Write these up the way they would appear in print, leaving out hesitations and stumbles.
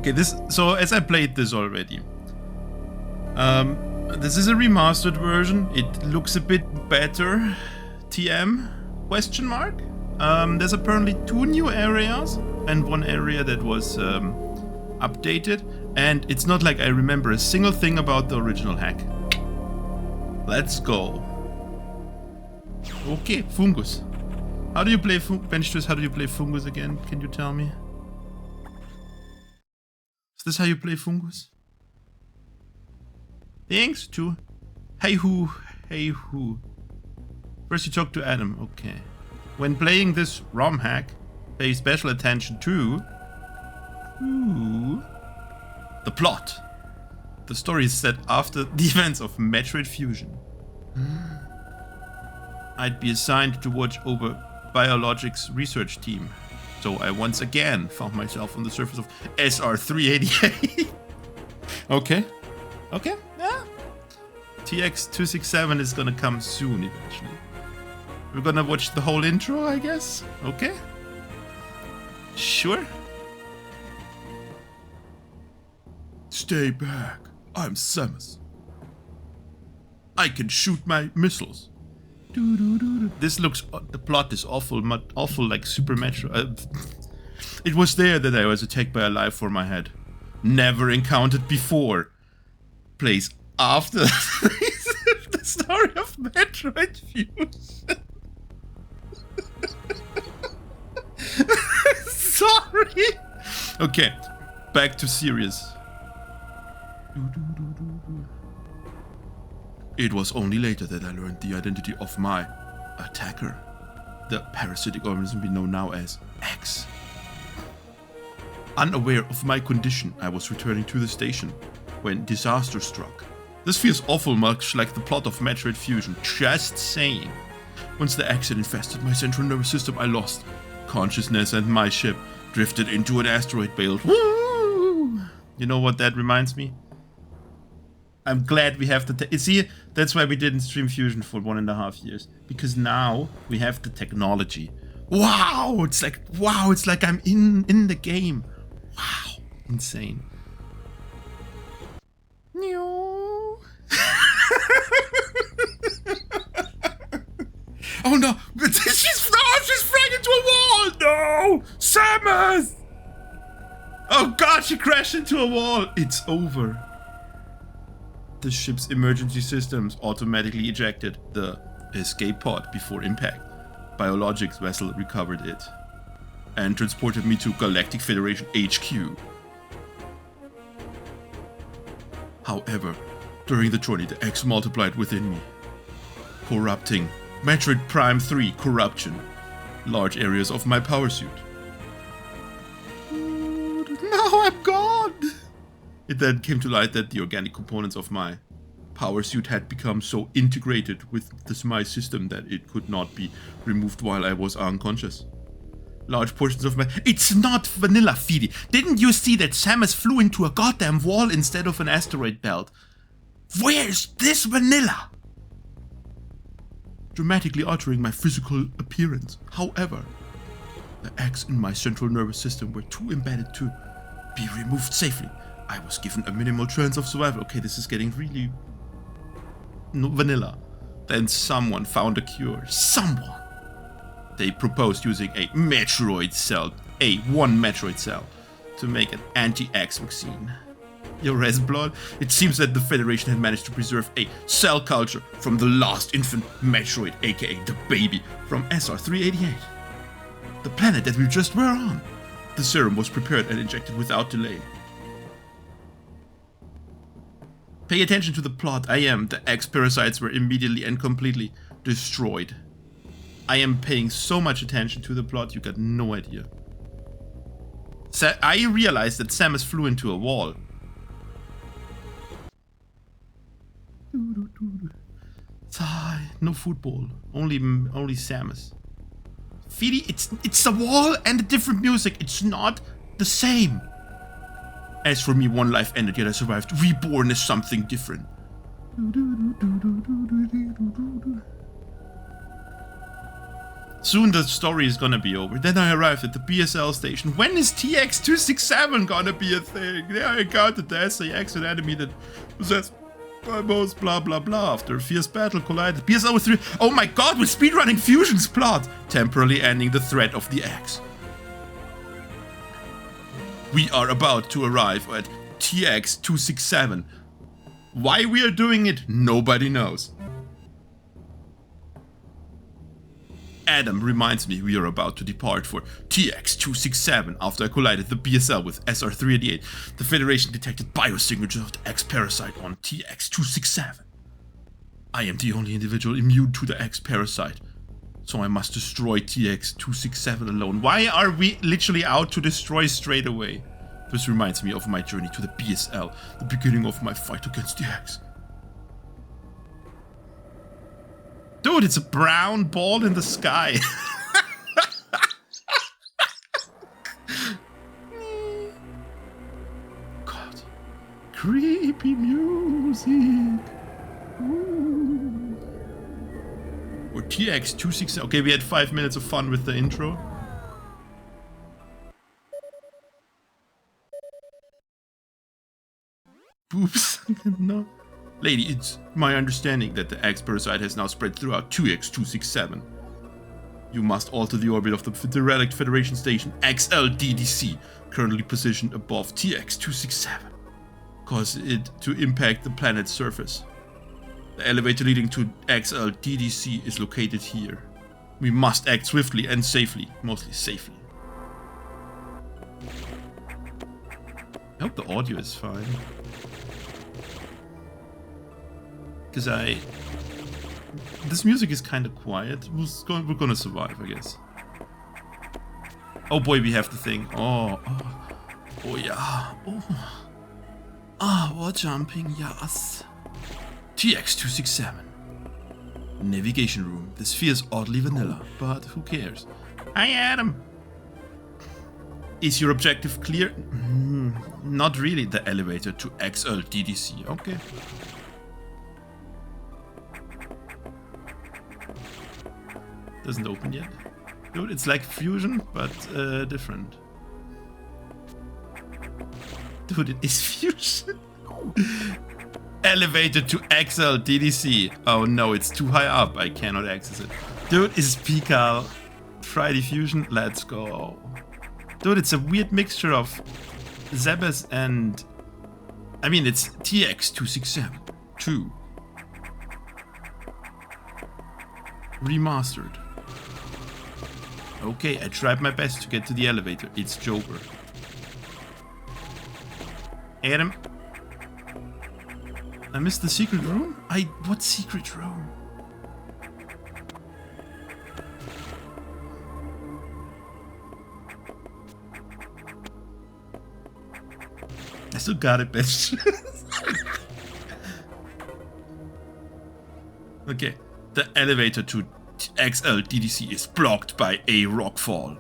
Okay, so as I played this already, this is a remastered version. It looks a bit better. TM? Question mark? There's apparently 2 new areas and 1 area that was updated, and it's not like I remember a single thing about the original hack. Let's go. Okay, Fungus. How do you play bench twist? How do you play Fungus again? Can you tell me? Is this how you play Fungus? Thanks to Hey Who. First you talk to Adam, okay. When playing this Romhack, pay special attention to the plot. The story is set after the events of Metroid Fusion. I'd be assigned to watch over Biologics research team, so I once again found myself on the surface of SR388. Okay, yeah. TX-267 is gonna come soon eventually. We're gonna watch the whole intro, I guess. Okay. Sure. Stay back. I'm Samus. I can shoot my missiles. This looks... the plot is awful like Super Metro. It was there that I was attacked by a life form I had never encountered before. Plays after the story of Metroid Fusion. Sorry. Okay, back to serious. It was only later that I learned the identity of my attacker, the parasitic organism we know now as X. Unaware of my condition, I was returning to the station when disaster struck. This feels awful much like the plot of Metroid Fusion, just saying. Once the X had infested my central nervous system, I lost consciousness and my ship drifted into an asteroid belt. Woo! You know what that reminds me? I'm glad we have the... See, that's why we didn't stream Fusion for 1.5 years. Because now we have the technology. Wow! It's like I'm in the game. Wow! Insane. No. Oh no! She's flying into a wall! No! Samus! Oh god, she crashed into a wall! It's over. The ship's emergency systems automatically ejected the escape pod before impact. Biologics vessel recovered it and transported me to Galactic Federation HQ. However, during the journey, the X multiplied within me, corrupting Metroid Prime 3 corruption, large areas of my power suit. Now I'm gone! It then came to light that the organic components of my power suit had become so integrated with my system that it could not be removed while I was unconscious. Large portions of my... It's not vanilla, Fidi. Didn't you see that Samus flew into a goddamn wall instead of an asteroid belt? Where's this vanilla? Dramatically altering my physical appearance. However, the X in my central nervous system were too embedded to be removed safely. I was given a minimal chance of survival. Okay, this is getting really vanilla. Then someone found a cure. Someone. They proposed using a Metroid cell, one Metroid cell, to make an anti-X vaccine. Your res blood? It seems that the Federation had managed to preserve a cell culture from the last infant Metroid, aka the baby, from SR388. The planet that we just were on. The serum was prepared and injected without delay. Pay attention to the plot. The X-parasites were immediately and completely destroyed. I am paying so much attention to the plot, you got no idea. I realized that Samus flew into a wall. No football, only Samus. Fidi, it's a wall and a different music. It's not the same. As for me, one life ended, yet I survived. Reborn is something different. Soon the story is gonna be over. Then I arrived at the BSL station. When is TX-267 gonna be a thing? There I encountered the SAX, an enemy that possessed by most blah blah blah. After a fierce battle collided BSL with 3. Oh my god, with speedrunning Fusion's plot! Temporarily ending the threat of the X. We are about to arrive at TX-267. Why we are doing it, nobody knows. Adam reminds me we are about to depart for TX-267 after I collided the BSL with SR-388. The Federation detected biosignatures of the X-Parasite on TX-267. I am the only individual immune to the X-Parasite, so I must destroy TX-267 alone. Why are we literally out to destroy straight away? This reminds me of my journey to the BSL, the beginning of my fight against the X. Dude, it's a brown ball in the sky. God. Creepy music. Ooh. Or TX-267. Okay, we had 5 minutes of fun with the intro. Oops. No. Lady, it's my understanding that the X-Parasite has now spread throughout TX-267. You must alter the orbit of the derelict Federation station XLDDC, currently positioned above TX-267. Cause it to impact the planet's surface. The elevator leading to XLDDC is located here. We must act swiftly and safely, mostly safely. I hope the audio is fine. Because this music is kind of quiet. We're gonna survive, I guess. Oh boy, we have the thing. Oh yeah. We're jumping, yes. TX-267. Navigation room. This feels oddly vanilla, but who cares? Hi, Adam. Is your objective clear? Not really. The elevator to XLDDC. Okay. Doesn't open yet. Dude, it's like Fusion, but different. Dude, it is Fusion. Elevator to XLDDC. Oh no, it's too high up. I cannot access it. Dude, it's Pika. Friday Fusion. Let's go. Dude, it's a weird mixture of Zebes and... I mean, it's TX-267. 2. Remastered. Okay, I tried my best to get to the elevator. It's Joker. Adam. I missed the secret room? What secret room? I still got it, bitch. Okay. The elevator to XLDDC is blocked by a rockfall.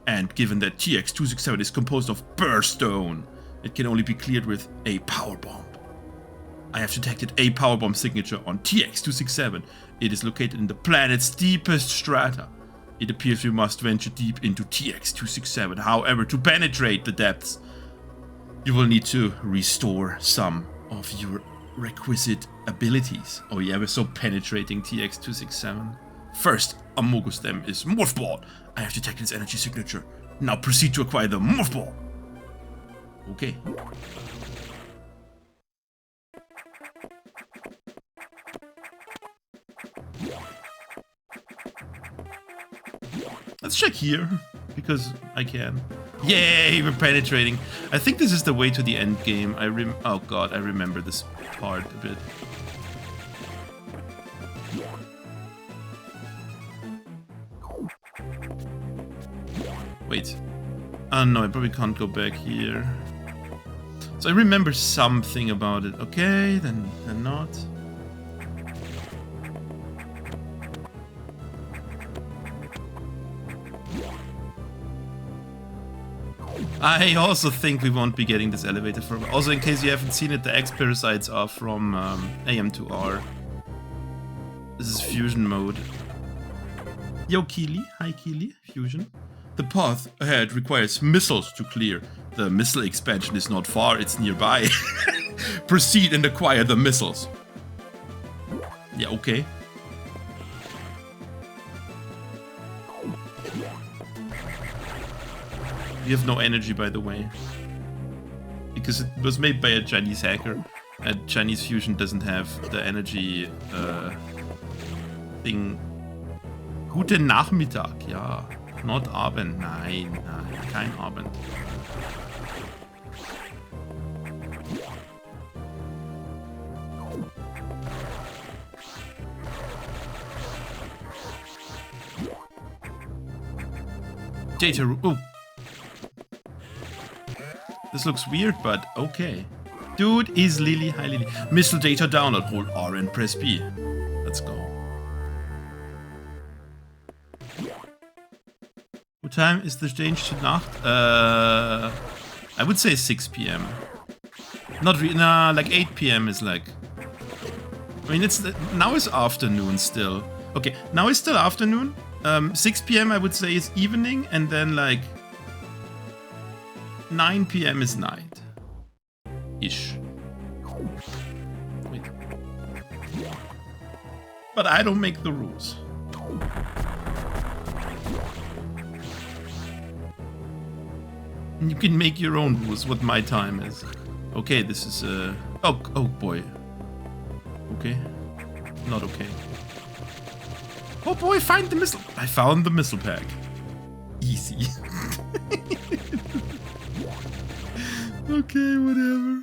And given that TX-267 is composed of burstone, it can only be cleared with a power bomb. I have detected a power bomb signature on TX-267. It is located in the planet's deepest strata. It appears we must venture deep into TX-267. However, to penetrate the depths, you will need to restore some of your requisite abilities. Oh yeah, we're so penetrating TX-267. First, a Mogo stem is Morph Ball. I have detected its energy signature. Now proceed to acquire the Morph Ball. Okay. Let's check here, because I can. Yay, we're penetrating. I think this is the way to the end game. Oh god, I remember this part a bit. Wait. Oh no, I probably can't go back here. So I remember something about it. Okay, then not. I also think we won't be getting this elevator for a while. Also, in case you haven't seen it, the X-Parasites are from AM to R. This is Fusion mode. Yo, Keely. Hi, Keely. Fusion. The path ahead requires missiles to clear. The missile expansion is not far, it's nearby. Proceed and acquire the missiles. Yeah, okay. We have no energy, by the way. Because it was made by a Chinese hacker. And Chinese Fusion doesn't have the energy thing. Guten Nachmittag, ja. Not Abend. Nein, nein, kein Abend. Data room. Oh. This looks weird, but okay. Dude is Lily. Hi, Lily. Missile data download. Hold R and press B. Let's go. What time is the change to Nacht? I would say 6 p.m. Not really. Nah, like 8 p.m. is like. I mean, it's now is afternoon still. Okay, now it's still afternoon. 6 p.m. I would say is evening, and then like 9 p.m. is night. Ish. Wait. But I don't make the rules. You can make your own rules what my time is. Okay, this is oh boy. Okay. Not okay. Oh boy, find the missile. I found the missile pack. Easy. Okay, whatever.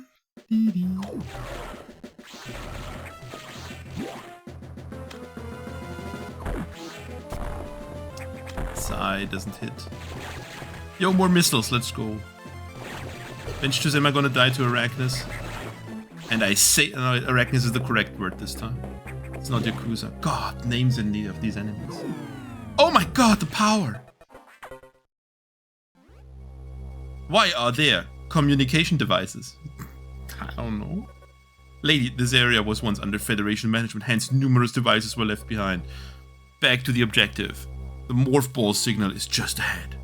Sigh doesn't hit. Yo, more missiles, let's go. Bench 2, am I gonna die to Arachnus? And I say Arachnus is the correct word this time. It's not Yakuza. God, names in need of these enemies. Oh my god, the power! Why are there communication devices? I don't know. Lady, this area was once under Federation management, hence numerous devices were left behind. Back to the objective. The morph ball signal is just ahead.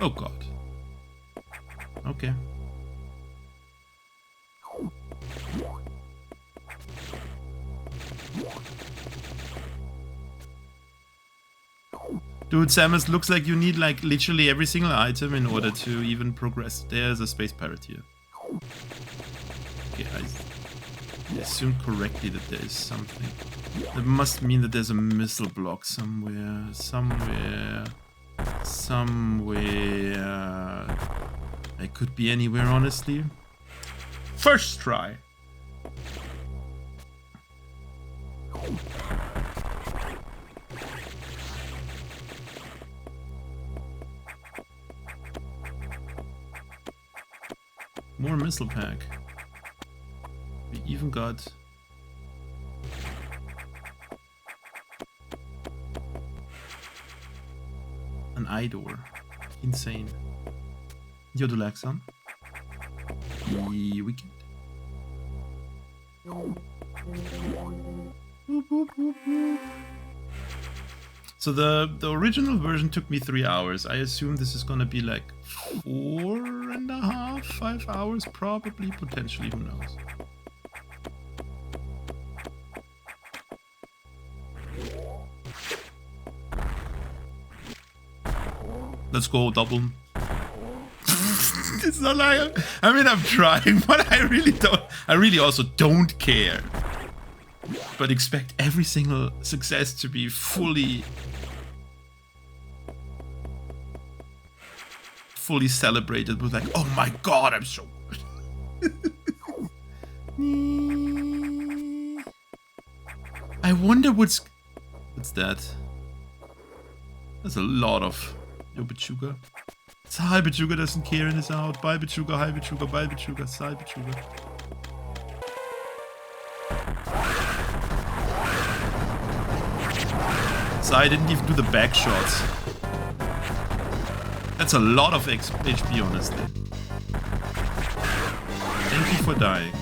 Oh god. Okay. Dude, Samus, looks like you need like literally every single item in order to even progress. There's a space pirate here. Okay, I assumed correctly that there is something. That must mean that there's a missile block somewhere. It could be anywhere, honestly. First try. More missile pack. We even got an eye door. Insane. Yo, du langsam. The weekend. Boop, boop, boop, boop. So the original version took me 3 hours. I assume this is gonna be like 4.5, 5 hours, probably, potentially, who knows. Let's go double. It's not like I mean, I'm trying, but I really also don't care. But expect every single success to be fully celebrated with like, oh my god, I'm so good. I wonder what's that? There's a lot of Yo Bechuga. Hi Bechuga doesn't care and is out. Bye Bechuga, hi Bechuga, bye Bechuga, sigh Bechuga. So I didn't even do the back shots. That's a lot of HP, honestly. Thank you for dying.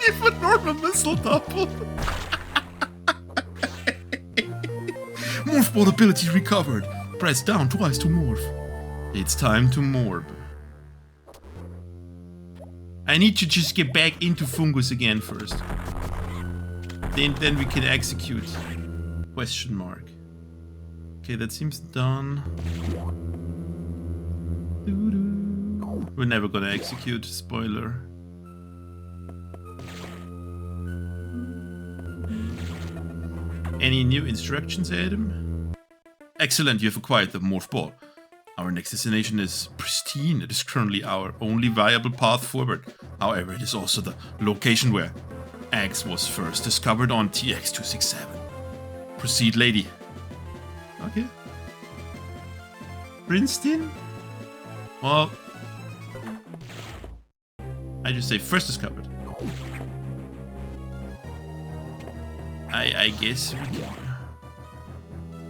if a normal missile double. Morph ball ability recovered. Press down twice to morph. It's time to morph. I need to just get back into Fungus again first. Then we can execute. Question mark. Okay, that seems done. We're never gonna execute. Spoiler. Any new instructions, Adam? Excellent, you have acquired the Morph Ball. Our next destination is pristine. It is currently our only viable path forward. However, it is also the location where X was first discovered on TX-267. Proceed, lady. Okay. Princeton? Well, I just say first discovered. I guess we can.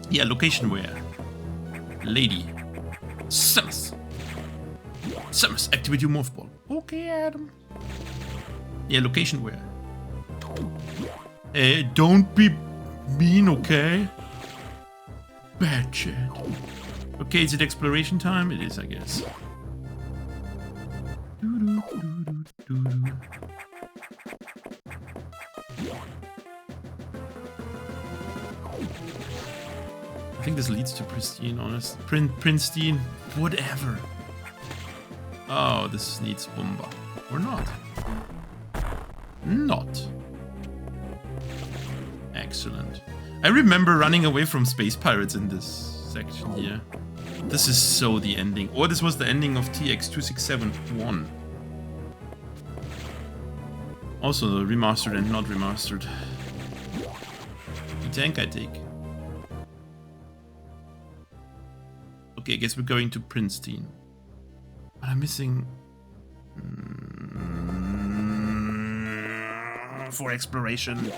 Yeah, location where? Lady. Samus. Samus, activate your morph ball. Okay, Adam. Yeah, location where? Don't be mean, okay? Bad chat. Okay, is it exploration time? It is, I guess. I think this leads to pristine, honest. Pristine, whatever. Oh, this needs Bomba. Or not. Not. Excellent. I remember running away from space pirates in this section here. This is so the ending. Or this was the ending of TX-267-1. Also the remastered and not remastered. The tank I take. Okay, I guess we're going to Princeton. But I'm missing... for exploration.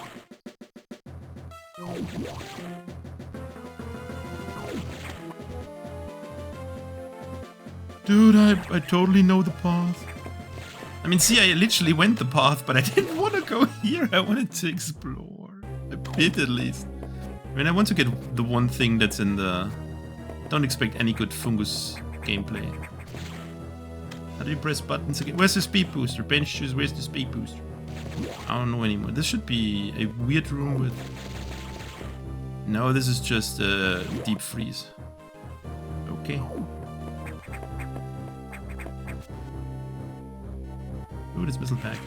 Dude, I totally know the path. I mean, see, I literally went the path, but I didn't want to go here. I wanted to explore. A bit, at least. I mean, I want to get the one thing that's in the... Don't expect any good Fungus gameplay. How do you press buttons again? Where's the speed booster? Bench shoes, where's the speed booster? I don't know anymore. This should be a weird room with... No, this is just a deep freeze. Okay. Ooh, this missile pack.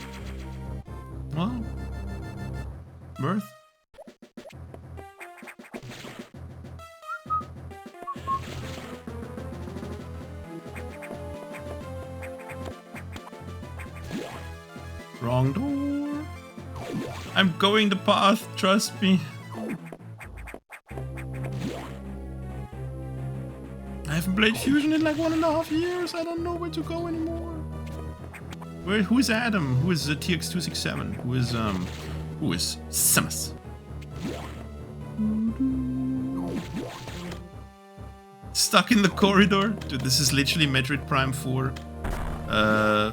Well... Mirth? Wrong door. I'm going the path, trust me. I haven't played Fusion in like 1.5 years. I don't know where to go anymore. Who is Adam? Who is the TX-267? Who is Samus? Stuck in the corridor? Dude, this is literally Metroid Prime 4.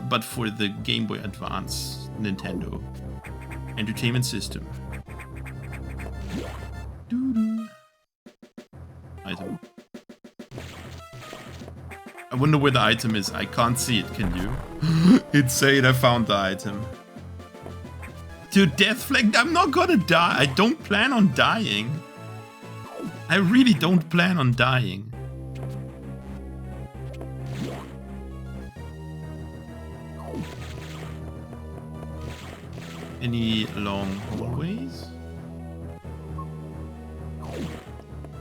But for the Game Boy Advance Nintendo Entertainment System. Item. I wonder where the item is. I can't see it, can you? It's saying I found the item. Dude, Death Flag, I'm not gonna die. I don't plan on dying. I really don't plan on dying. Any long hallways?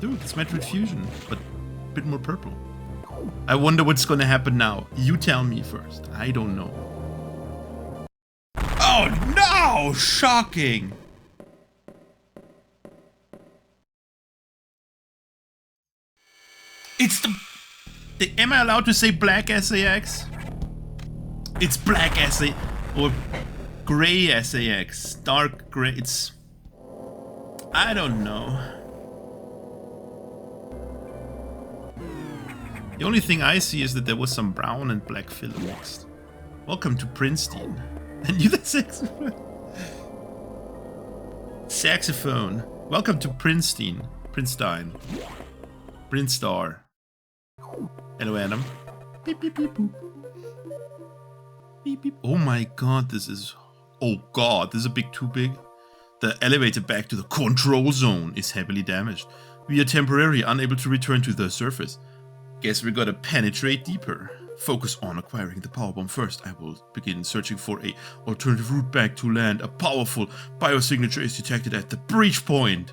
Dude, it's Metroid Fusion, but a bit more purple. I wonder what's gonna happen now. You tell me first. I don't know. Oh no! Shocking! It's the... Am I allowed to say black SAX? It's black SA... or... Gray SAX, dark gray, it's... I don't know. The only thing I see is that there was some brown and black filler mixed. Welcome to Princeton. And you the sex... Saxophone. Welcome to Princeton. Princeton. Prince-Star. Hello, Adam. Beep, beep, beep, boop. Beep, beep. Oh my god, this is... Oh god, this is a bit too big. The elevator back to the control zone is heavily damaged. We are temporarily unable to return to the surface. Guess we gotta penetrate deeper. Focus on acquiring the power bomb first. I will begin searching for a alternative route back to land. A powerful biosignature is detected at the breach point.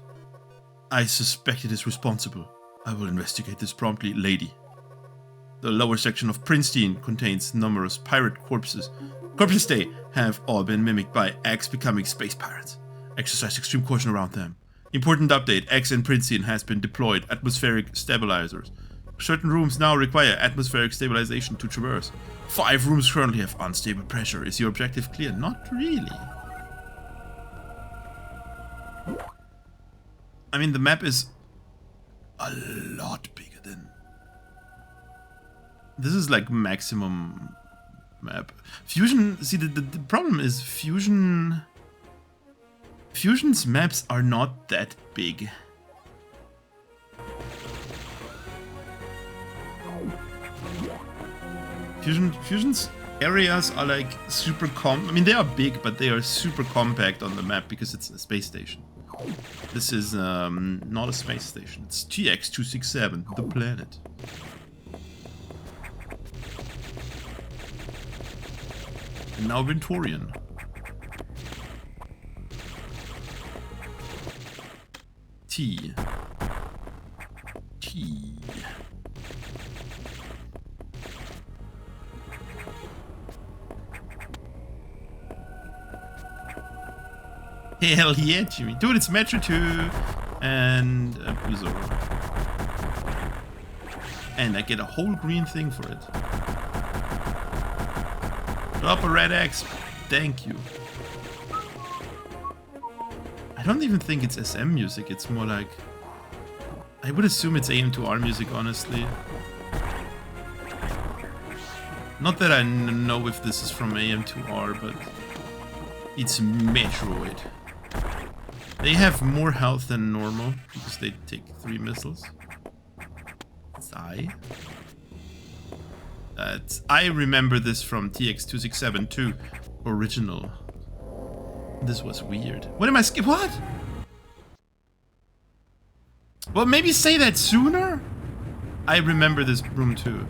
I suspect it is responsible. I will investigate this promptly, lady. The lower section of Princeton contains numerous pirate corpses. Corpses they have all been mimicked by X becoming space pirates. Exercise extreme caution around them. Important update, X in Princeton has been deployed. Atmospheric stabilizers. Certain rooms now require atmospheric stabilization to traverse. 5 rooms currently have unstable pressure. Is your objective clear? Not really. I mean, the map is a lot bigger than... This is like maximum map. Fusion, see the problem is Fusion's maps are not that big. Fusion's areas are like super I mean, they are big, but they are super compact on the map because it's a space station. This is not a space station. It's TX-267, the planet. And now Ventorian. T. Hell yeah, Jimmy. Dude, it's Metroid 2 and Buzo. And I get a whole green thing for it. Drop a red X. Thank you. I don't even think it's SM music. It's more like... I would assume it's AM2R music, honestly. Not that I know if this is from AM2R, but... It's Metroid. They have more health than normal, because they take 3 missiles. Sigh. I remember this from TX-267 too, original. This was weird. What am I what? Well, maybe say that sooner? I remember this room too.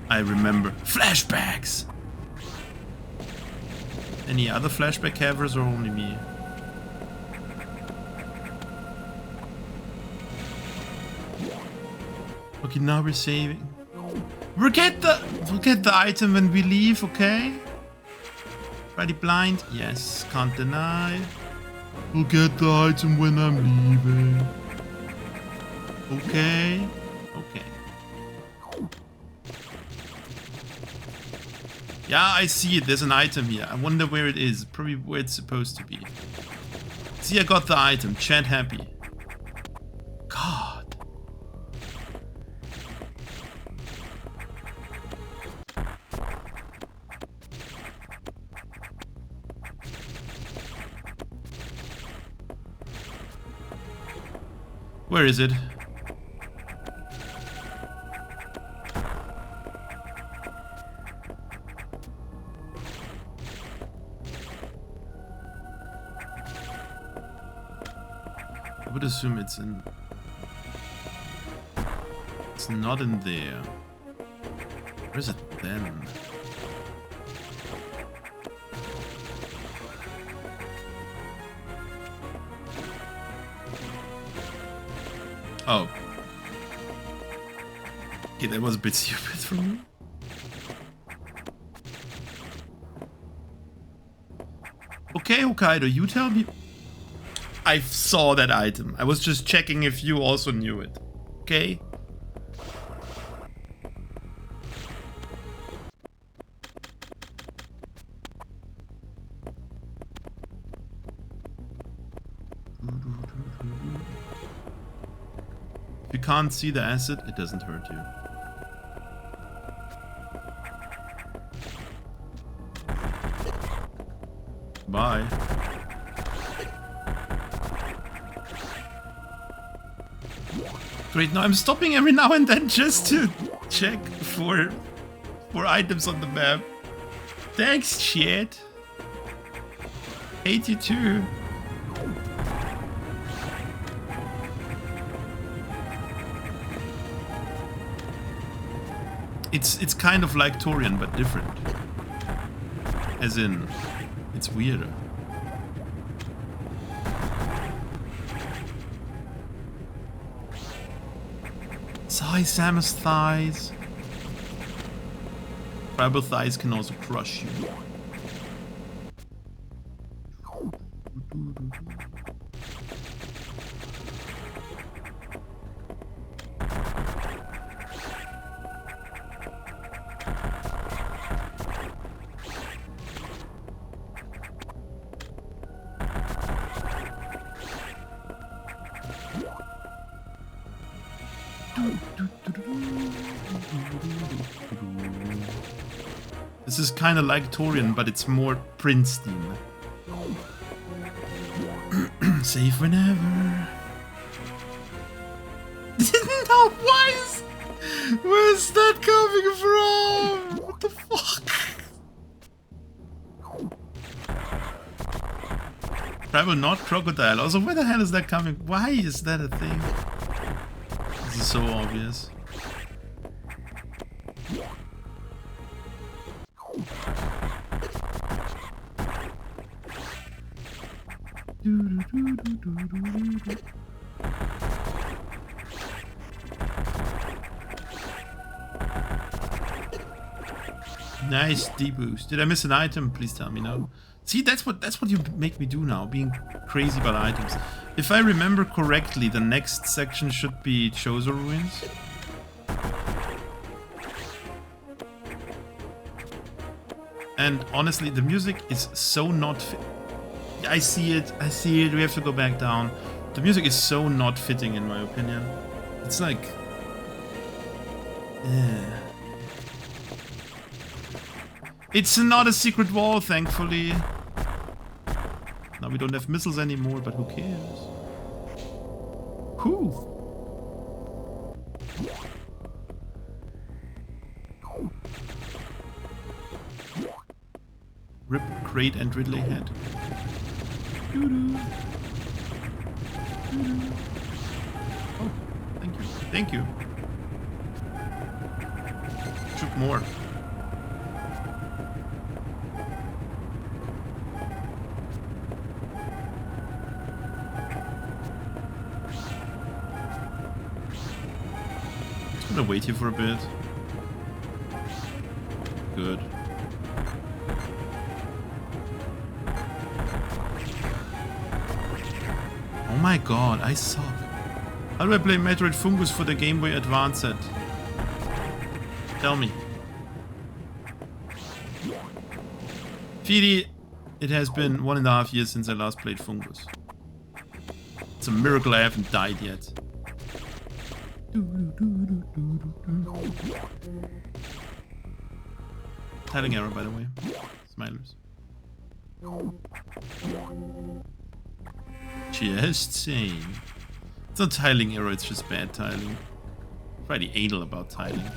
I remember flashbacks. Any other flashback havers or only me? Okay, now we're saving. We'll get the item when we leave, okay? Ready blind? Yes, can't deny. We'll get the item when I'm leaving. Okay. Okay. Yeah, I see it. There's an item here. I wonder where it is. Probably where it's supposed to be. See, I got the item. Chat happy. God. Where is it? I would assume it's in... It's not in there. Where is it then? Oh. Okay, that was a bit stupid from me. Okay, Hokkaido, you tell me... I saw that item. I was just checking if you also knew it. Okay? can't see the acid, it doesn't hurt you. Bye. Great, now I'm stopping every now and then just to check for items on the map. Thanks, chat. 82. It's kind of like Torian, but different. As in, it's weirder. Size Samus thighs. Tribal thighs can also crush you. This is kind of like Torian, but it's more pristine. Save whenever. No, where's that coming from? What the fuck? Tribal not crocodile. Also, where the hell is that coming? Why is that a thing? This is so obvious. Nice D-boost. Did I miss an item? Please tell me no. See, that's what you make me do now, being crazy about items. If I remember correctly, the next section should be Chozo Ruins. And honestly, the music is so not fit. I see it, we have to go back down. The music is so not fitting in my opinion. It's like... yeah. It's not a secret wall, thankfully. Now we don't have missiles anymore, but who cares? Who? Rip, Crate, and Ridley head. Oh, thank you. Thank you. Shoot more. I'm gonna wait here for a bit. Good. Oh my god, I suck. How do I play Metroid Fungus for the Game Boy Advance set? Tell me. Fidi, it has been 1.5 years since I last played Fungus. It's a miracle I haven't died yet. Tiling error, by the way. Smilers. Just saying. It's not tiling error, it's just bad tiling. Pretty anal about tiling.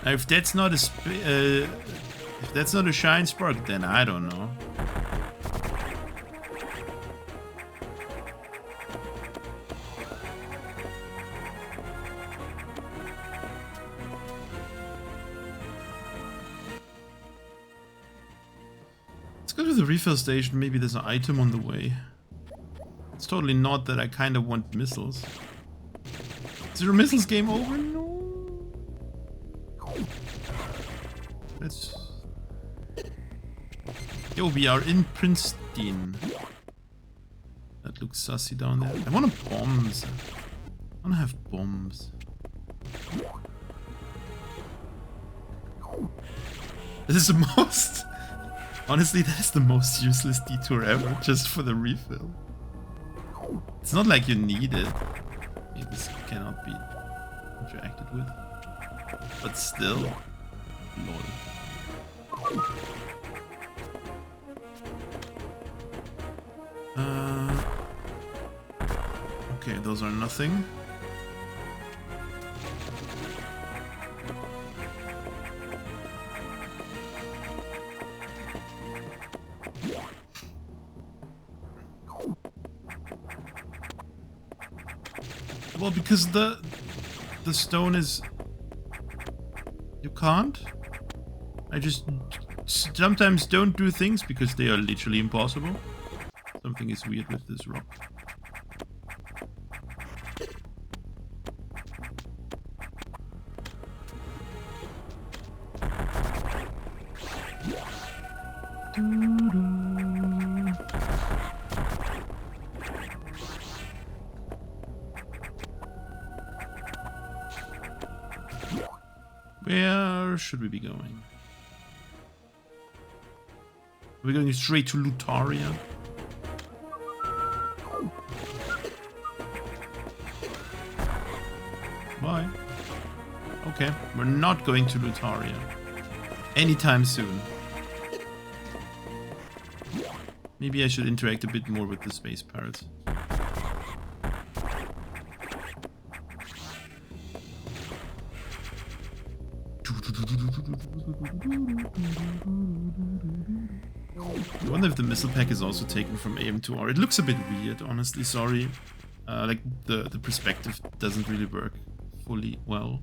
If that's not a shine spark, then I don't know. Let's go to the refill station. Maybe there's an item on the way. It's totally not that I kind of want missiles. Is there a missiles game over? No. Let's... Yo, we are in Princeton. That looks sussy down there. I want bombs. I want to have bombs. This is the most... Honestly, that is the most useless detour ever, just for the refill. It's not like you need it. Okay, this cannot be interacted with. But still, lol. Okay, those are nothing. Well, because the stone is... You can't? I just sometimes don't do things because they are literally impossible. Something is weird with this rock. Where should we be going? We're going straight to Lutaria. Why? Okay, we're not going to Lutaria anytime soon. Maybe I should interact a bit more with the space parrots. I wonder if the missile pack is also taken from AM2R. It looks a bit weird, honestly, sorry. Like, the perspective doesn't really work fully well.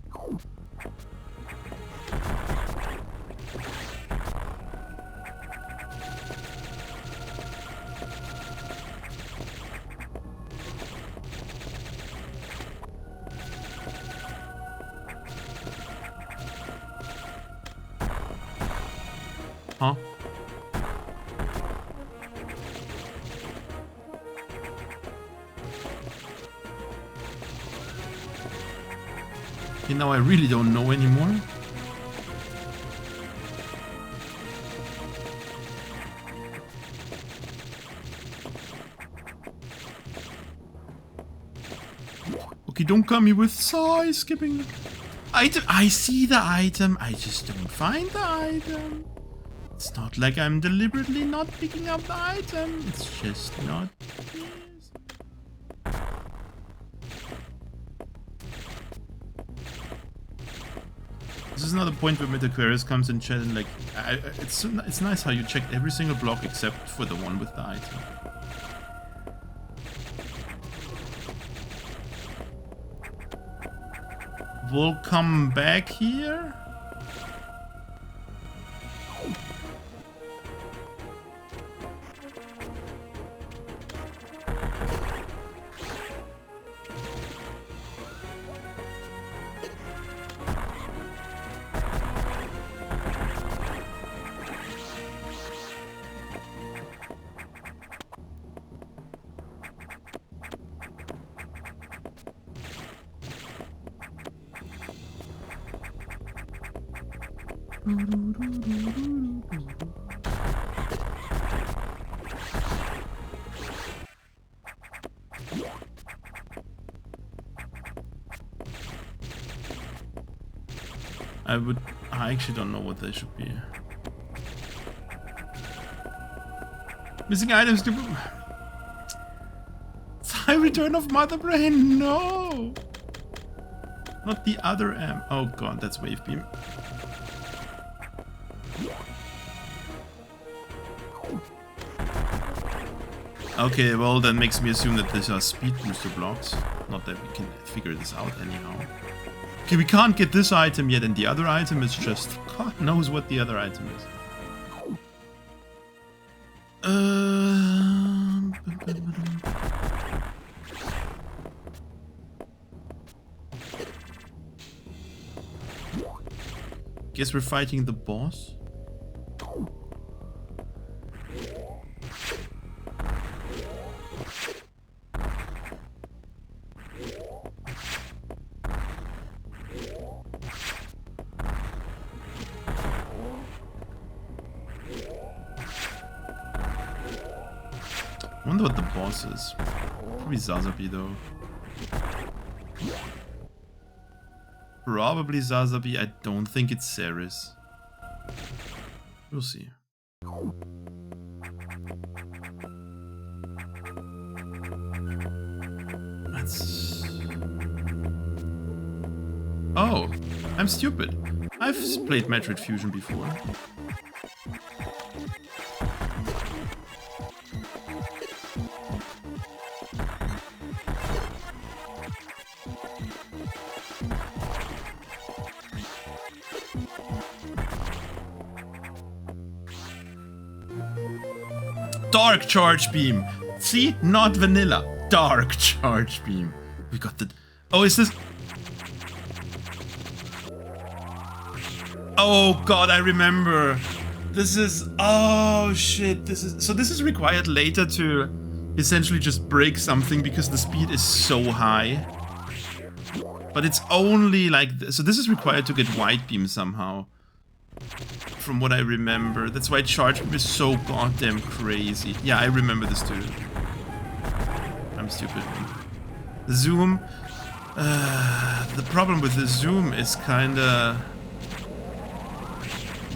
Huh? Okay, now I really don't know anymore. Okay, don't come me with size skipping. Item. I see the item. I just don't find the item. It's not like I'm deliberately not picking up the item. It's just not. This is another point where Metaquarius comes in chat and like, it's nice how you checked every single block except for the one with the item. We'll come back here. I actually don't know what they should be. Missing items to... High return of Mother Brain, no! Not the other M. Oh god, that's Wave Beam. Okay, well that makes me assume that these are speed booster blocks. Not that we can figure this out anyhow. Okay, we can't get this item yet, and the other item is just... God knows what the other item is. Guess we're fighting the boss. I wonder what the boss is. Probably Zazabi though. Probably Zazabi. I don't think it's Ceres. We'll see. That's... Oh, I'm stupid. I've played Metroid Fusion before. Dark Charge Beam. See? Not vanilla. Dark Charge Beam. We got the... Oh, is this... Oh god, I remember. This is... Oh shit. This is... So this is required later to essentially just break something because the speed is so high. But it's only like... So this is required to get White Beam somehow. From what I remember. That's why Charge Beam is so goddamn crazy. Yeah, I remember this too. I'm stupid. The zoom. The problem with the zoom is kinda...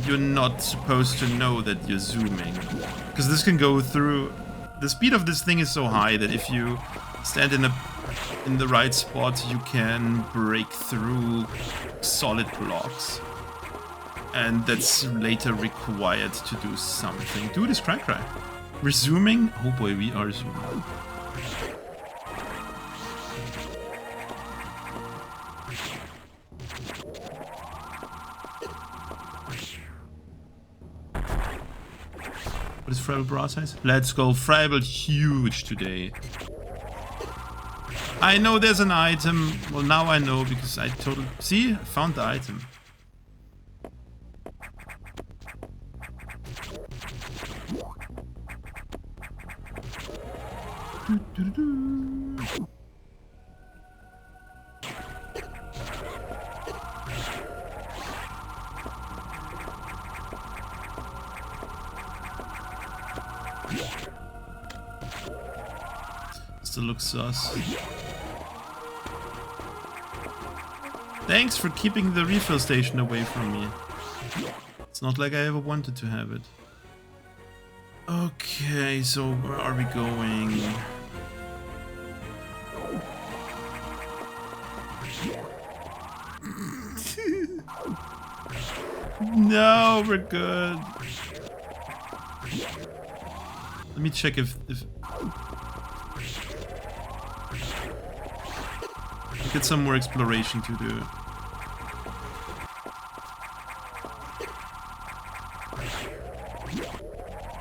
You're not supposed to know that you're zooming. Because this can go through... The speed of this thing is so high that if you stand in the right spot, you can break through solid blocks. And that's later required to do something. Dude, it's crack. We're zooming? Oh boy, we are zooming. What is Fribble bra size? Let's go. Fribble huge today. I know there's an item. Well, now I know because I totally... See? I found the item. Still looks sus. Thanks for keeping the refill station away from me. It's not like I ever wanted to have it. Okay, so where are we going? No, we're good. Let me check if get some more exploration to do.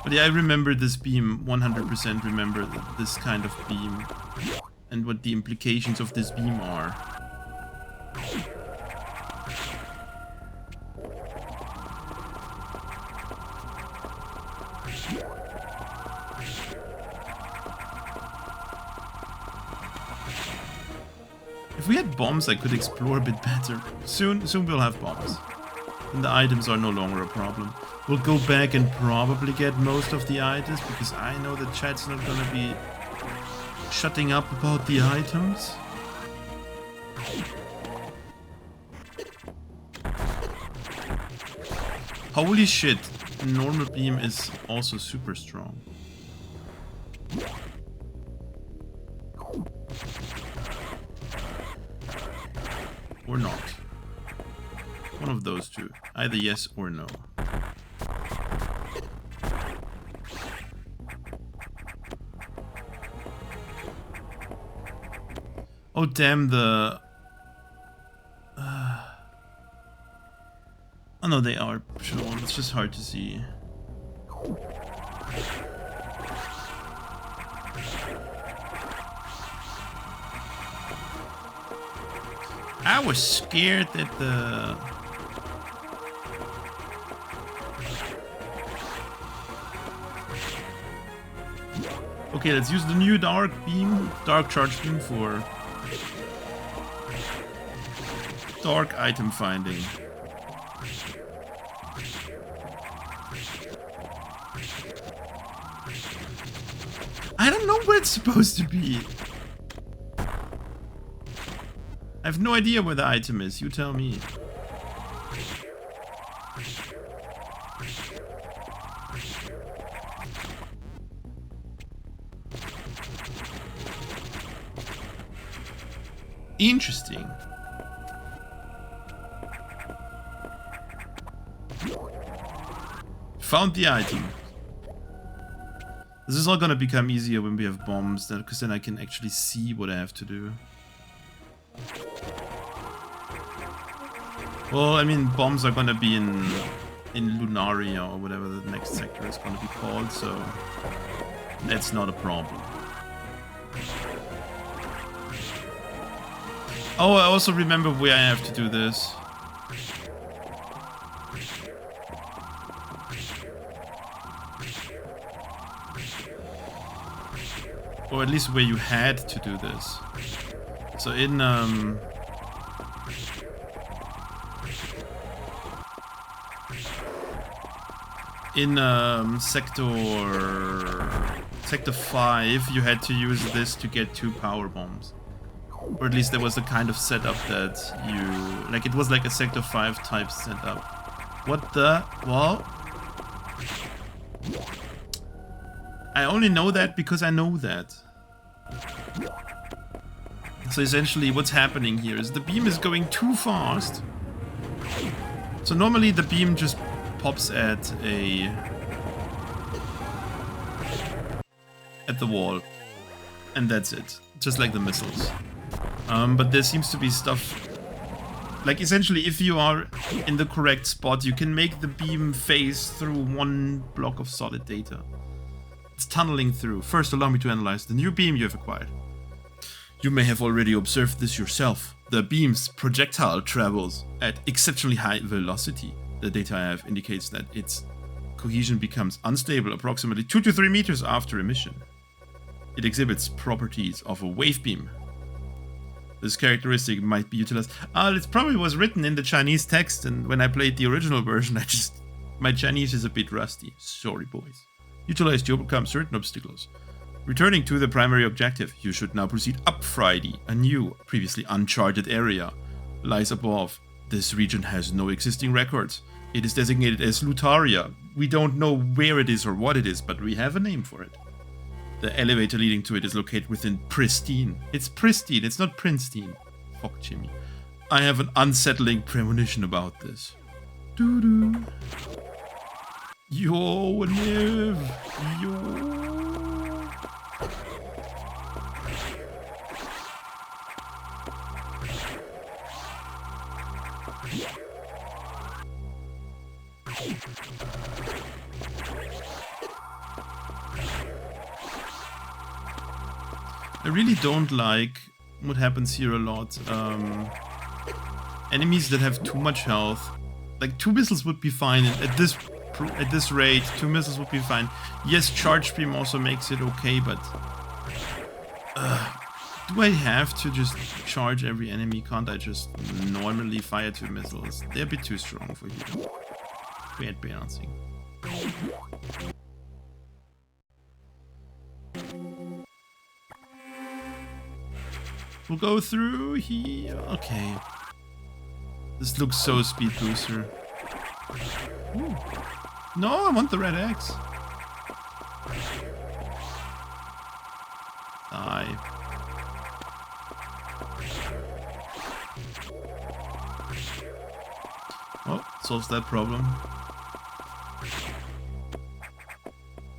But yeah, I remember this beam, 100% remember this kind of beam and what the implications of this beam are. If we had bombs, I could explore a bit better. Soon we'll have bombs. And the items are no longer a problem. We'll go back and probably get most of the items, because I know that chat's not gonna be shutting up about the items. Holy shit, normal beam is also super strong. Or not. One of those two. Either yes or no. Oh damn, the... Oh no, they are shown. It's just hard to see. I was scared that the... Okay, let's use the new dark charge beam for dark item finding. I don't know where it's supposed to be. I have no idea where the item is. You tell me. Interesting. Found the item. This is all gonna become easier when we have bombs, because then I can actually see what I have to do. Well, I mean, bombs are gonna be in Lunaria or whatever the next sector is gonna be called, so that's not a problem. Oh, I also remember where I have to do this. Or at least where you had to do this. So in sector 5 you had to use this to get 2 power bombs. Or at least there was a kind of setup that you... like, it was like a sector 5 type setup. What the... well... I only know that because I know that. So essentially what's happening here is the beam is going too fast. So normally the beam just pops at the wall. And that's it. Just like the missiles. But there seems to be stuff... like, essentially, if you are in the correct spot, you can make the beam phase through one block of solid data. It's tunneling through. First, allow me to analyze the new beam you have acquired. You may have already observed this yourself. The beam's projectile travels at exceptionally high velocity. The data I have indicates that its cohesion becomes unstable approximately 2 to 3 meters after emission. It exhibits properties of a wave beam. This characteristic might be utilized. It probably was written in the Chinese text, and when I played the original version, my Chinese is a bit rusty. Sorry, boys. Utilized to overcome certain obstacles. Returning to the primary objective, you should now proceed up Friday. A new, previously uncharted area lies above. This region has no existing records. It is designated as Lutaria. We don't know where it is or what it is, but we have a name for it. The elevator leading to it is located within Pristine. It's Pristine, it's not Princeton. Fuck Jimmy. I have an unsettling premonition about this. Doo-doo. Yo, Niv. Yo. I really don't like what happens here a lot. Enemies that have too much health. Like, 2 missiles would be fine at this rate. 2 missiles would be fine. Yes, charge beam also makes it okay, but do I have to just charge every enemy? Can't I just normally fire 2 missiles? They're a bit too strong for you. Bad balancing. We'll go through here. Okay. This looks so speed booster. Ooh. No, I want the red X. Die. Oh, solves that problem.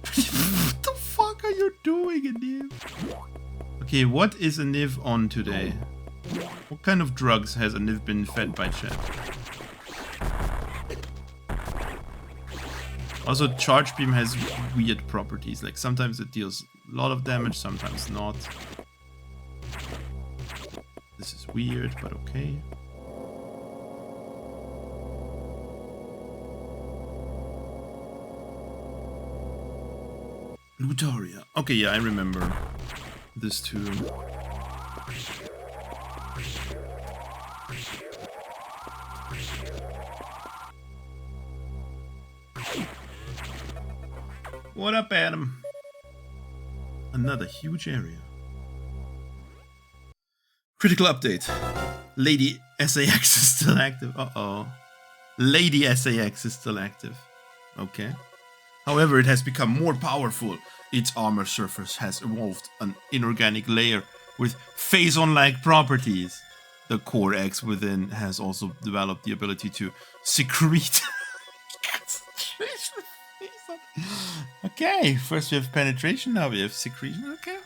What the fuck are you doing, Niv? Okay, what is a Niv on today? What kind of drugs has a Niv been fed by chat? Also, charge beam has weird properties. Like, sometimes it deals a lot of damage, sometimes not. This is weird, but okay. Lutaria. Okay, yeah, I remember this too. What up, Adam? Another huge area. Critical update. Lady SAX is still active. Uh-oh. Lady SAX is still active. Okay. However, it has become more powerful. Its armor surface has evolved an inorganic layer with phazon-like properties. The core X within has also developed the ability to secrete. Okay, first we have penetration, now we have secretion. Okay.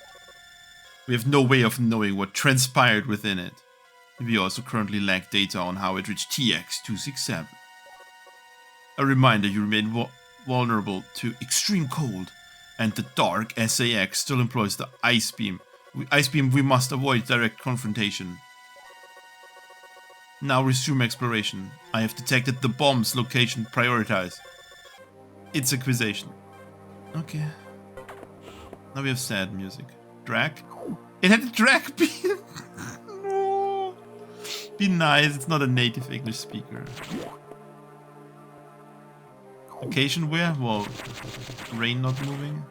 We have no way of knowing what transpired within it. We also currently lack data on how it reached TX-267. A reminder, you remain vulnerable to extreme cold, and the dark SAX still employs the ice beam. We must avoid direct confrontation. Now resume exploration. I have detected the bomb's location. Prioritize its acquisition. Okay. Now we have sad music. Drag? It had a drag beam! No. Be nice, it's not a native English speaker. Location where? Well, rain not moving.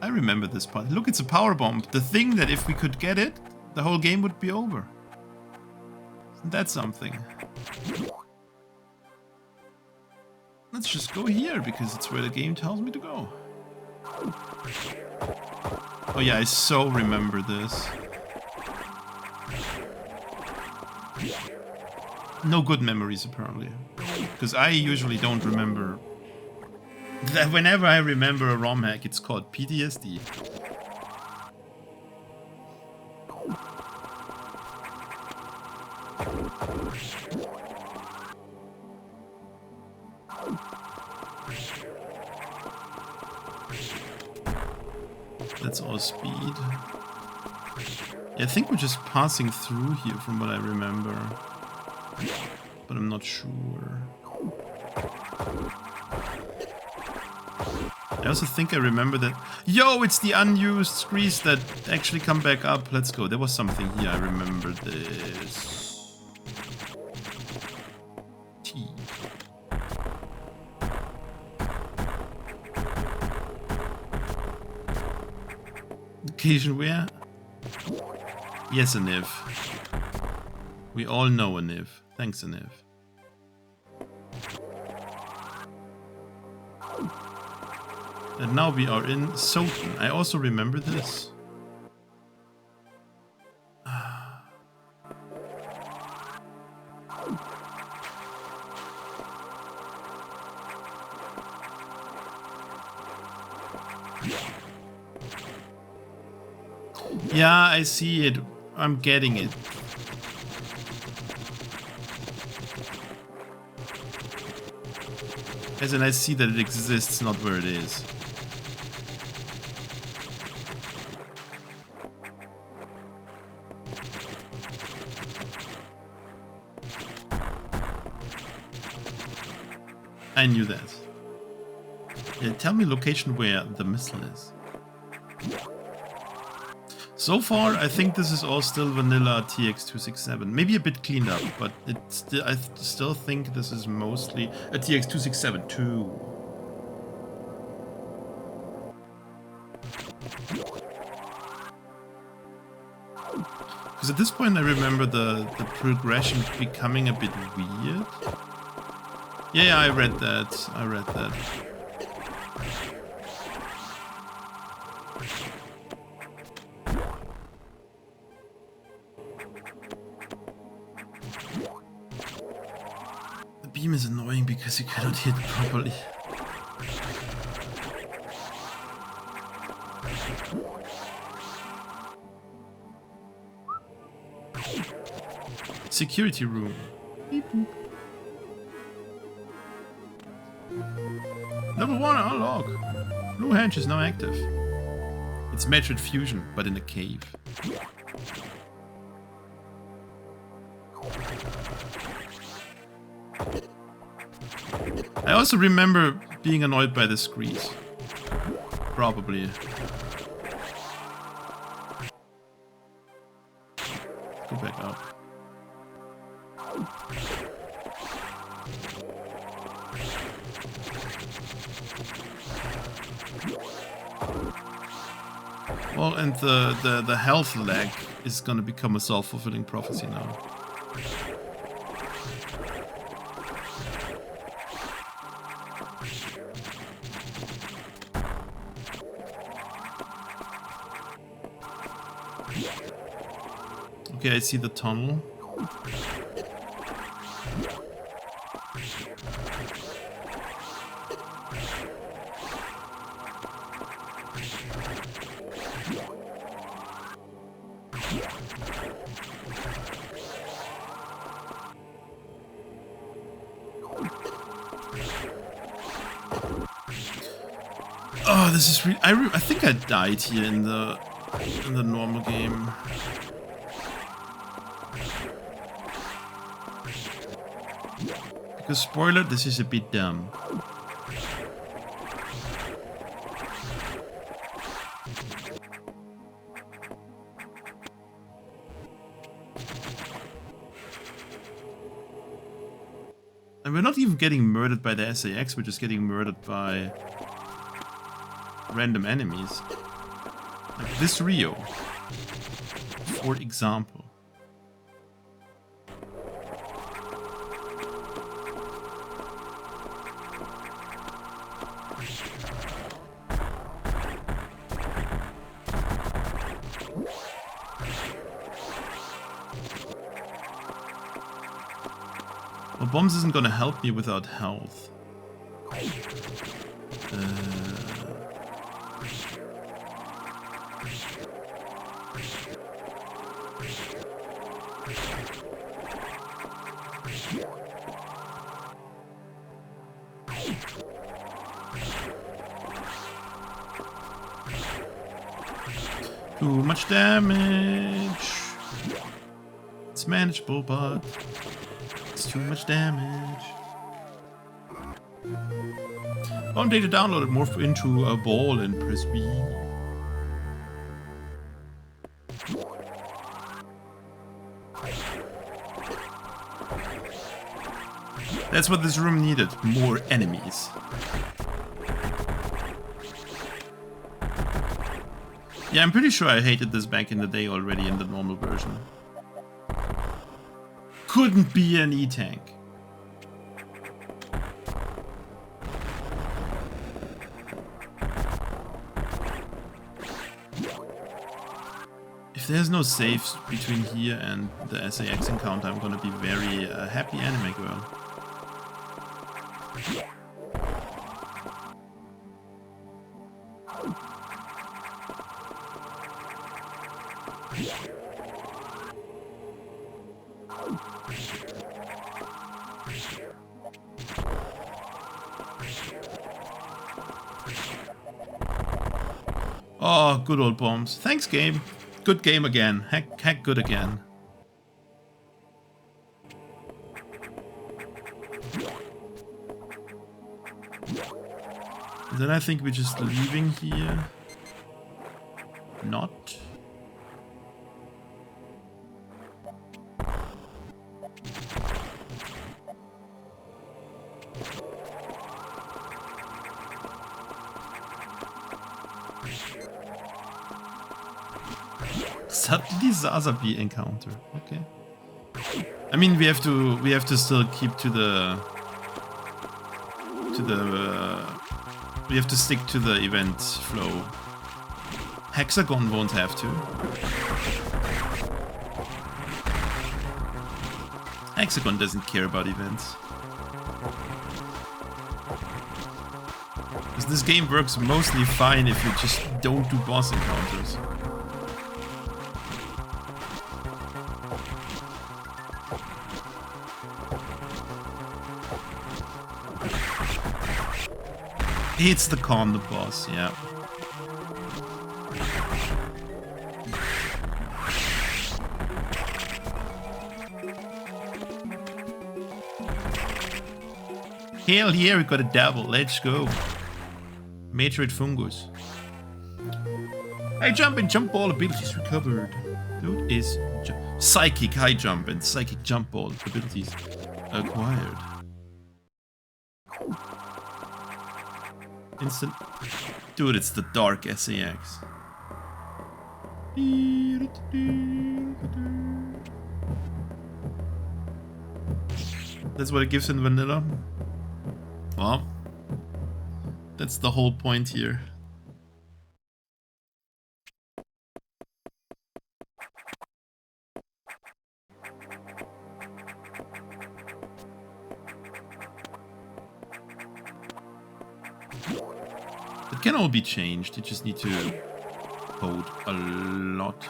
I remember this part. Look, it's a power bomb. The thing that if we could get it, the whole game would be over. Isn't that something? Let's just go here, because it's where the game tells me to go. Oh yeah, I so remember this. No good memories, apparently. Because I usually don't remember. That whenever I remember a Romhack, it's called PTSD. That's all speed. Yeah, I think we're just passing through here from what I remember. But I'm not sure. I also think I remember that... Yo, it's the unused screens that actually come back up. Let's go. There was something here. I remember this. T. Occasion where? Yes, a Niv. We all know a Niv. Thanks, a Niv. And now we are in Soten. I also remember this. Yeah, I see it. I'm getting it. As in, I see that it exists, not where it is. I knew that. Yeah, tell me location where the missile is. So far, I think this is all still vanilla TX-267. Maybe a bit cleaned up, but I still think this is mostly a TX-267 too. Because at this point I remember the progression becoming a bit weird. Yeah, I read that. I read that. The beam is annoying because you cannot hit properly. Security room. Beep boop. Level 1 unlock. Blue Hench is now active. It's Metroid Fusion, but in a cave. I also remember being annoyed by the screens. Probably. Go back up. Well, and the health lag is gonna become a self-fulfilling prophecy now. Okay, I see the tunnel. Oh, this is really... I think I died here in the normal game. Because spoiler, this is a bit dumb. And we're not even getting murdered by the SAX, we're just getting murdered by random enemies. Like this Rio, for example. Well, bombs isn't gonna help me without health. Too much damage. It's manageable, but it's too much damage. Bomb data downloaded. Morph into a ball and press B. That's what this room needed. More enemies. Yeah, I'm pretty sure I hated this back in the day already in the normal version. Couldn't be an E-tank. If there's no saves between here and the SAX encounter, I'm gonna be very happy anime girl. Oh, good old bombs. Thanks, game. Good game again. Heck good again. And then I think we're just leaving here. Not. Suddenly Zazabi encounter. Okay. I mean, we have to still keep to the we have to stick to the event flow. Hexagon won't have to. Hexagon doesn't care about events. Because this game works mostly fine if you just don't do boss encounters. It's the con, the boss, yeah. Hell yeah, we got a double, let's go. Metroid Fungus. High jump and jump ball abilities recovered. Dude is psychic high jump and psychic jump ball abilities acquired. Instant. Dude, it's the dark SAX. That's what it gives in vanilla. Well, that's the whole point here. It can all be changed, you just need to code a lot.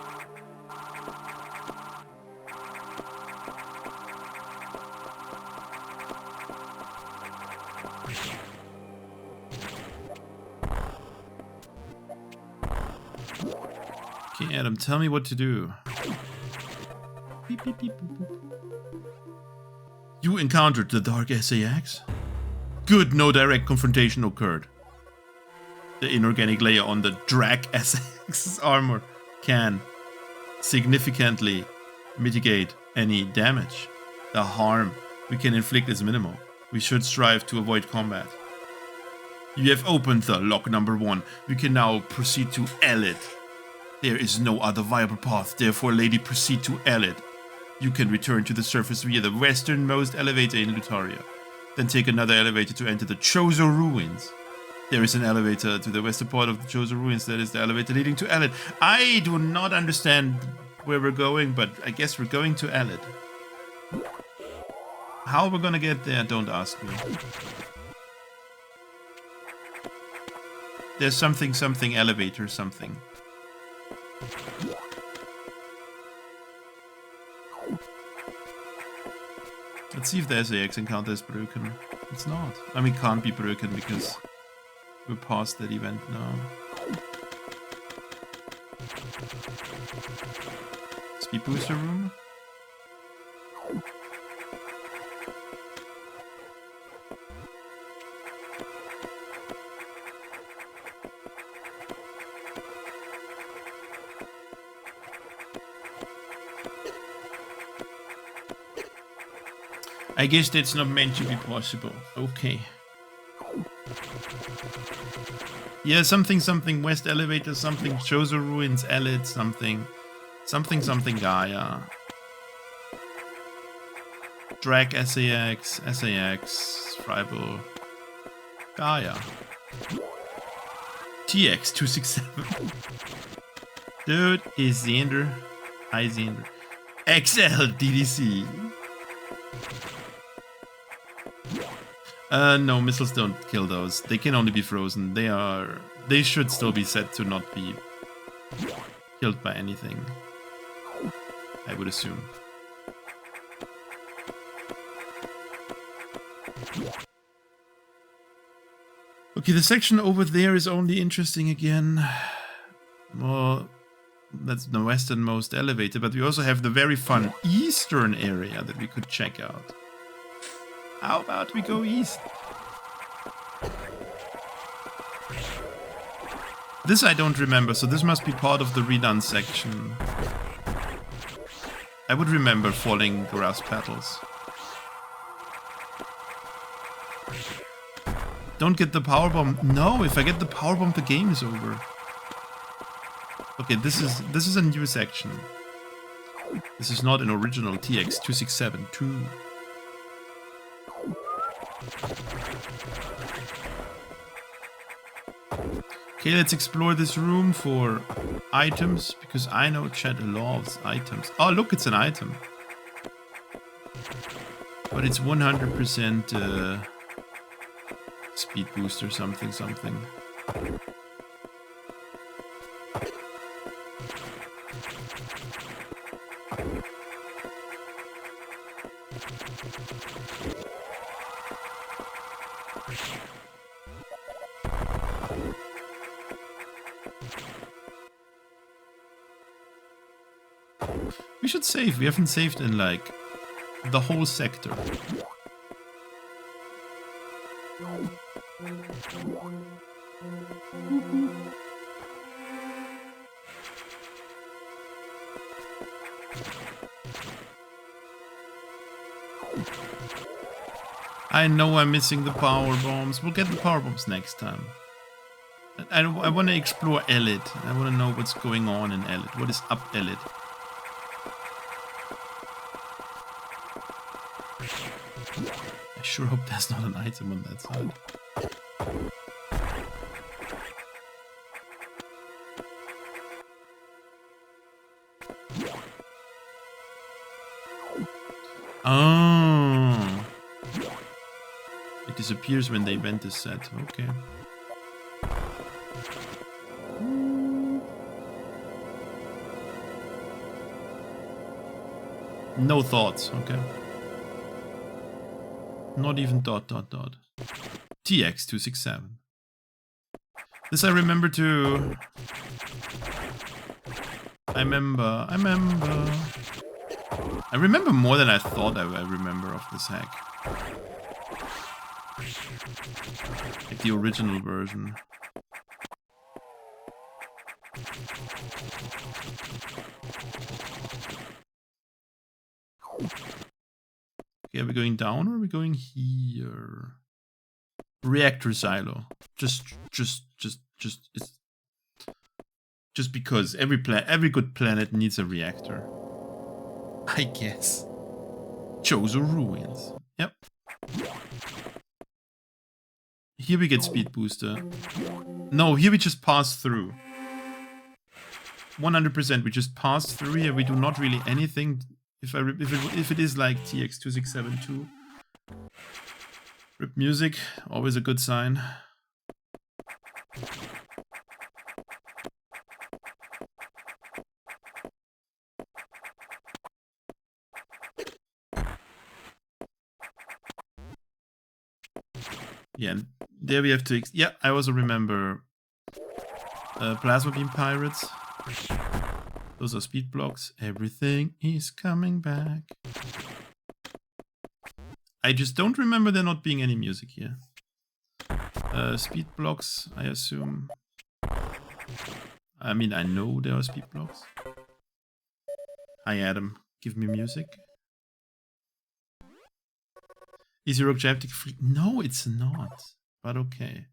Okay, Adam, tell me what to do. Beep, beep, beep, boop, boop. You encountered the Dark SAX? Good, no direct confrontation occurred. The inorganic layer on the Drag SAX's armor can significantly mitigate any damage. The harm we can inflict is minimal. We should strive to avoid combat. You have opened the lock number 1. We can now proceed to Elid. There is no other viable path, therefore, lady, proceed to Elid. You can return to the surface via the westernmost elevator in Lutaria. Then take another elevator to enter the Chozo Ruins. There is an elevator to the western part of the Chozo Ruins. That is the elevator leading to Elid. I do not understand where we're going, but I guess we're going to Elid. How we're gonna get there, don't ask me. There's something elevator something. Let's see if the SAX encounter is broken. It's not. I mean, it can't be broken because we're past that event now. Speed booster room? I guess that's not meant to be possible. Okay. Yeah, something west elevator, something Chozo Ruins, Elid, something Gaia. Drag SAX, Tribal, Gaia. TX-267. Dude, is Xander. Hi Xander. XL DDC. No, missiles don't kill those. They can only be frozen. They should still be set to not be killed by anything, I would assume. Okay, the section over there is only interesting again. Well, that's the westernmost elevator, but we also have the very fun eastern area that we could check out. How about we go east? This I don't remember, so this must be part of the redone section. I would remember falling grass petals. Don't get the power bomb. No, if I get the power bomb, the game is over. Okay, this is a new section. This is not an original TX-267 2. Okay, let's explore this room for items, because I know chat loves items. Oh, look, it's an item. But it's 100% speed boost or something. We should save. We haven't saved in like the whole sector. I know I'm missing the power bombs. We'll get the power bombs next time. I want to explore Elid. I want to know what's going on in Elid. What is up Elid? I sure hope there's not an item on that side. Oh. It disappears when they vent this set. Okay. No thoughts. Okay. Not even ... TX-267. This I remember too. I remember more than I thought I remember of this hack. Like the original version. Okay, are we going down or are we going here? Reactor silo. Just because every good planet needs a reactor. I guess. Chozo Ruins. Yep. Here we get speed booster. No, here we just pass through. 100% we just pass through here. We do not really anything. If it is like TX-267 too. Rip music, always a good sign. Yeah, there we have to... Yeah, I also remember Plasma Beam Pirates. Those are speed blocks. Everything is coming back. I just don't remember there not being any music here. Speed blocks, I assume. I mean, I know there are speed blocks. Hi, Adam. Give me music. Is your objective free? No, it's not. But okay.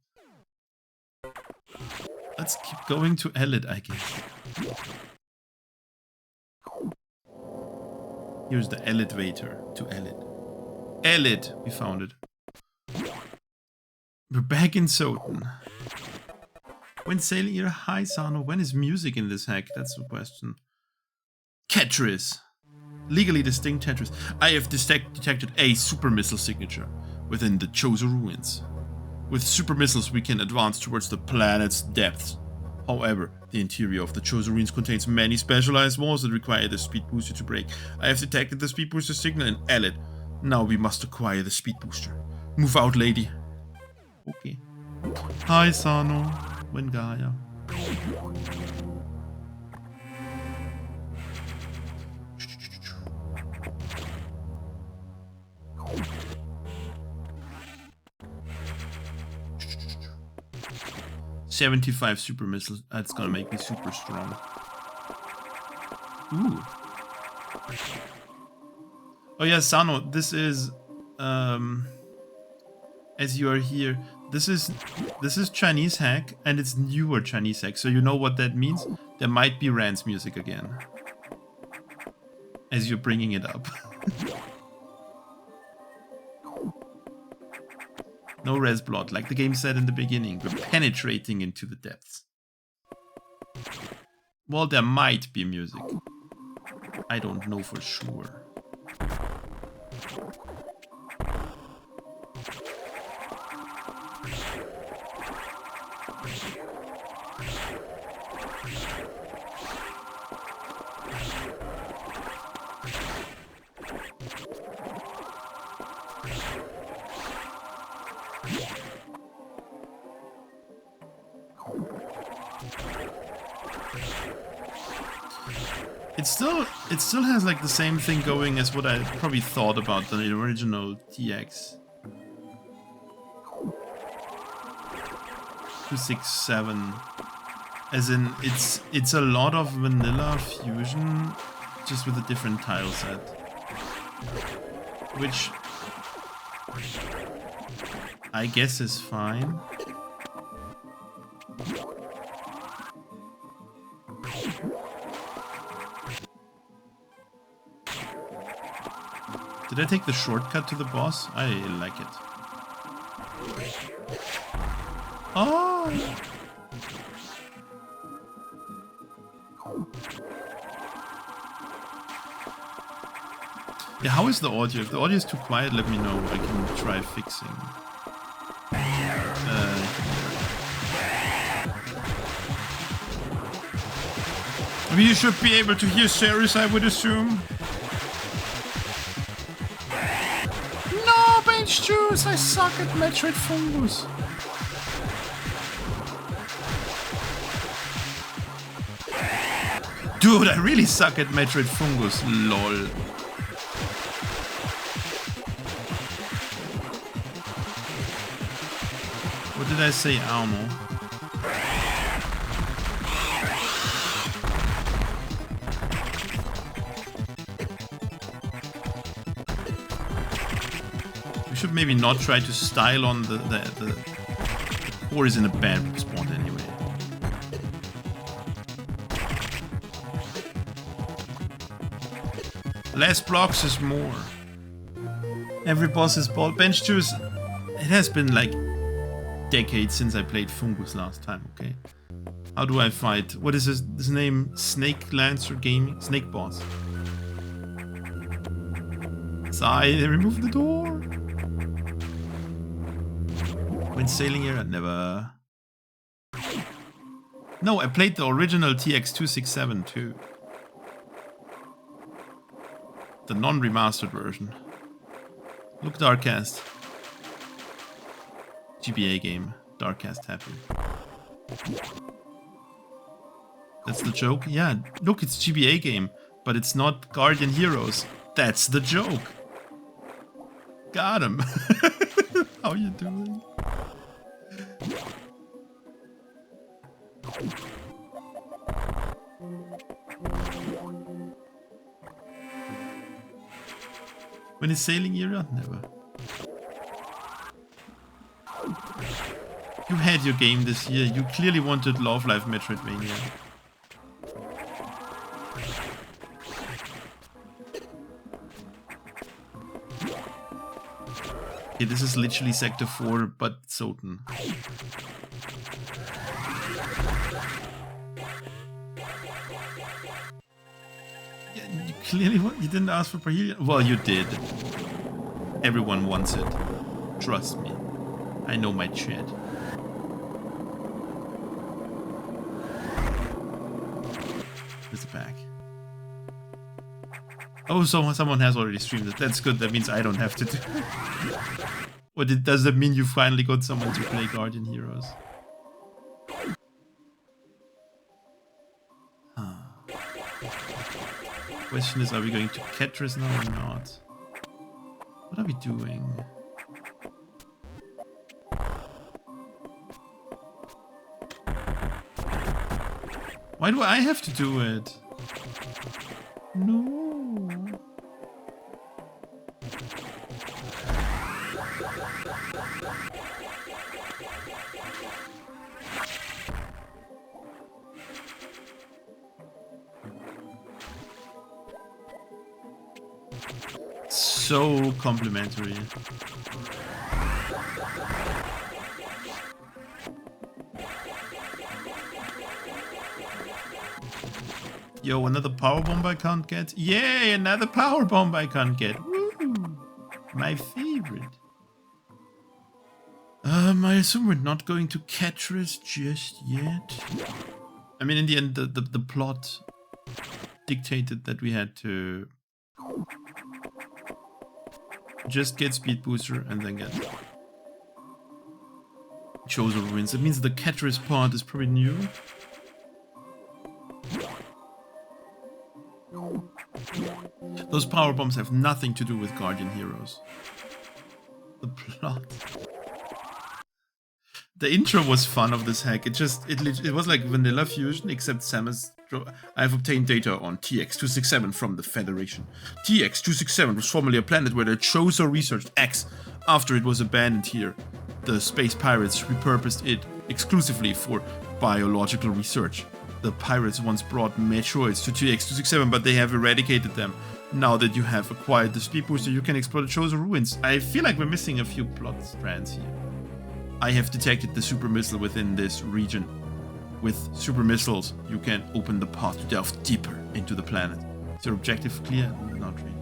Let's keep going to Elid, I guess. Here's the elevator to Elid. Elid, we found it. We're back in Soten. When sailing here, hi Sano, when is music in this hack? That's the question. Tetris. Legally distinct Tetris. I have detected a super missile signature within the Chozo Ruins. With super missiles we can advance towards the planet's depths. However, the interior of the Chozo Ruins contains many specialized walls that require the speed booster to break. I have detected the speed booster signal in Elid. Now we must acquire the speed booster. Move out, lady. Okay. Hi, Sano. Wengaya. $75 super missiles. That's gonna make me super strong. Ooh. Oh yeah, Sano, this is as you are here, this is Chinese hack, and it's newer Chinese hack, so you know what that means? There might be Rand's music again. As you're bringing it up. No res blood, like the game said in the beginning, we're penetrating into the depths. Well, there might be music. I don't know for sure. It still has like the same thing going as what I probably thought about the original TX-267. As in, it's a lot of vanilla fusion, just with a different tile set. Which I guess is fine. Did I take the shortcut to the boss? I like it. Oh! Yeah, how is the audio? If the audio is too quiet, let me know. I can try fixing. I mean, you should be able to hear Ceres, I would assume. No, bench juice! I suck at Metroid Fungus. Dude, I really suck at Metroid Fungus. Lol. What did I say? I don't know. We should maybe not try to style on the core is in a bad spot anyway. Less blocks is more. Every boss is ball. Bench juice. It has been like decades since I played Fungus last time, okay? How do I fight? What is his name? Snake Lancer Gaming? Snake Boss. Sigh, they removed the door. When sailing here, I never... No, I played the original TX-267 too. The non-remastered version. Look, Darkcast. GBA game. Darkcast happy. That's the joke? Yeah, look, it's GBA game, but it's not Guardian Heroes. That's the joke. Got him. How you doing? When is sailing era? Never. You had your game this year. You clearly wanted Love Live Metroidvania. Okay, this is literally Sector 4, but Soten. Yeah, you clearly you didn't ask for Parhelia. Well, you did. Everyone wants it. Trust me. I know my chat. It's back. Oh, so someone has already streamed it. That's good. That means I don't have to do it. What does that mean? You finally got someone to play Guardian Heroes? Question is, are we going to Ketris now or not? What are we doing? Why do I have to do it? No. So complimentary. Yo, another power bomb I can't get. Yay, another power bomb I can't get. Woo! My favorite. I assume we're not going to Ketris just yet. I mean, in the end, the plot dictated that we had to just get speed booster and then get Chosen Ruins. It means the Ketris part is probably new. Those power bombs have nothing to do with Guardian Heroes. The plot. The intro was fun of this hack. It was like Vanilla Fusion, except Samus. I have obtained data on TX-267 from the Federation. TX-267 was formerly a planet where they chose or researched X. After it was abandoned here, the space pirates repurposed it exclusively for biological research. The pirates once brought Metroids to TX-267, but they have eradicated them. Now that you have acquired the speed booster, you can explore the chosen ruins. I feel like we're missing a few plot strands here. I have detected the super missile within this region. With super missiles, you can open the path to delve deeper into the planet. Is your objective clear? Not really.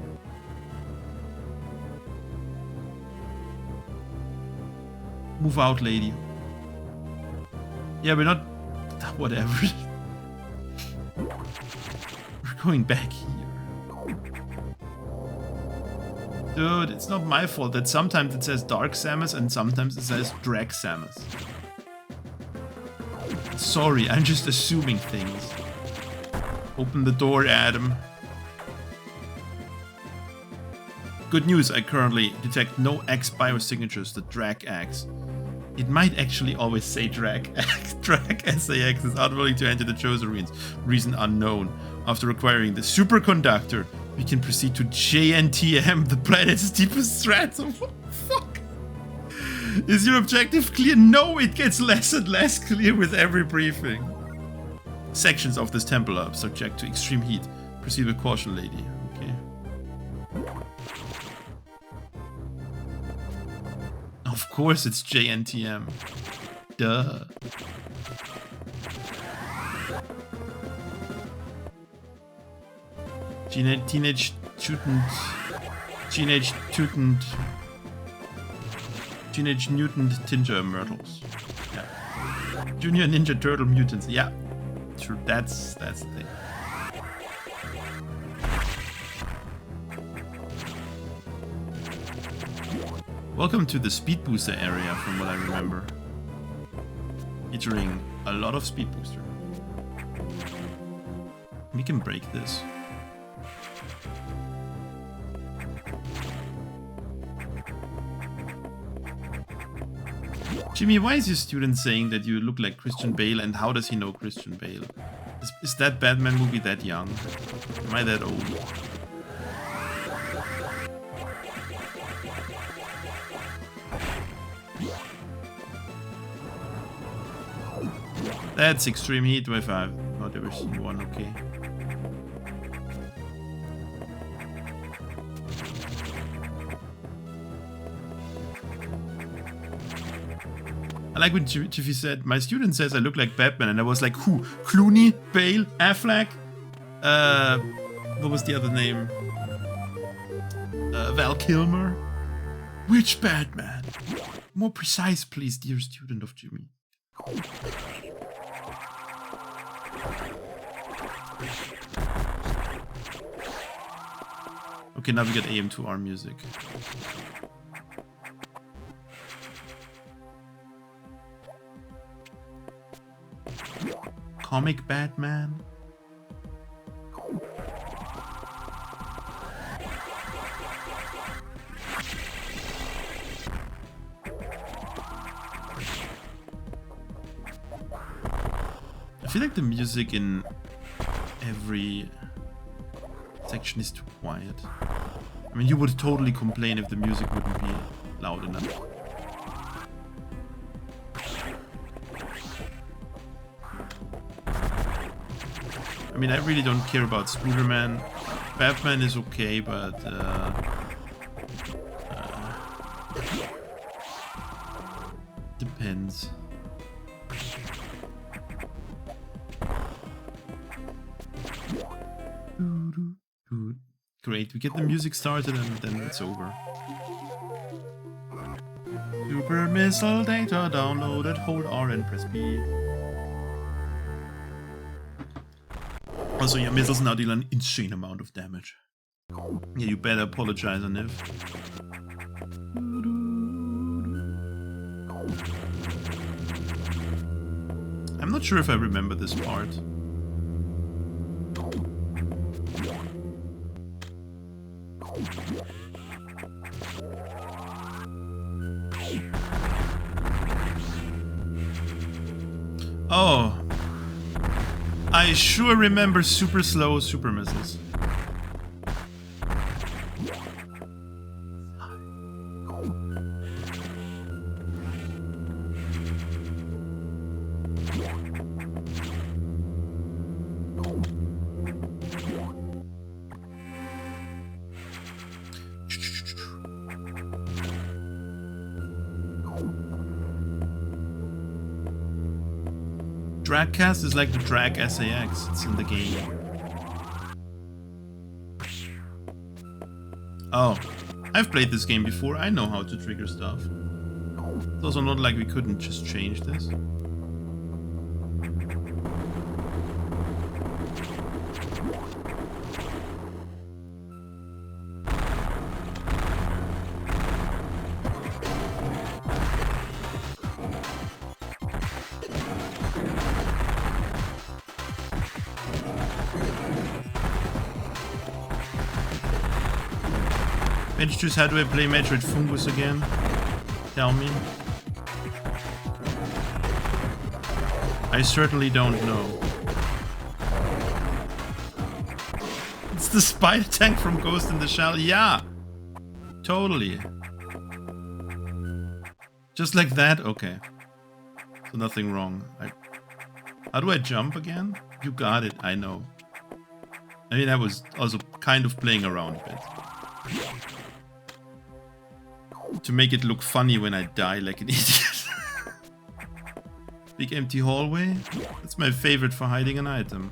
Move out, lady. Yeah, we're not... Whatever. We're going back here. Dude, it's not my fault that sometimes it says Dark Samus and sometimes it says Drag Samus. Sorry, I'm just assuming things. Open the door, Adam. Good news, I currently detect no X biosignatures, the Drag X. It might actually always say Drag X. Drag SAX is unwilling to enter the chosen ruins. Reason unknown. After acquiring the superconductor, we can proceed to JNTM, the planet's deepest threat. What the fuck? Is your objective clear? No, it gets less and less clear with every briefing. Sections of this temple are subject to extreme heat. Proceed with caution, lady. Okay. Of course it's JNTM. Duh. Teenage Mutant Ninja Myrtles. Yeah. Junior Ninja Turtle Mutants. Yeah. Sure, that's the thing. Welcome to the Speed Booster area, from what I remember. Featuring a lot of Speed Booster. We can break this. Jimmy, why is your student saying that you look like Christian Bale, and how does he know Christian Bale? Is that Batman movie that young? Am I that old? That's Extreme Heat Wave. I've not ever seen one, okay. I like when Jiffy said, my student says I look like Batman, and I was like, who? Clooney? Bale? Affleck? What was the other name? Val Kilmer? Which Batman? More precise, please, dear student of Jimmy. Okay, now we get AM2R music. Comic Batman? I feel like the music in every section is too quiet. I mean, you would totally complain if the music wouldn't be loud enough. I mean, I really don't care about Spooderman. Batman is okay, but depends. Great, we get the music started and then it's over. Super missile data downloaded. Hold R and press B. Also, your missiles now deal an insane amount of damage. Yeah, you better apologize, Aniv. I'm not sure if I remember this part. Oh, I sure remember super slow super missiles. Dragcast is like the drag SAX. It's in the game. Oh, I've played this game before. I know how to trigger stuff. It's also not like we couldn't just change this. Just how do I play Metroid Fungus again? Tell me. I certainly don't know. It's the spider tank from Ghost in the Shell. Yeah, totally. Just like that? Okay. So nothing wrong. How do I jump again? You got it, I know. I mean, I was also kind of playing around a bit. To make it look funny when I die like an idiot. Big empty hallway? That's my favorite for hiding an item.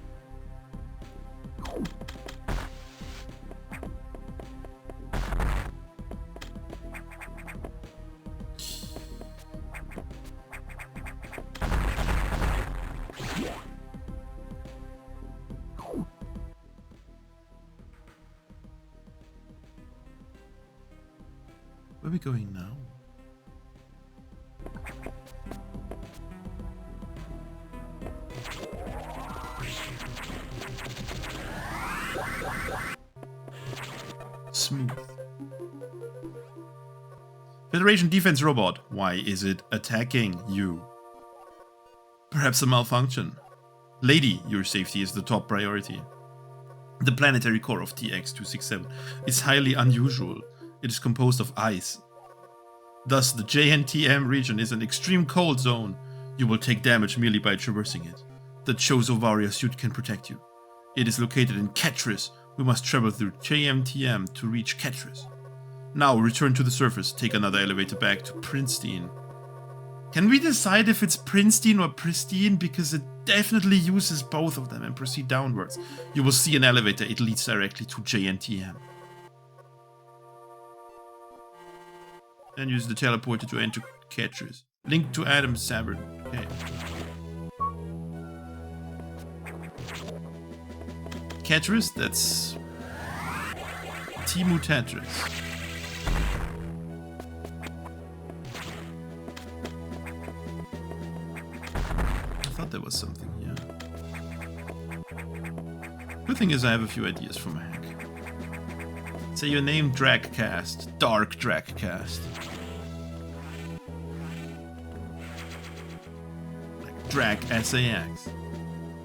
Where are we going now? Smooth. Federation defense robot. Why is it attacking you? Perhaps a malfunction. Lady, your safety is the top priority. The planetary core of TX-267 is highly unusual. It is composed of ice. Thus, the JNTM region is an extreme cold zone. You will take damage merely by traversing it. The Chozo warrior suit can protect you. It is located in Ketris. We must travel through JMTM to reach Ketris. Now, return to the surface. Take another elevator back to Princeton. Can we decide if it's Princeton or Pristine? Because it definitely uses both of them, and proceed downwards. You will see an elevator. It leads directly to JNTM. Then use the teleporter to enter Ketris. Link to Adam Savard. Okay. Ketris? That's Timu Tetris. I thought there was something here. Good thing is I have a few ideas for my hack. Say your name, Dragcast. Dark Dragcast. Like Drag SAX.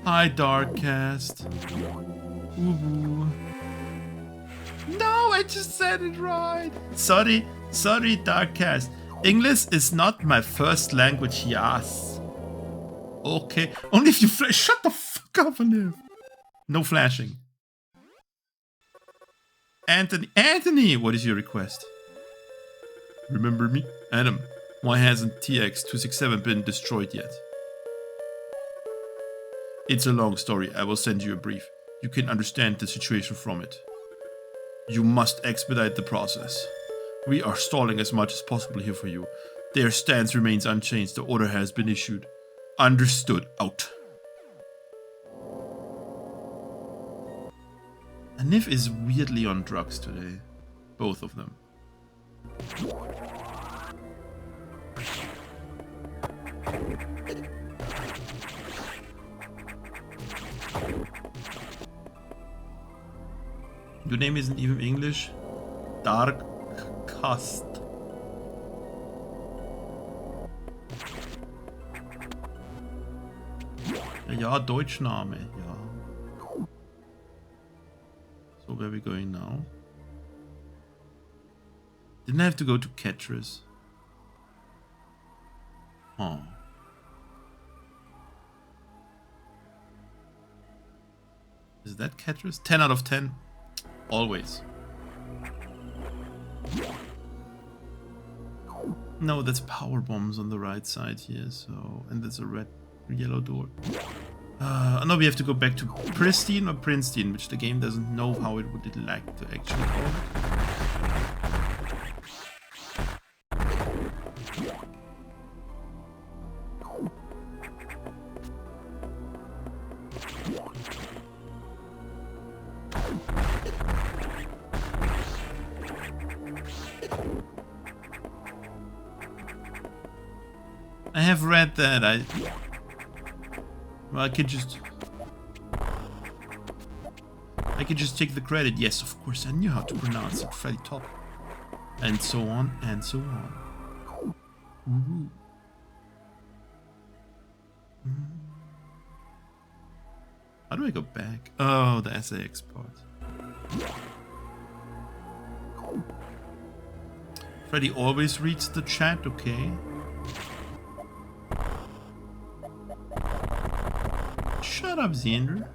Hi, Darkcast. Woohoo. No, I just said it right. Sorry, Darkcast. English is not my first language, yes. Okay, only if you flash. Shut the fuck up, Liv. No flashing. Anthony, what is your request? Remember me? Adam, why hasn't TX-267 been destroyed yet? It's a long story. I will send you a brief. You can understand the situation from it. You must expedite the process. We are stalling as much as possible here for you. Their stance remains unchanged. The order has been issued. Understood. Out. Nif is weirdly on drugs today. Both of them. Your name isn't even English. Dark Cast. Ja, Deutschname. Ja. So where are we going now? Didn't I have to go to Ketris? Oh. Is that Ketris? 10 out of 10. Always. No, that's power bombs on the right side here, so... And there's a red Yellow door. No, we have to go back to Pristine or Princeton, which the game doesn't know how it would like to actually call it. I have read that. Well, I could just take the credit. Yes, of course, I knew how to pronounce it. Freddy Top. And so on, and so on. Ooh. How do I go back? Oh, the essay export. Freddy always reads the chat, okay. Shut up, Xander.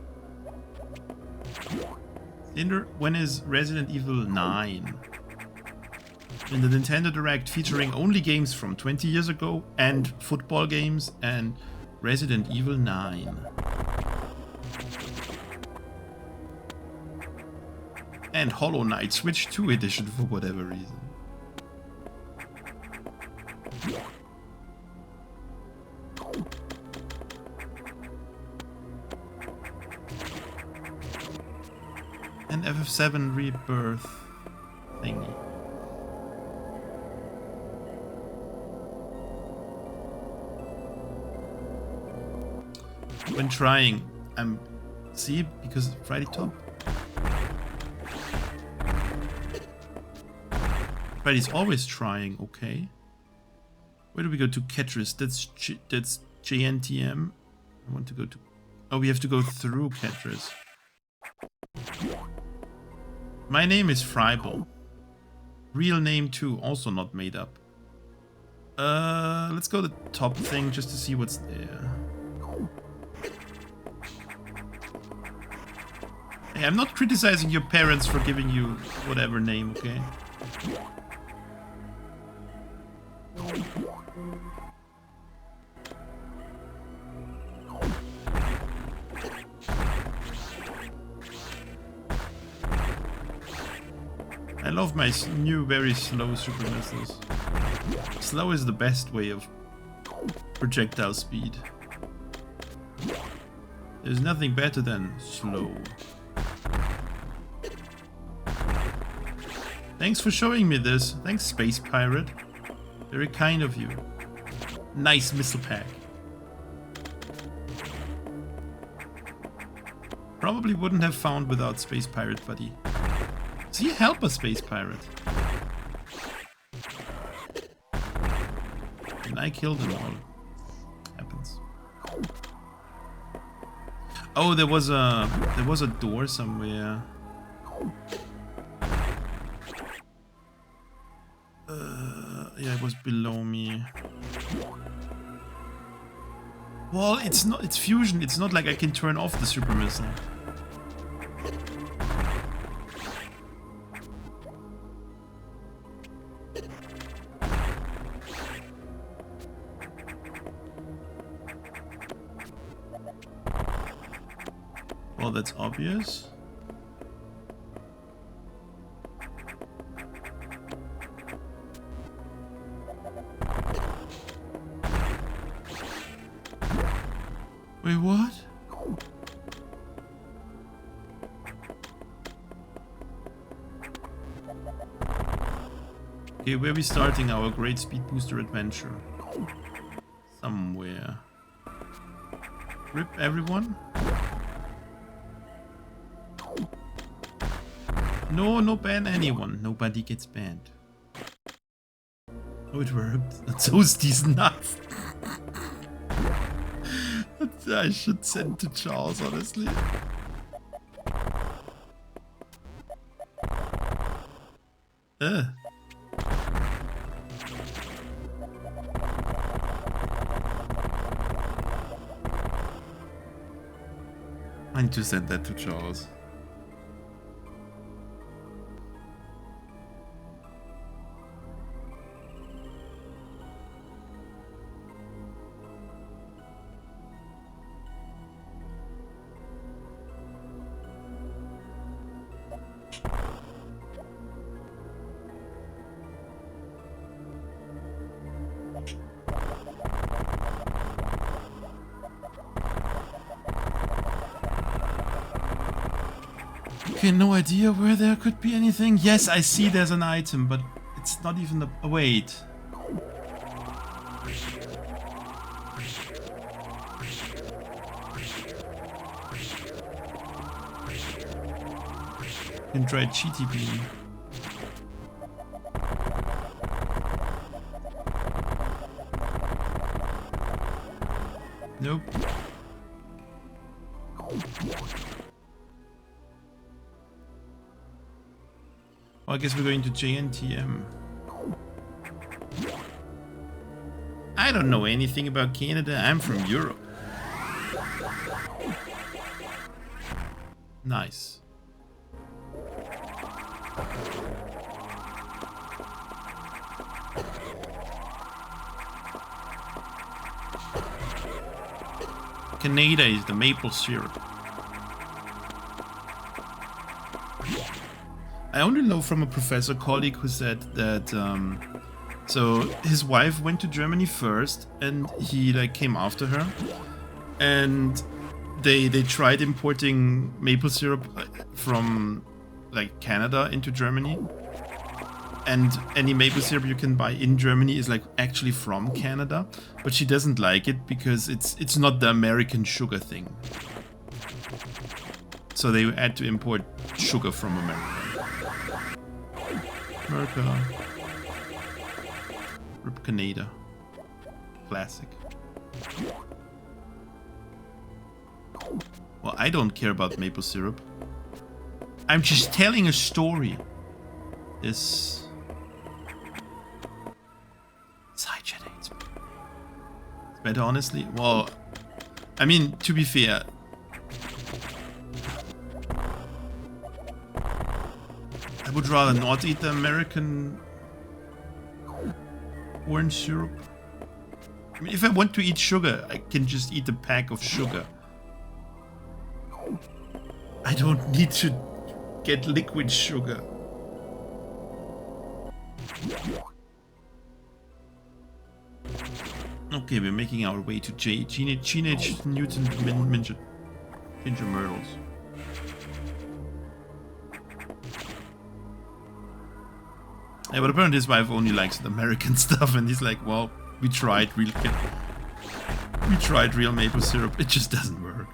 Xander, when is Resident Evil 9? In the Nintendo Direct featuring only games from 20 years ago and football games and Resident Evil 9. And Hollow Knight Switch 2 edition for whatever reason. And FF7 Rebirth thingy. When trying, see, because Friday Top. Freddy's always trying, okay. Where do we go to Ketris? That's JNTM. I want to go to... Oh, we have to go through Ketris. My name is Freible. Real name too, also not made up. Let's go to the top thing just to see what's there. Hey, I'm not criticizing your parents for giving you whatever name, okay? I love my new very slow super missiles. Slow is the best way of projectile speed. There's nothing better than slow. Thanks for showing me this. Thanks, Space Pirate. Very kind of you. Nice missile pack. Probably wouldn't have found without Space Pirate, buddy. See, help a Space Pirate. And I killed them all. Happens. Oh, there was a door somewhere. Yeah, it was below me. Well, it's not. It's fusion. It's not like I can turn off the super missile. Well, that's obvious. Wait, what? Okay, where are we starting our great speed booster adventure? Somewhere. Rip everyone? No, no ban anyone. Nobody gets banned. Oh, it worked. Toasty's nuts. I should send to Charles, honestly. I need to send that to Charles. Okay, no idea where there could be anything. Yes, I see there's an item, but it's not even a... Oh, wait. Can try cheaty beam. Nope. Well, I guess we're going to JNTM. I don't know anything about Canada. I'm from Europe. Nice. Canada is the maple syrup. I only know from a professor colleague who said that so his wife went to Germany first and he like came after her, and they tried importing maple syrup from like Canada into Germany, and any maple syrup you can buy in Germany is like actually from Canada, but she doesn't like it because it's not the American sugar thing. So they had to import sugar from America. Rip Canada. Classic. Well, I don't care about maple syrup. I'm just telling a story. This... Sidechat hates me. It's better, honestly. Well, I mean, to be fair, I would rather not eat the American orange syrup. I mean, if I want to eat sugar, I can just eat a pack of sugar. I don't need to get liquid sugar. Okay, we're making our way to Teenage Mutant Ninja Myrtles. Yeah, but apparently his wife only likes the American stuff, and he's like, well, we tried real maple syrup, it just doesn't work.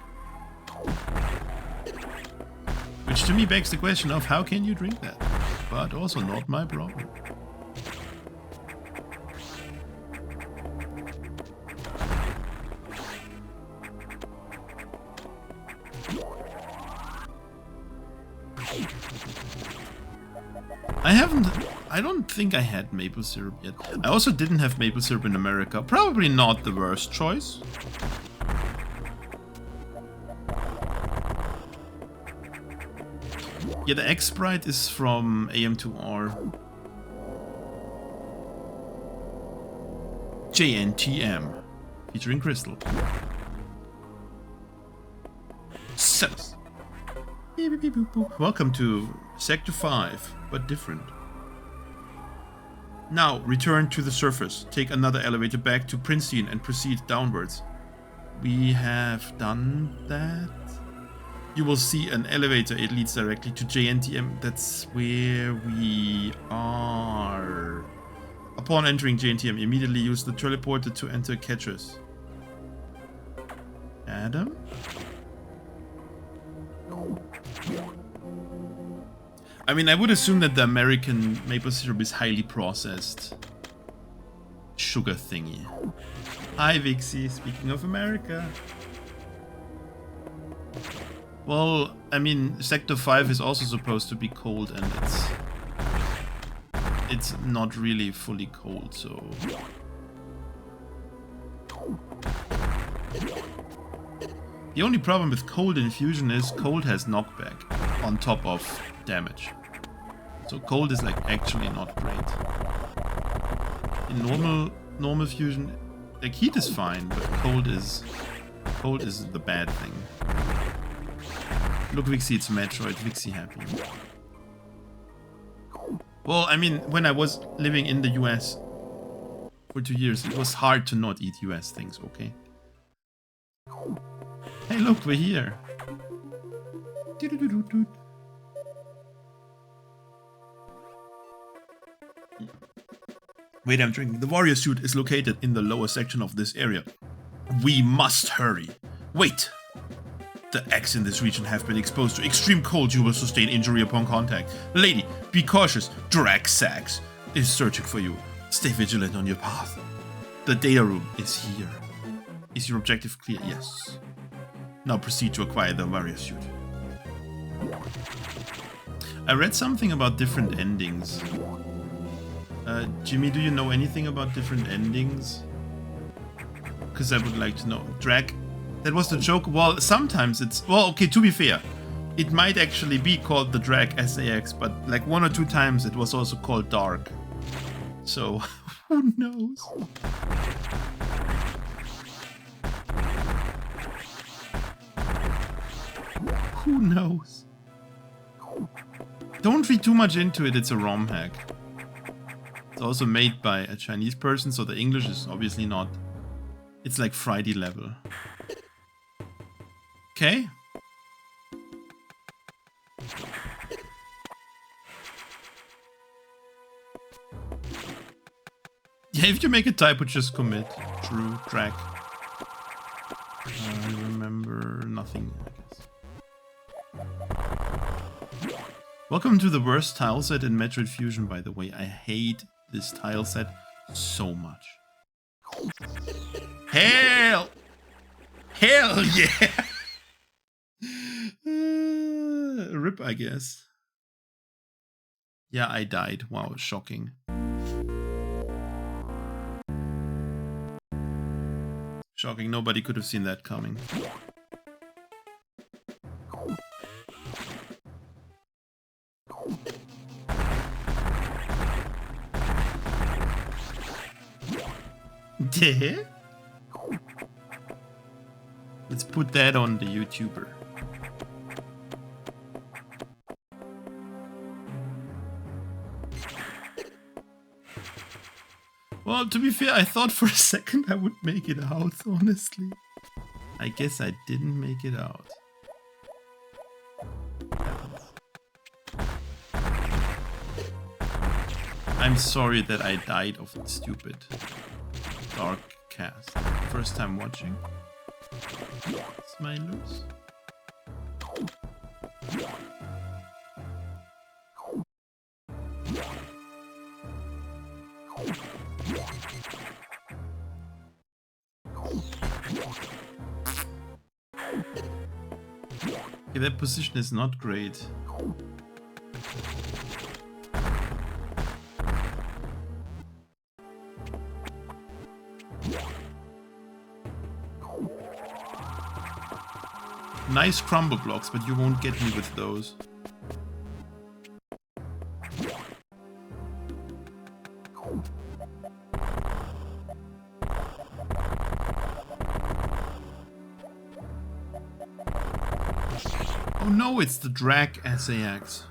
Which to me begs the question of how can you drink that? But also not my problem. I don't think I had maple syrup yet. I also didn't have maple syrup in America. Probably not the worst choice. Yeah, the X Sprite is from AM2R. JNTM. Featuring Crystal. Cells. Welcome to Sector 5, but different. Now, return to the surface. Take another elevator back to Princeton and proceed downwards. We have done that. You will see an elevator. It leads directly to JNTM. That's where we are. Upon entering JNTM, immediately use the teleporter to enter catchers. Adam? I mean, I would assume that the American maple syrup is highly processed sugar thingy. Hi, Vixie. Speaking of America. Well, I mean, Sector 5 is also supposed to be cold, and it's not really fully cold, so... The only problem with cold in Fusion is cold has knockback on top of damage. So cold is like actually not great. In normal Fusion, like heat is fine, but cold is the bad thing. Look, Vixie, it's Metroid. Vixie happy. Well, I mean, when I was living in the US for 2 years, it was hard to not eat US things, okay? Hey, look, we're here. Wait, I'm drinking. The warrior suit is located in the lower section of this area. We must hurry. Wait. The eggs in this region have been exposed to extreme cold. You will sustain injury upon contact. Lady, be cautious. Drag Sax is searching for you. Stay vigilant on your path. The data room is here. Is your objective clear? Yes. Now proceed to acquire the warrior suit. I read something about different endings. Jimmy, do you know anything about different endings? Because I would like to know. Drag, that was the joke. Well, sometimes it's... Well, okay, to be fair, it might actually be called the Drag SAX, but like 1 or 2 times it was also called Dark. So, who knows? Who knows? Don't read too much into it, it's a Romhack. It's also made by a Chinese person, so the English is obviously not... It's like Friday level. Okay. Yeah, if you make a typo, just commit. True, drag. I remember nothing, I guess. Welcome to the worst tile set in Metroid Fusion, by the way. I hate this tile set so much. Hell! Hell yeah! Rip, I guess. Yeah, I died. Wow, shocking. Shocking, nobody could have seen that coming. Let's put that on the YouTuber. Well, to be fair, I thought for a second I would make it out, honestly. I guess I didn't make it out. I'm sorry that I died of stupid dark cast. First time watching. Smilers. Okay, that position is not great. Nice crumble blocks, but you won't get me with those. Oh no, it's the drag SAX.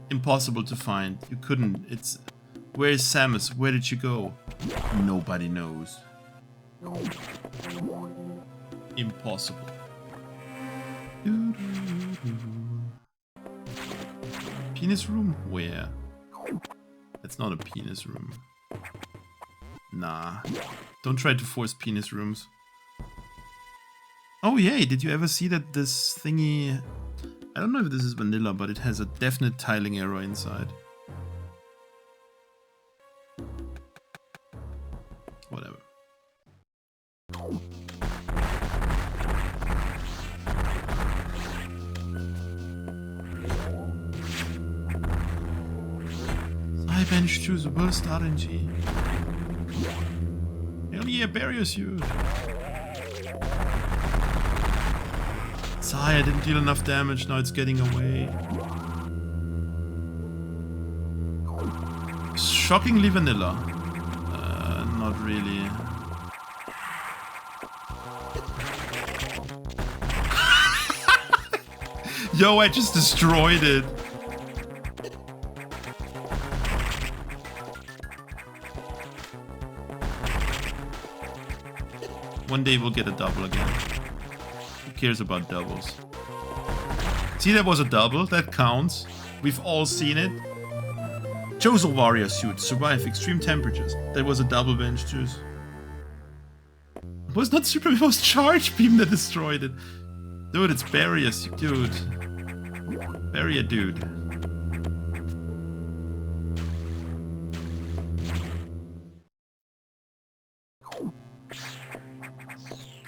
Impossible to find. You couldn't. It's... Where is Samus? Where did she go? Nobody knows. Impossible. Penis room? Where? That's not a penis room. Nah. Don't try to force penis rooms. Oh yay, did you ever see that this thingy... I don't know if this is vanilla, but it has a definite tiling error inside. Whatever. I bench choose the worst RNG. Hell yeah, barrier suit. Sigh, I didn't deal enough damage, now it's getting away. Shockingly vanilla. Not really. Yo, I just destroyed it. One day we'll get a double again. Who cares about doubles? See, that was a double. That counts. We've all seen it. Chozo warrior suit. Survive extreme temperatures. That was a double bench juice. It was not super, it was charge beam that destroyed it. Dude, it's barrier, dude. Barrier, dude.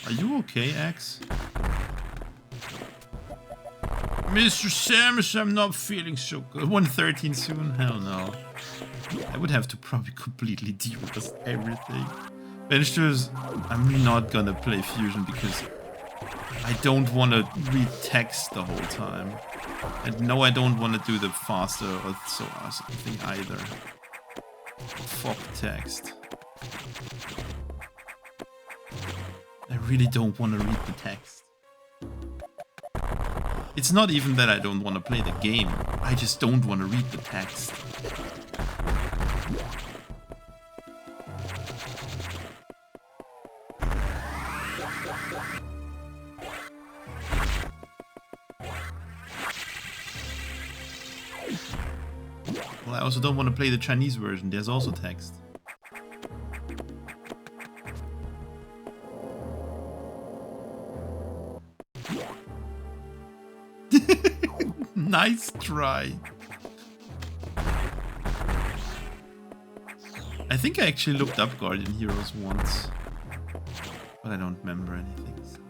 Are you okay, X? Mr. Samus, I'm not feeling so good. 113 soon? Hell no. I would have to probably completely de-rust everything. Benchters, I'm not gonna play Fusion because I don't want to read text the whole time. And no, I don't want to do the faster or so or something either. Fuck text. I really don't want to read the text. It's not even that I don't want to play the game. I just don't want to read the text. Well, I also don't want to play the Chinese version. There's also text. Nice try. I think I actually looked up Guardian Heroes once, but I don't remember anything. So.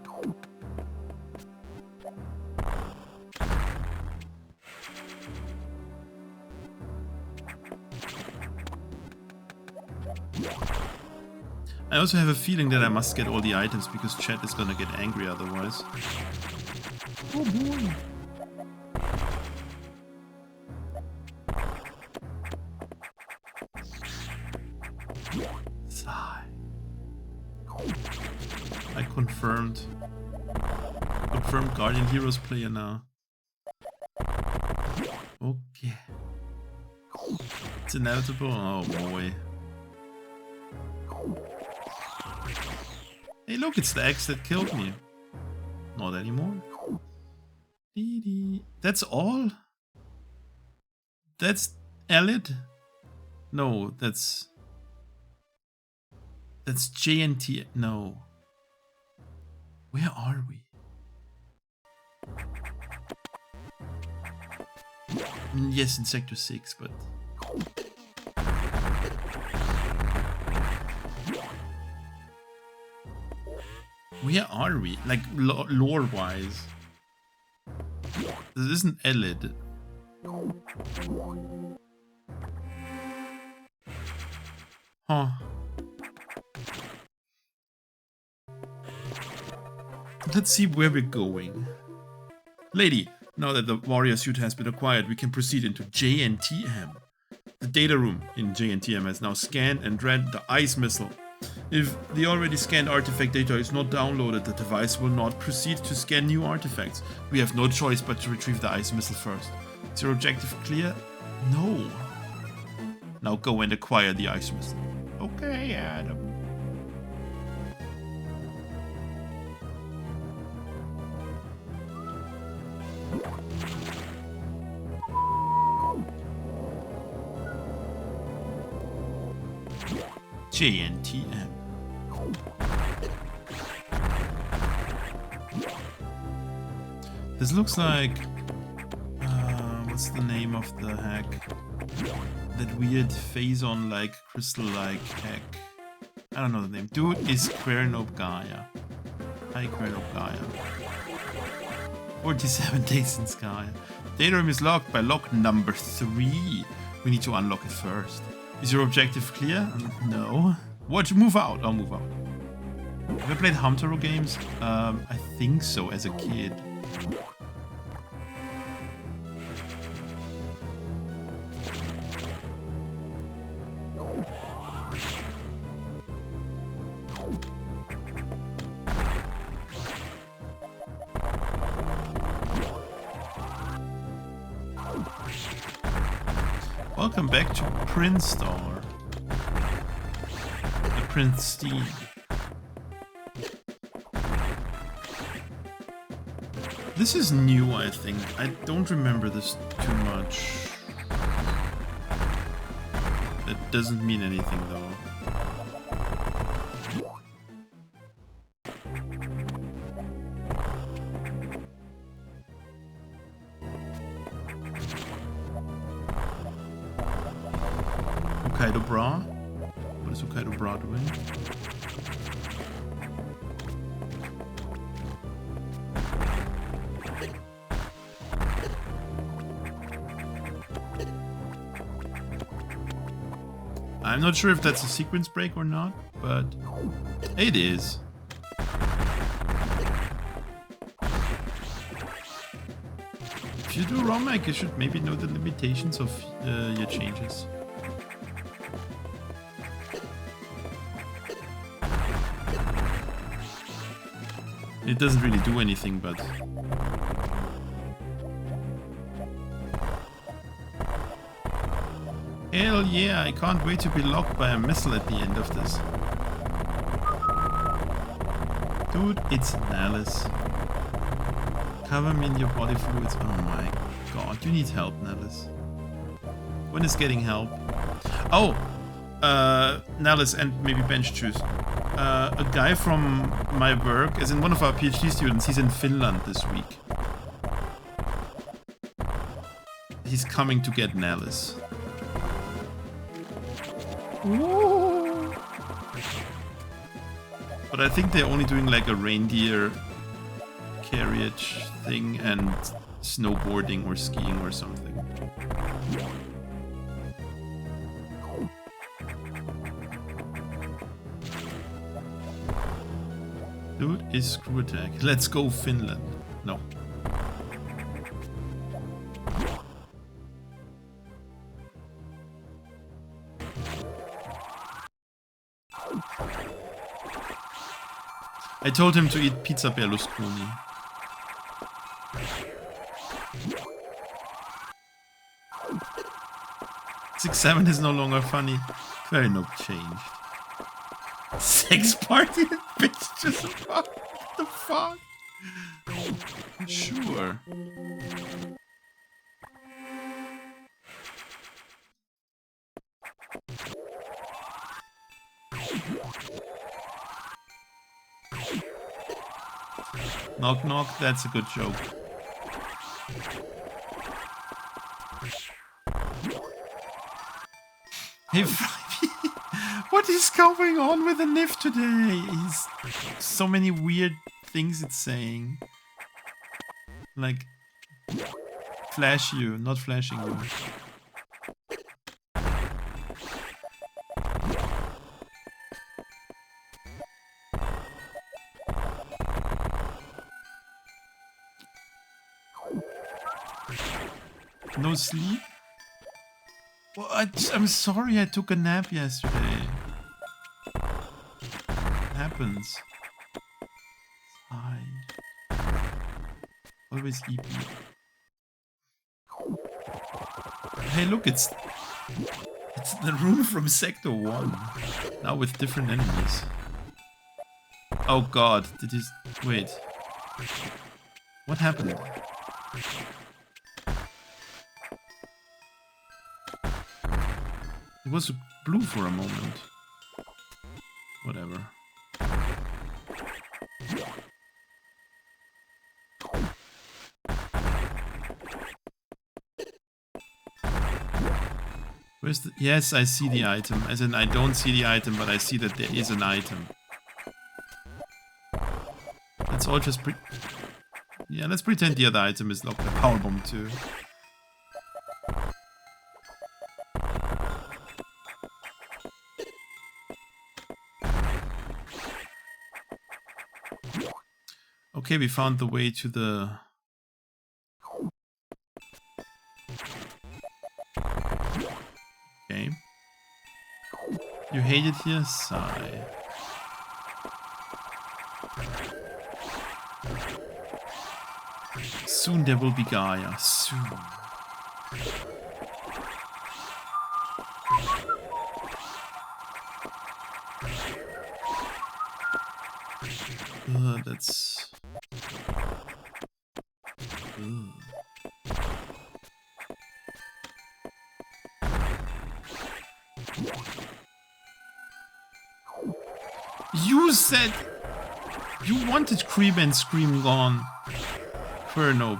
I also have a feeling that I must get all the items because chat is gonna get angry otherwise. Oh boy. I confirmed Guardian Heroes player now. Okay. It's inevitable. Oh boy. Hey look, it's the X that killed me. Not anymore. That's all? That's Elid? No, that's JNT. No. Where are we? Yes, in Sector 6, but... Where are we? Like, lore-wise. This isn't Elid. Huh. Let's see where we're going. Lady, now that the warrior suit has been acquired, we can proceed into JNTM. The data room in JNTM has now scanned and read the ice missile. If the already scanned artifact data is not downloaded, the device will not proceed to scan new artifacts. We have no choice but to retrieve the ice missile first. Is your objective clear? No. Now go and acquire the ice missile. Okay, Adam. JNTM. This looks like... what's the name of the hack? That weird phase-on like crystal-like hack. I don't know the name. Dude is Quernope Gaia. Hi Quernope Gaia. 47 days since Gaia. Data room is locked by lock number 3. We need to unlock it first. Is your objective clear? No. Watch, move out. I'll move out. Have I played Hamtaro games? I think so, as a kid. Welcome back to Prince Star. The Prince Steam. This is new, I think. I don't remember this too much. That doesn't mean anything, though. Hokkaido Bra? What is Hokkaido Bra doing? I'm not sure if that's a sequence break or not, but it is. If you do Romhack, you should maybe know the limitations of your changes. It doesn't really do anything, but... Hell yeah, I can't wait to be locked by a missile at the end of this. Dude, it's Nallis. Cover me in your body fluids. Oh my god, you need help, Nallis. When is getting help? Oh! Nallis and maybe Bench Juice. A guy from my work, as in one of our PhD students, he's in Finland this week. He's coming to get Nallis. Ooh. But I think they're only doing like a reindeer carriage thing and snowboarding or skiing or something. Dude is screw attack. Let's go Finland. No. I told him to eat pizza Berlusconi. TX-267 is no longer funny. Very no change. Sex party? Bitch, just what the fuck? Sure. Knock knock, that's a good joke. Hey Friday, what is going on with the NIF today? He's so many weird things it's saying. Like, flash you, not flashing you. No sleep? Well, I'm sorry I took a nap yesterday. It happens. Hi. Always EP. Hey look, it's the room from Sector 1. Now with different enemies. Oh god, did he... Wait. What happened? It was blue for a moment. Whatever. Where's the... Yes, I see the item. As in, I don't see the item, but I see that there is an item. Let's all just Yeah, let's pretend the other item is locked. The power bomb too. Okay, we found the way to the... Okay. You hate it here? Sigh. Soon there will be Gaia. Soon. That's... You said you wanted Creep and Scream gone. Nope.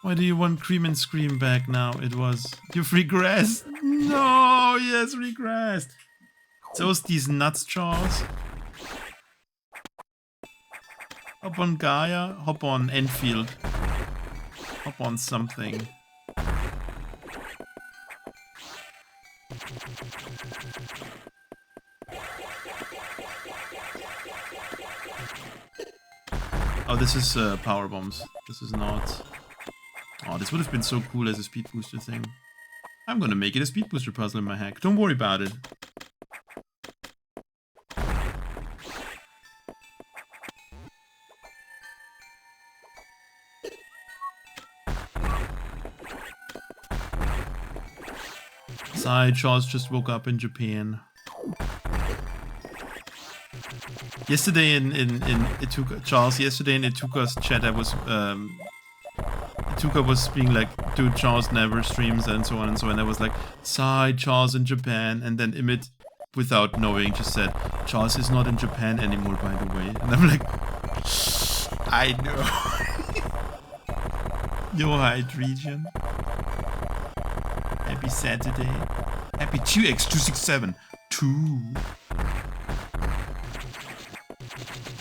Why do you want Cream and Scream back now? You've regressed. No, yes, regressed. Those these nuts, Charles. Hop on Gaia, hop on Enfield. Hop on something. Oh, this is power bombs. This is not... Oh, this would have been so cool as a speed booster thing. I'm gonna make it a speed booster puzzle in my hack. Don't worry about it. Side Charles just woke up in Japan. Yesterday in Charles, yesterday in Ituka's chat, Ituka was being like, dude, Charles never streams and so on and so on. I was like, side Charles in Japan, and then Emmett, without knowing, just said, Charles is not in Japan anymore, by the way. And I'm like, I know. Yo, hide region. Happy Saturday. Happy TX-267. 2.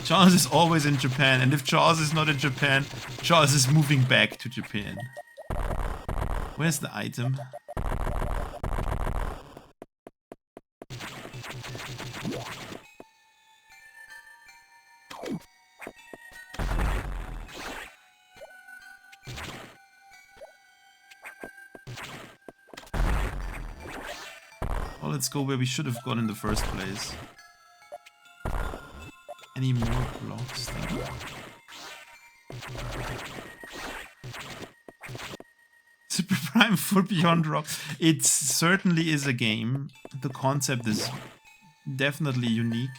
Charles is always in Japan, and if Charles is not in Japan, Charles is moving back to Japan. Where's the item? Well, let's go where we should have gone in the first place. Any more blocks there? Super Prime for Beyond Rock. It certainly is a game. The concept is definitely unique.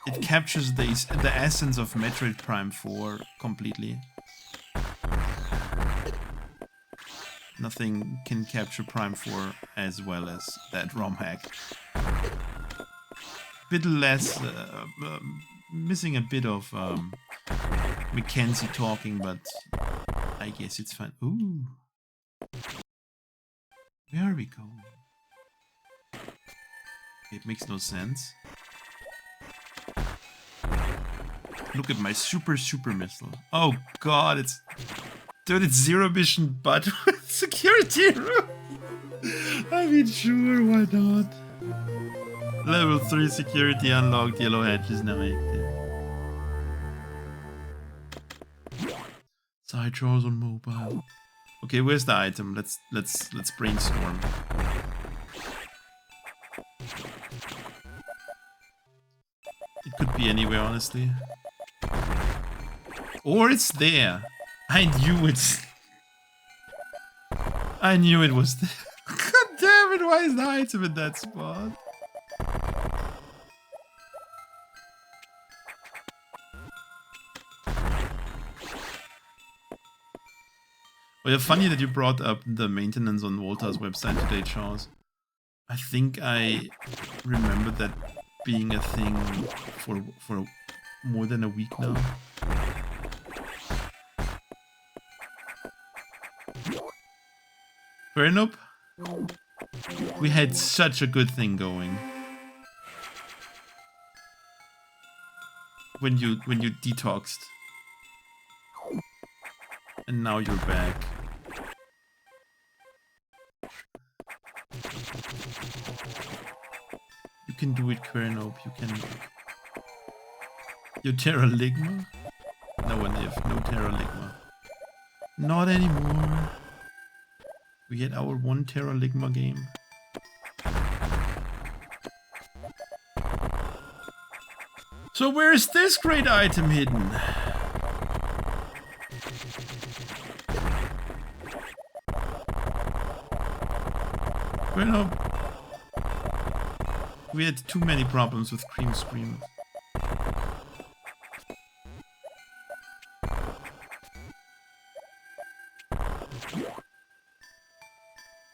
It captures the essence of Metroid Prime 4 completely. Nothing can capture Prime 4 as well as that Romhack. Bit less, missing a bit of Mackenzie talking, but I guess it's fine. Ooh, where are we going? It makes no sense. Look at my super missile. Oh god, it's zero mission, but with security room. I mean, sure, why not? Level 3 security unlocked, yellow hatch is now active. Side Charles on mobile. Okay, where's the item? Let's brainstorm. It could be anywhere, honestly. Or it's there. I knew it was there. God damn it, why is the item in that spot? Well, yeah, funny that you brought up the maintenance on Volta's website today, Charles. I think I remember that being a thing for more than a week now. Fair enough. We had such a good thing going. When you detoxed. And now you're back. You can do it, Quernope. You can. Your Terra Ligma? No one if. No Terra Ligma. Not anymore. We had our one Terra Ligma game. So where's this great item hidden? Well, no. We had too many problems with cream screamers.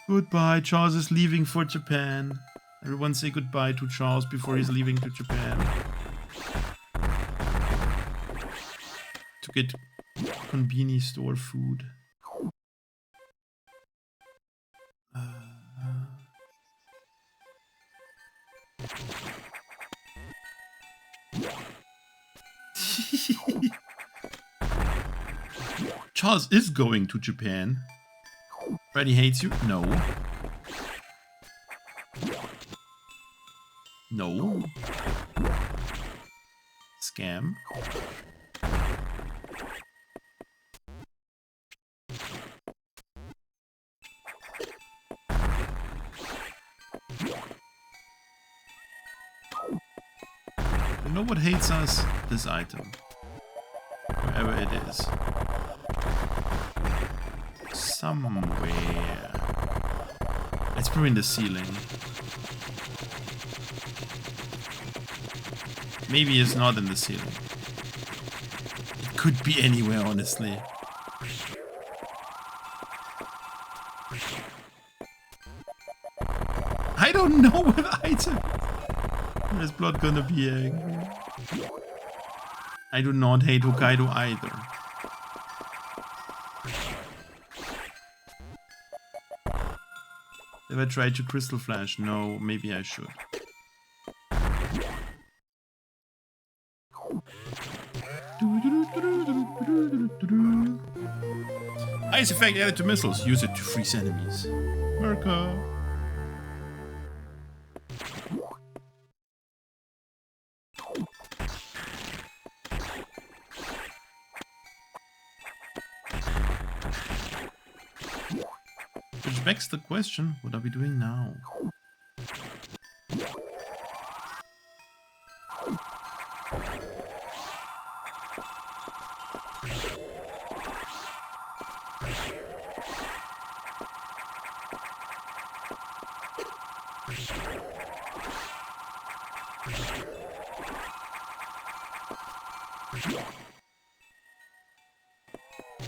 Goodbye, Charles is leaving for Japan. Everyone say goodbye to Charles before he's leaving to Japan. To get convenience store food. Charles is going to Japan. Freddy hates you? No. No. Scam. You know what hates us? This item. Wherever it is. Somewhere. It's probably in the ceiling. Maybe it's not in the ceiling. It could be anywhere, honestly. I don't know what item. Where's Blood gonna be angry? I do not hate Hokkaido either. Have I tried to Crystal Flash? No, maybe I should. Ice effect added to missiles. Use it to freeze enemies. Merca. Which begs the question, what are we doing now?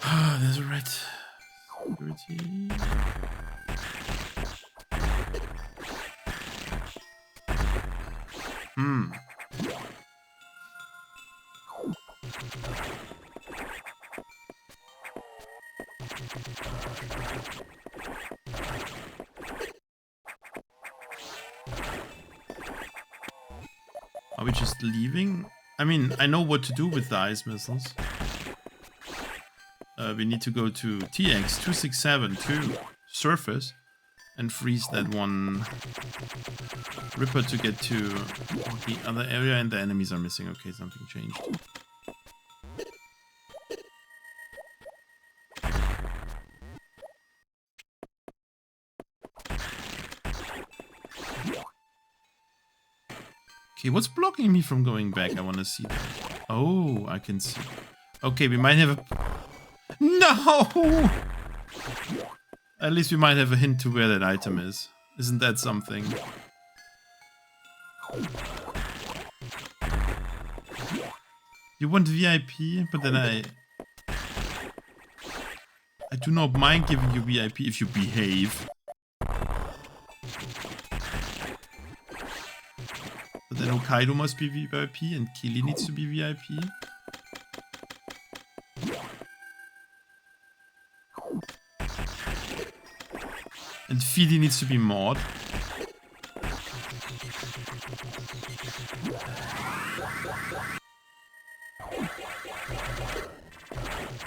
Ah, there's a red. Security. Are we just leaving? I mean, I know what to do with the ice missiles. We need to go to TX-267 to surface and freeze that one Ripper to get to the other area, and the enemies are missing. Okay, something changed. Okay, what's blocking me from going back? I want to see that. Oh, I can see. Okay, we might have a... No! At least we might have a hint to where that item is. Isn't that something? You want VIP, but then I do not mind giving you VIP if you behave. But then Hokkaido must be VIP and Kili needs to be VIP. And Fidi needs to be mod.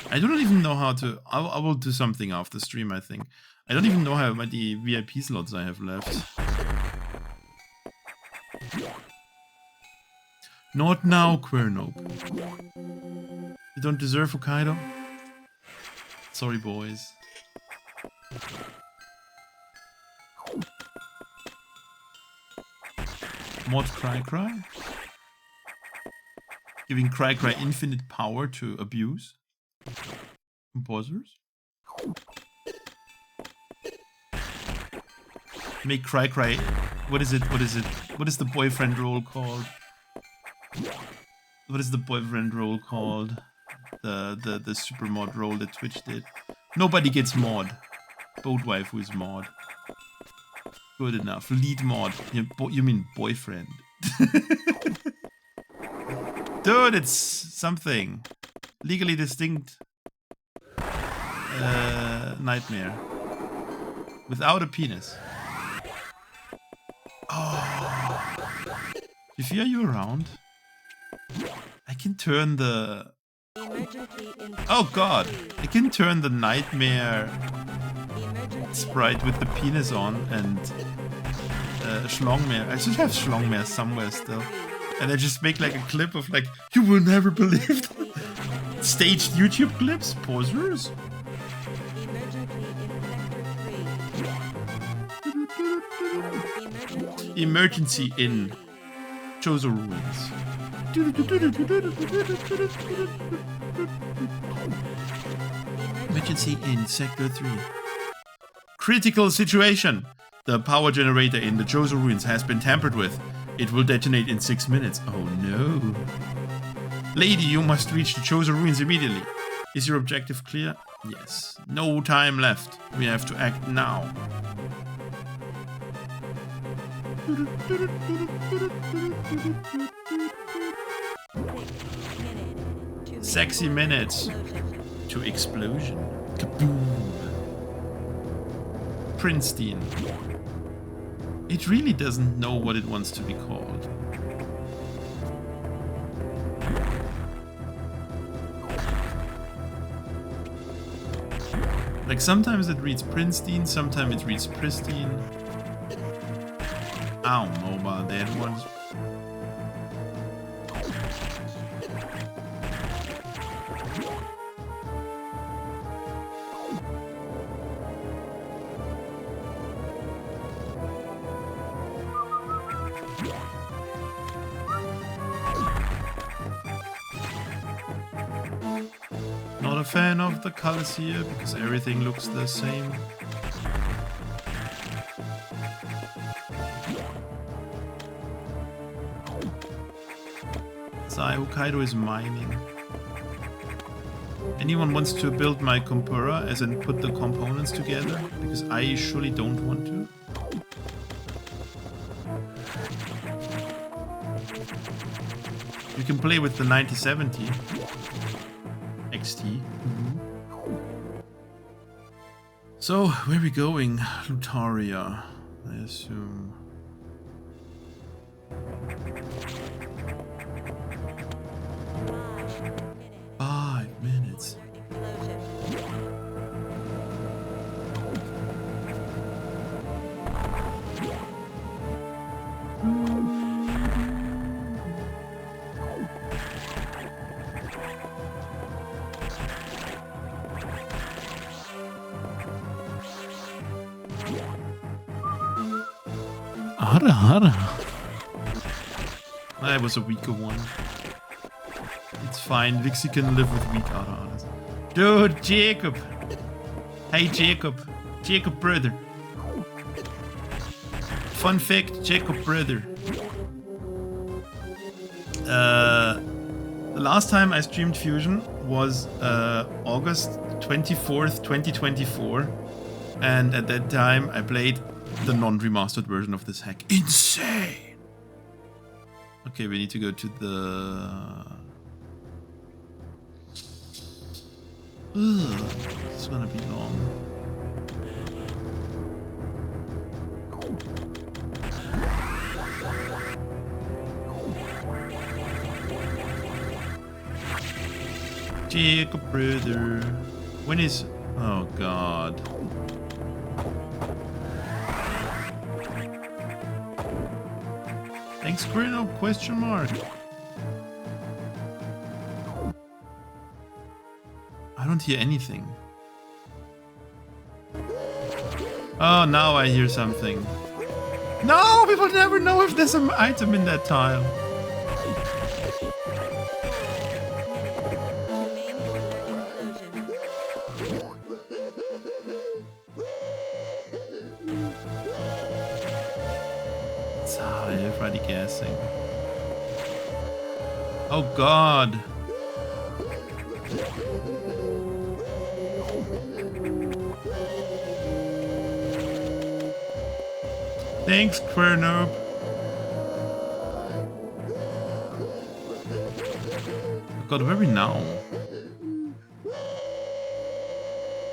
I don't even know how to... I will do something after stream, I think. I don't even know how many VIP slots I have left. Not now, Quernope. You don't deserve Hokkaido? Sorry, boys. Mod Cry Cry? Giving Cry Cry infinite power to abuse composers? Make cry. What is it? What is the boyfriend role called? What is the boyfriend role called? The super mod role that Twitch did. Nobody gets mod. Boat wife who is mod. Good enough. Lead mod. You mean boyfriend. Dude, it's something. Legally distinct. Nightmare. Without a penis. Oh. Jiffy, are you around? I can turn the... Oh god! I can turn the nightmare sprite with the penis on and Schlongmare. I should have Schlongmare somewhere still. And I just make like a clip of like, you will never believe that. Staged YouTube clips? Posers? Emergency in Chozo Ruins. Emergency in Sector 3. Critical situation. The power generator in the Chozo Ruins has been tampered with. It will detonate in 6 minutes. Oh no. Lady, you must reach the Chozo Ruins immediately. Is your objective clear? Yes. No time left. We have to act now. Sexy minutes to explosion. Kaboom. Princeton. It really doesn't know what it wants to be called. Like sometimes it reads Princeton, sometimes it reads pristine. I don't know about that one. Not a fan of the colors here because everything looks the same. Hokkaido is mining. Anyone wants to build my Compura, as in put the components together? Because I surely don't want to. You can play with the 9070 XT. So, where are we going? Lutaria, I assume. That was a weaker one. It's fine. Vixie can live with weak ara-aras. Dude, Jacob! Hey, Jacob. Jacob brother. Fun fact, Jacob brother. The last time I streamed Fusion was August 24th, 2024. And at that time I played the non-remastered version of this hack. Insane! Okay, we need to go to the... Ugh, it's gonna be long. Jacob brother. When is... Oh god. Thanks, Grino? Question mark. I don't hear anything. Oh, now I hear something. No, we will never know if there's an item in that tile. Try the gassing. Oh god! Thanks, Quernoob. God, where are we now?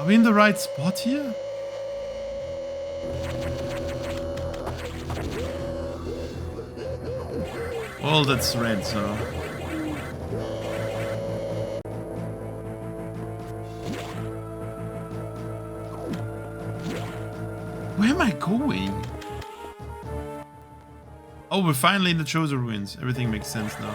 Are we in the right spot here? Well, that's red, so... Where am I going? Oh, we're finally in the Chosen Ruins. Everything makes sense now.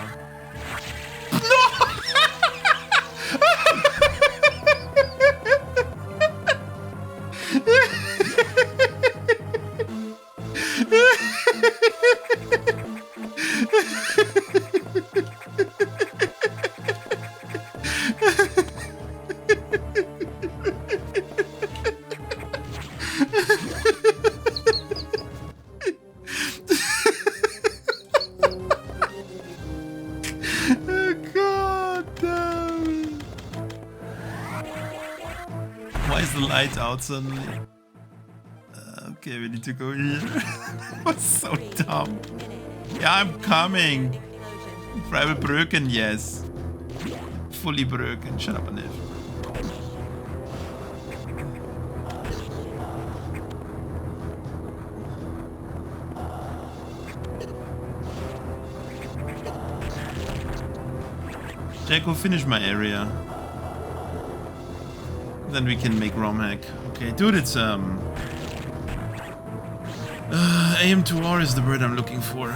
Out suddenly. Okay, we need to go here. That was so dumb. Yeah, I'm coming. Freiwillig broken, yes. Fully broken. Shut up, Anif. Jaco, finish my area. Then we can make Romhack. Okay, dude, it's AM2R is the word I'm looking for.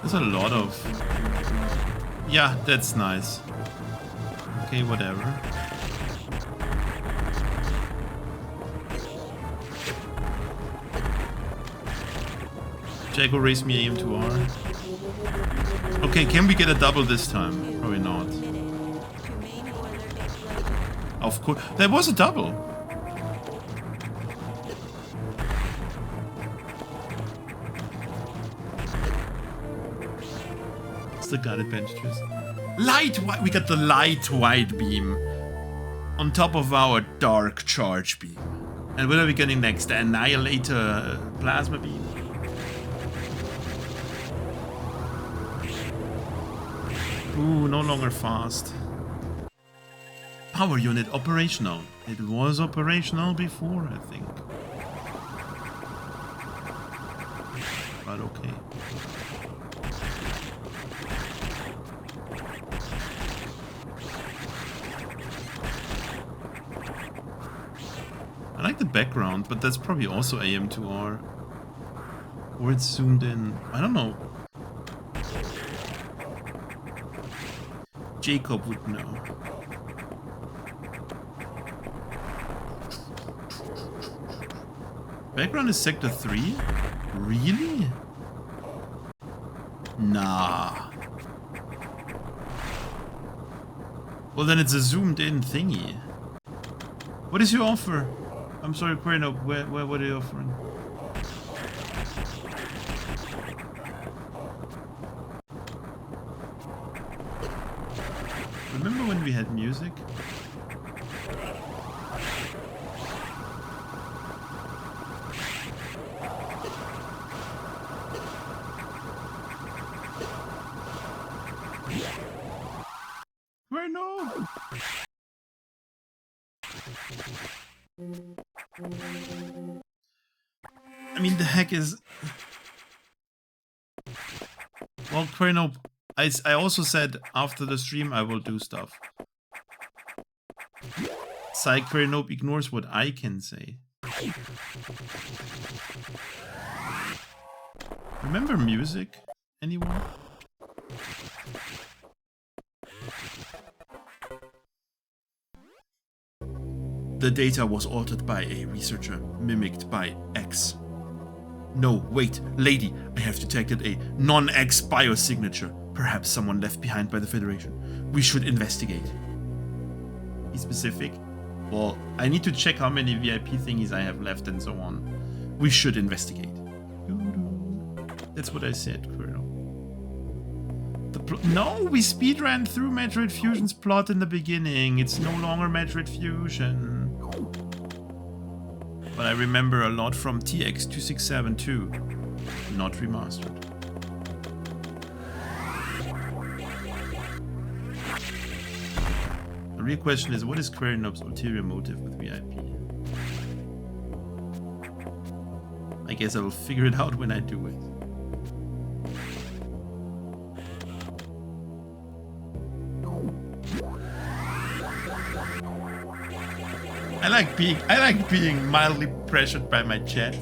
There's a lot of... Yeah, that's nice. Okay, whatever. Jaco, raise me AM2R. Okay, can we get a double this time? Probably not. Of course. There was a double. The guided bandages. Light white. We got the light white beam on top of our dark charge beam. And what are we getting next? The annihilator plasma beam. Ooh, no longer fast. Power unit operational. It was operational before, I think. But okay. I like the background, but that's probably also AM2R. Or it's zoomed in. I don't know. Jacob would know. Background is Sector 3? Really? Nah. Well, then it's a zoomed in thingy. What is your offer? I'm sorry, Quernoob, what are you offering? Remember when we had music? Quernoob! I mean, the heck is... Well, Quernoob, I also said after the stream I will do stuff. Psych Quernoob ignores what I can say. Remember music? Anyone? The data was altered by a researcher, mimicked by X. No, wait, lady, I have detected a non-X biosignature. Perhaps someone left behind by the Federation. We should investigate. Be specific? Well, I need to check how many VIP thingies I have left and so on. We should investigate. That's what I said, Colonel. No, we speedran through Metroid Fusion's plot in the beginning. It's no longer Metroid Fusion. But I remember a lot from TX-267 too. Not remastered. The real question is, what is Querinob's ulterior motive with VIP? I guess I will figure it out when I do it. I like being mildly pressured by my chat.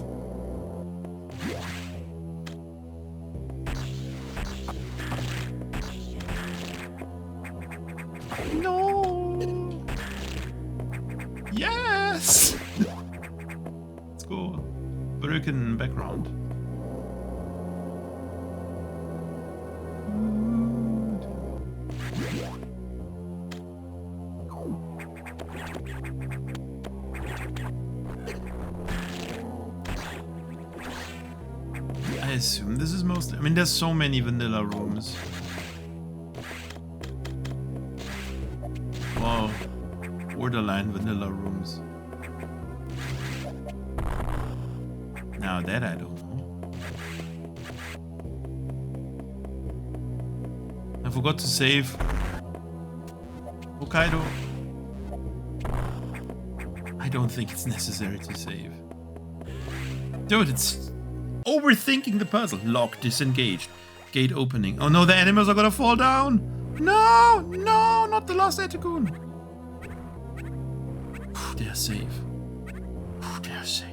No. Yes. Let's go. Broken background. I assume this is mostly... I mean, there's so many vanilla rooms. Wow. Borderline vanilla rooms. Now that I don't know. I forgot to save. Hokkaido. I don't think it's necessary to save. Dude, it's... overthinking the puzzle. Lock disengaged. Gate opening. Oh no, the animals are gonna fall down. No, no, not the last Etikun. They are safe. They are safe.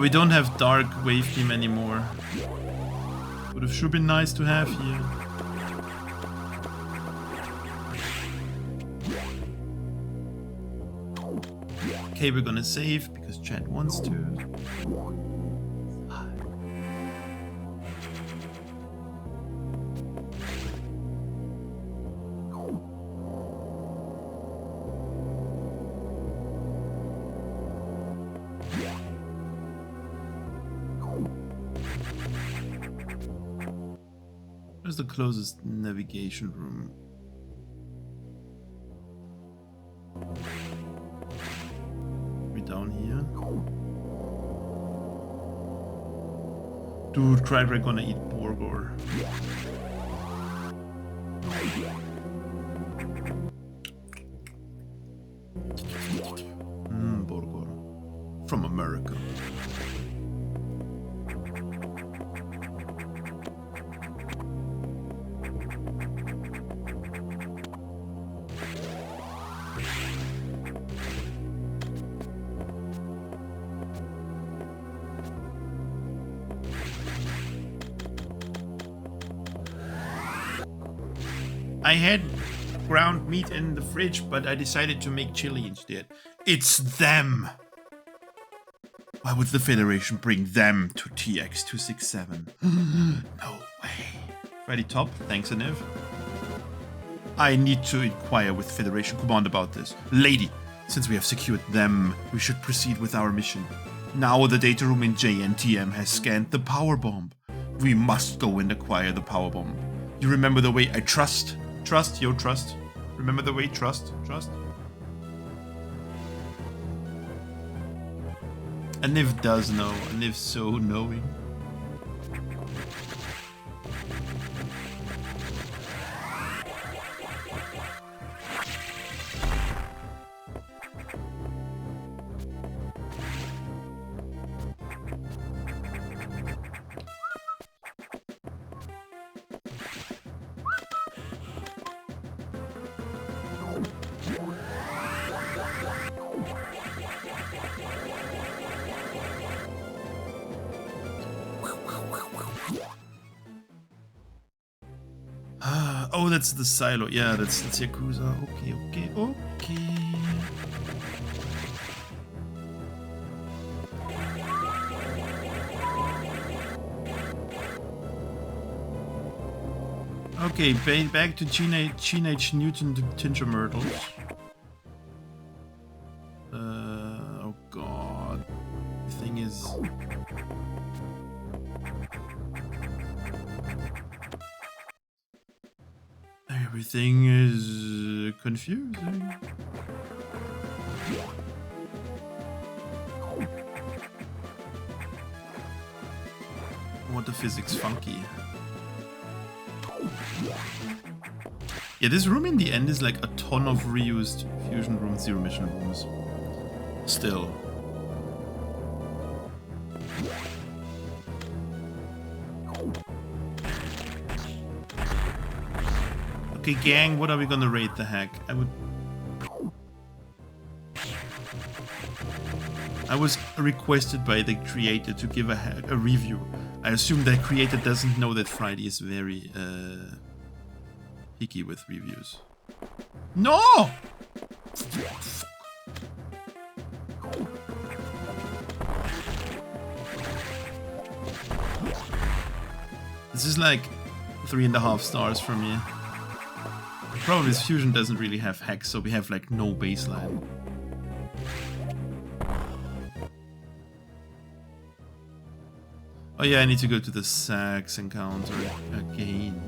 We don't have dark wave beam anymore. Would have sure been nice to have here. Okay, we're gonna save because chat wants to. Where's the closest navigation room? Are we down here? Dude, Crybrack gonna eat Borgor. Borgor. From America. I had ground meat in the fridge, but I decided to make chili instead. It's them! Why would the Federation bring them to TX-267? No way. Ready, top? Thanks, Aniv. I need to inquire with Federation Command about this. Lady, since we have secured them, we should proceed with our mission. Now the data room in JNTM has scanned the power bomb. We must go and acquire the power bomb. You remember the way I trust? Trust, yo, trust. Remember the way trust? Trust? And Niv does know. And Niv's so knowing. Oh, that's the silo. Yeah, that's Yakuza. Okay. Okay, back to Teenage Mutant Ninja Turtles. Oh god. The thing is... Everything is confusing. What the physics funky. Yeah, this room in the end is like a ton of reused Fusion Room Zero Mission rooms. Still. Okay, gang, what are we gonna rate the hack? I was requested by the creator to give a review. I assume the creator doesn't know that Friday is very picky with reviews. No! This is like 3.5 stars for me. The problem is Fusion doesn't really have hacks, so we have like no baseline. Oh yeah, I need to go to the sax encounter again.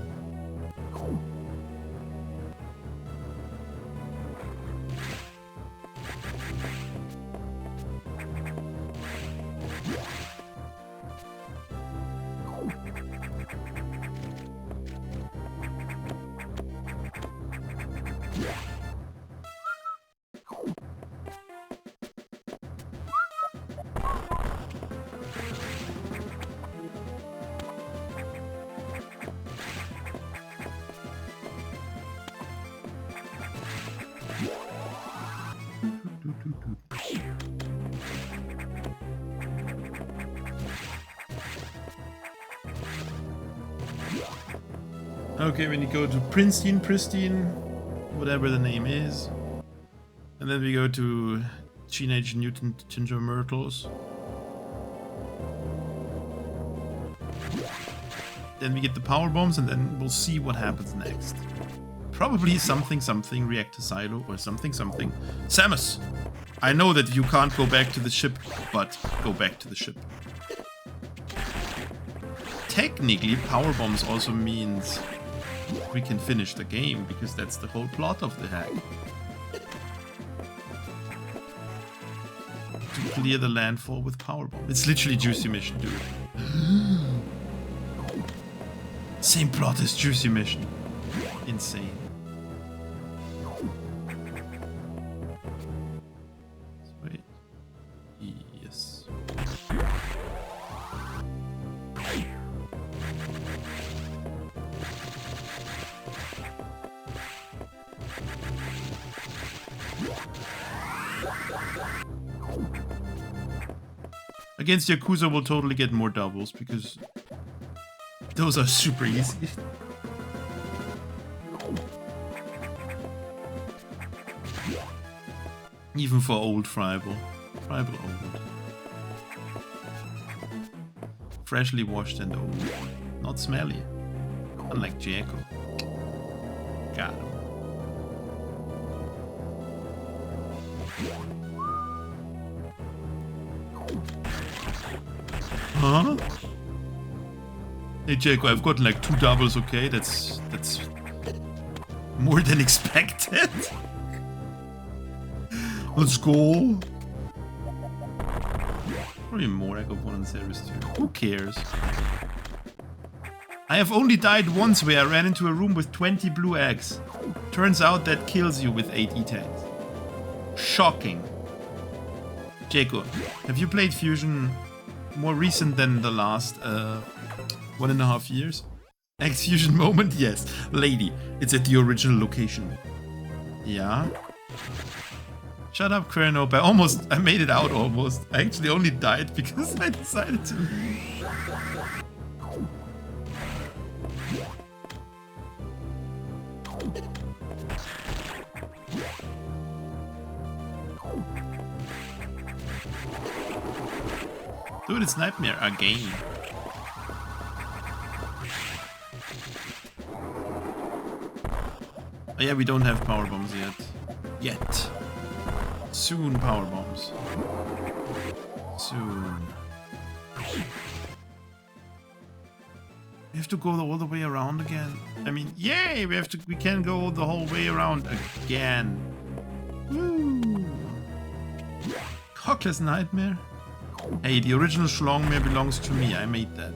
Okay, when you go to Pristine, whatever the name is. And then we go to Teenage Mutant Ninja Turtles. Then we get the power bombs and then we'll see what happens next. Probably something reactor silo or something. Samus! I know that you can't go back to the ship, but go back to the ship. Technically, power bombs also means we can finish the game, because that's the whole plot of the hack. To clear the landfall with power bomb. It's literally Juicy Mission, dude. Same plot as Juicy Mission. Insane. Wait. Yes. Against Yakuza we'll totally get more doubles, because those are super easy. Even for old Fribble. Fribble old. Freshly washed and old. Not smelly. Unlike Jaco. Got him. Huh? Hey Jaco, I've gotten like 2 doubles, okay? That's more than expected. Let's go. Probably more, I got 1 on service too. Who cares? I have only died once where I ran into a room with 20 blue eggs. Turns out that kills you with 8 E-tanks. Shocking. Jaco, have you played Fusion more recent than the last 1.5 years? X-Fusion moment? Yes. Lady, it's at the original location. Yeah? Shut up, Querno. I made it out almost. I actually only died because I decided to leave. Dude, it's Nightmare again. Oh yeah, we don't have power bombs yet. Soon power bombs. Soon. We have to go all the way around again. I mean, yay! We can go the whole way around again. Woo! Cockless Nightmare. Hey, the original Schlongmare belongs to me. I made that.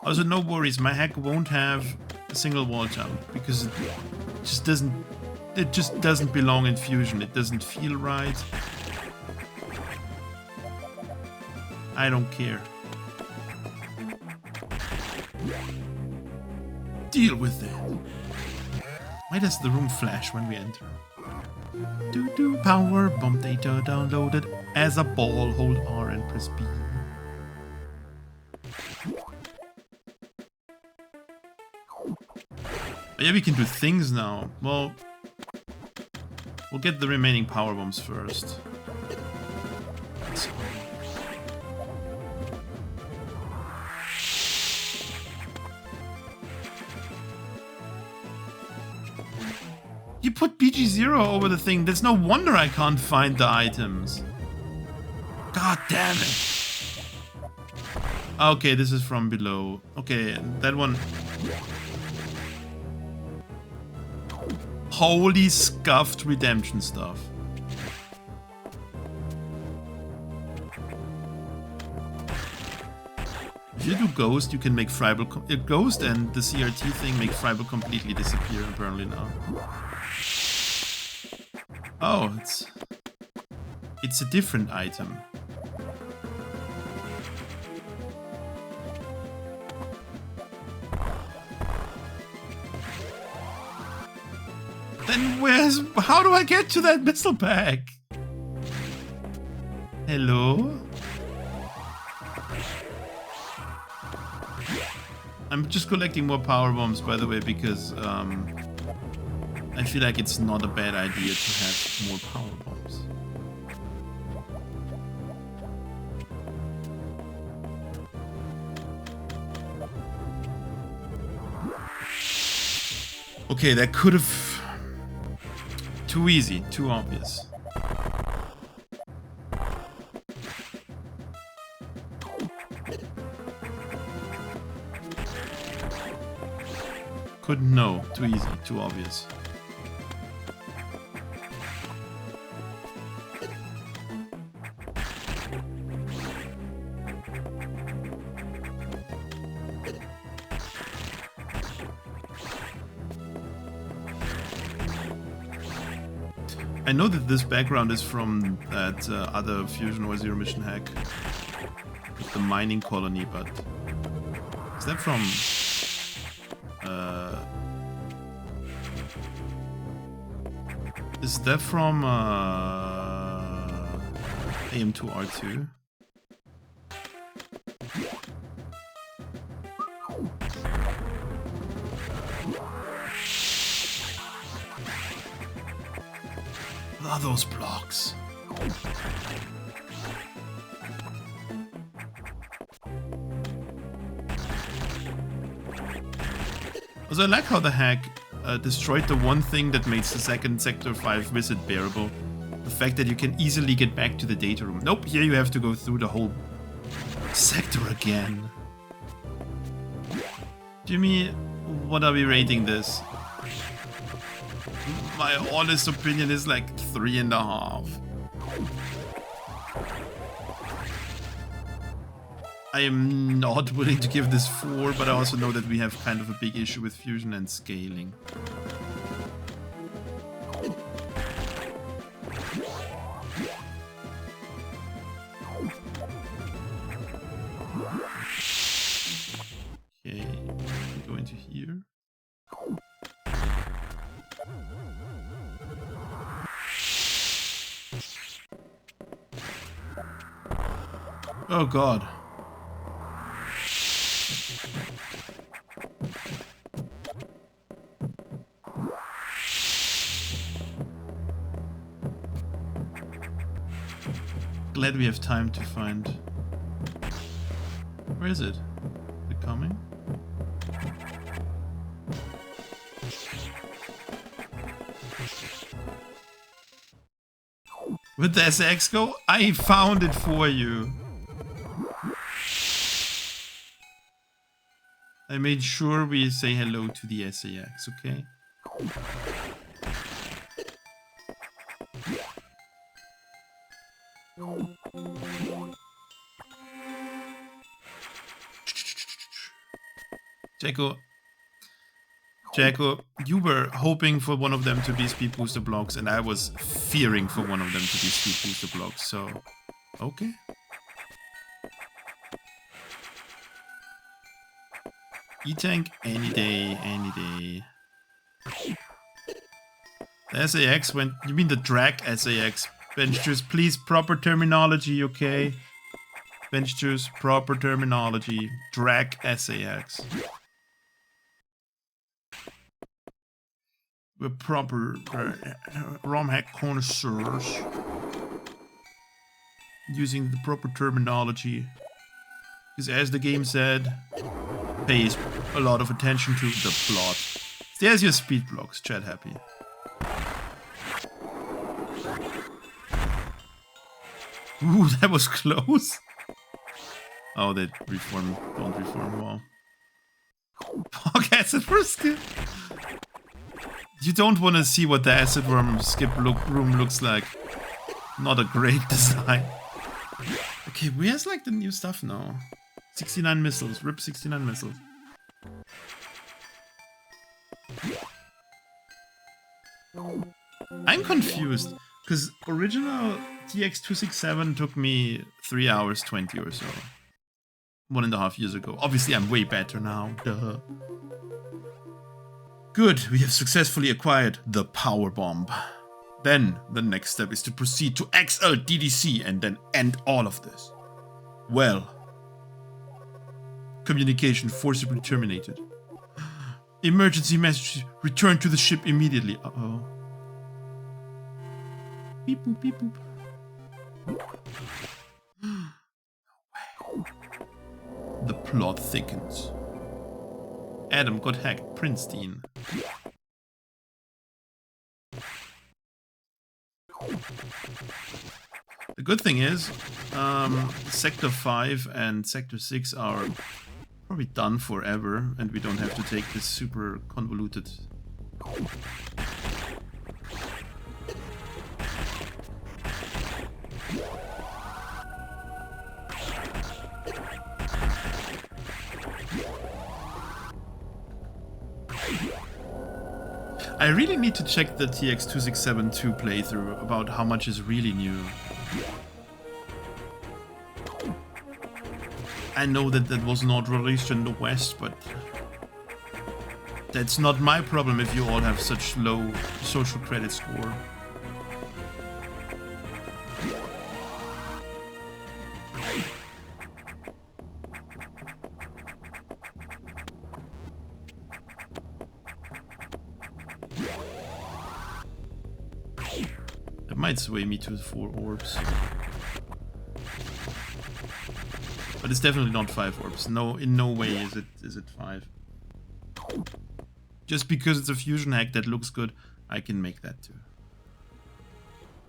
Also, no worries, my hack won't have a single wall jump because it just doesn't belong in Fusion. It doesn't feel right. I don't care. Deal with it. Why does the room flash when we enter? Power bomb data downloaded as a ball. Hold R and press B. Yeah, we can do things now. Well, we'll get the remaining power bombs first. You put BG0 over the thing. There's no wonder I can't find the items. God damn it. Okay, this is from below. Okay, that one. Holy scuffed redemption stuff. If you do Ghost, you can make Fribble... Ghost and the CRT thing make Fribble completely disappear apparently now. Oh, it's a different item. Then how do I get to that missile pack? Hello? I'm just collecting more power bombs, by the way, because I feel like it's not a bad idea to have more power bombs. Okay, that could have... Too easy, too obvious. Couldn't know, too easy, too obvious. I know that this background is from that other Fusion or Zero Mission hack with the mining colony, but is that from AM2R2? What are those blocks? Also, I like how the hack destroyed the one thing that makes the second Sector 5 visit bearable. The fact that you can easily get back to the data room. Nope, here you have to go through the whole sector again. Jimmy, what are we rating this? My honest opinion is like 3.5. I am not willing to give this 4, but I also know that we have kind of a big issue with Fusion and scaling. Okay, go into here. Oh god. Glad we have time to find... Where is it? Is it coming? Where'd the SAX go? I found it for you. I made sure we say hello to the SAX, okay? Jacko, you were hoping for one of them to be speed booster blocks, and I was fearing for one of them to be speed booster blocks, so... Okay. E-Tank, any day, any day. The SAX went... You mean the drag SAX? Benchters, please, proper terminology, okay? Benchters, proper terminology. Drag SAX. We're proper Romhack connoisseurs. Using the proper terminology. Because as the game said, pays a lot of attention to the plot. There's your speed blocks, chat happy. Ooh, that was close. Oh, they reform, don't reform, wow. Pog acid for skip. You don't want to see what the acid worm skip room looks like. Not a great design. Okay, where's like the new stuff now? 69 missiles, rip 69 missiles. I'm confused, because original TX-267 took me 3 hours 20 or so. 1.5 years ago. Obviously I'm way better now, duh. Good, we have successfully acquired the power bomb. Then the next step is to proceed to XL DDC and then end all of this. Well, communication forcibly terminated. Emergency message, return to the ship immediately. Uh-oh. Beep boop, beep boop. The plot thickens. Adam got hacked, Princeton. The good thing is, Sector 5 and Sector 6 are probably done forever, and we don't have to take this super convoluted... I really need to check the TX-267 2 playthrough about how much is really new. I know that that was not released in the West, but that's not my problem if you all have such low social credit score. That might sway me to 4 orbs. But it's definitely not 5 orbs. No, in no way is it 5. Just because it's a fusion hack that looks good, I can make that too.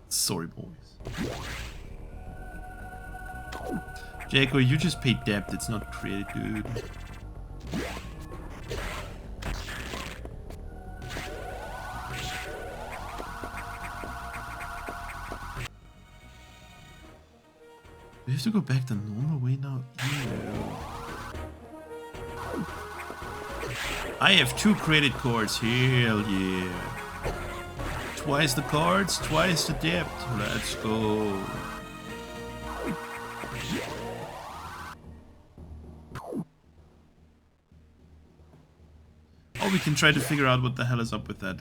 Sorry, boys. Jaco, you just paid debt, it's not created, dude. We have to go back the normal way now? Ew. I have 2 credit cards, hell yeah. Twice the cards, twice the debt. Let's go. Or we can try to figure out what the hell is up with that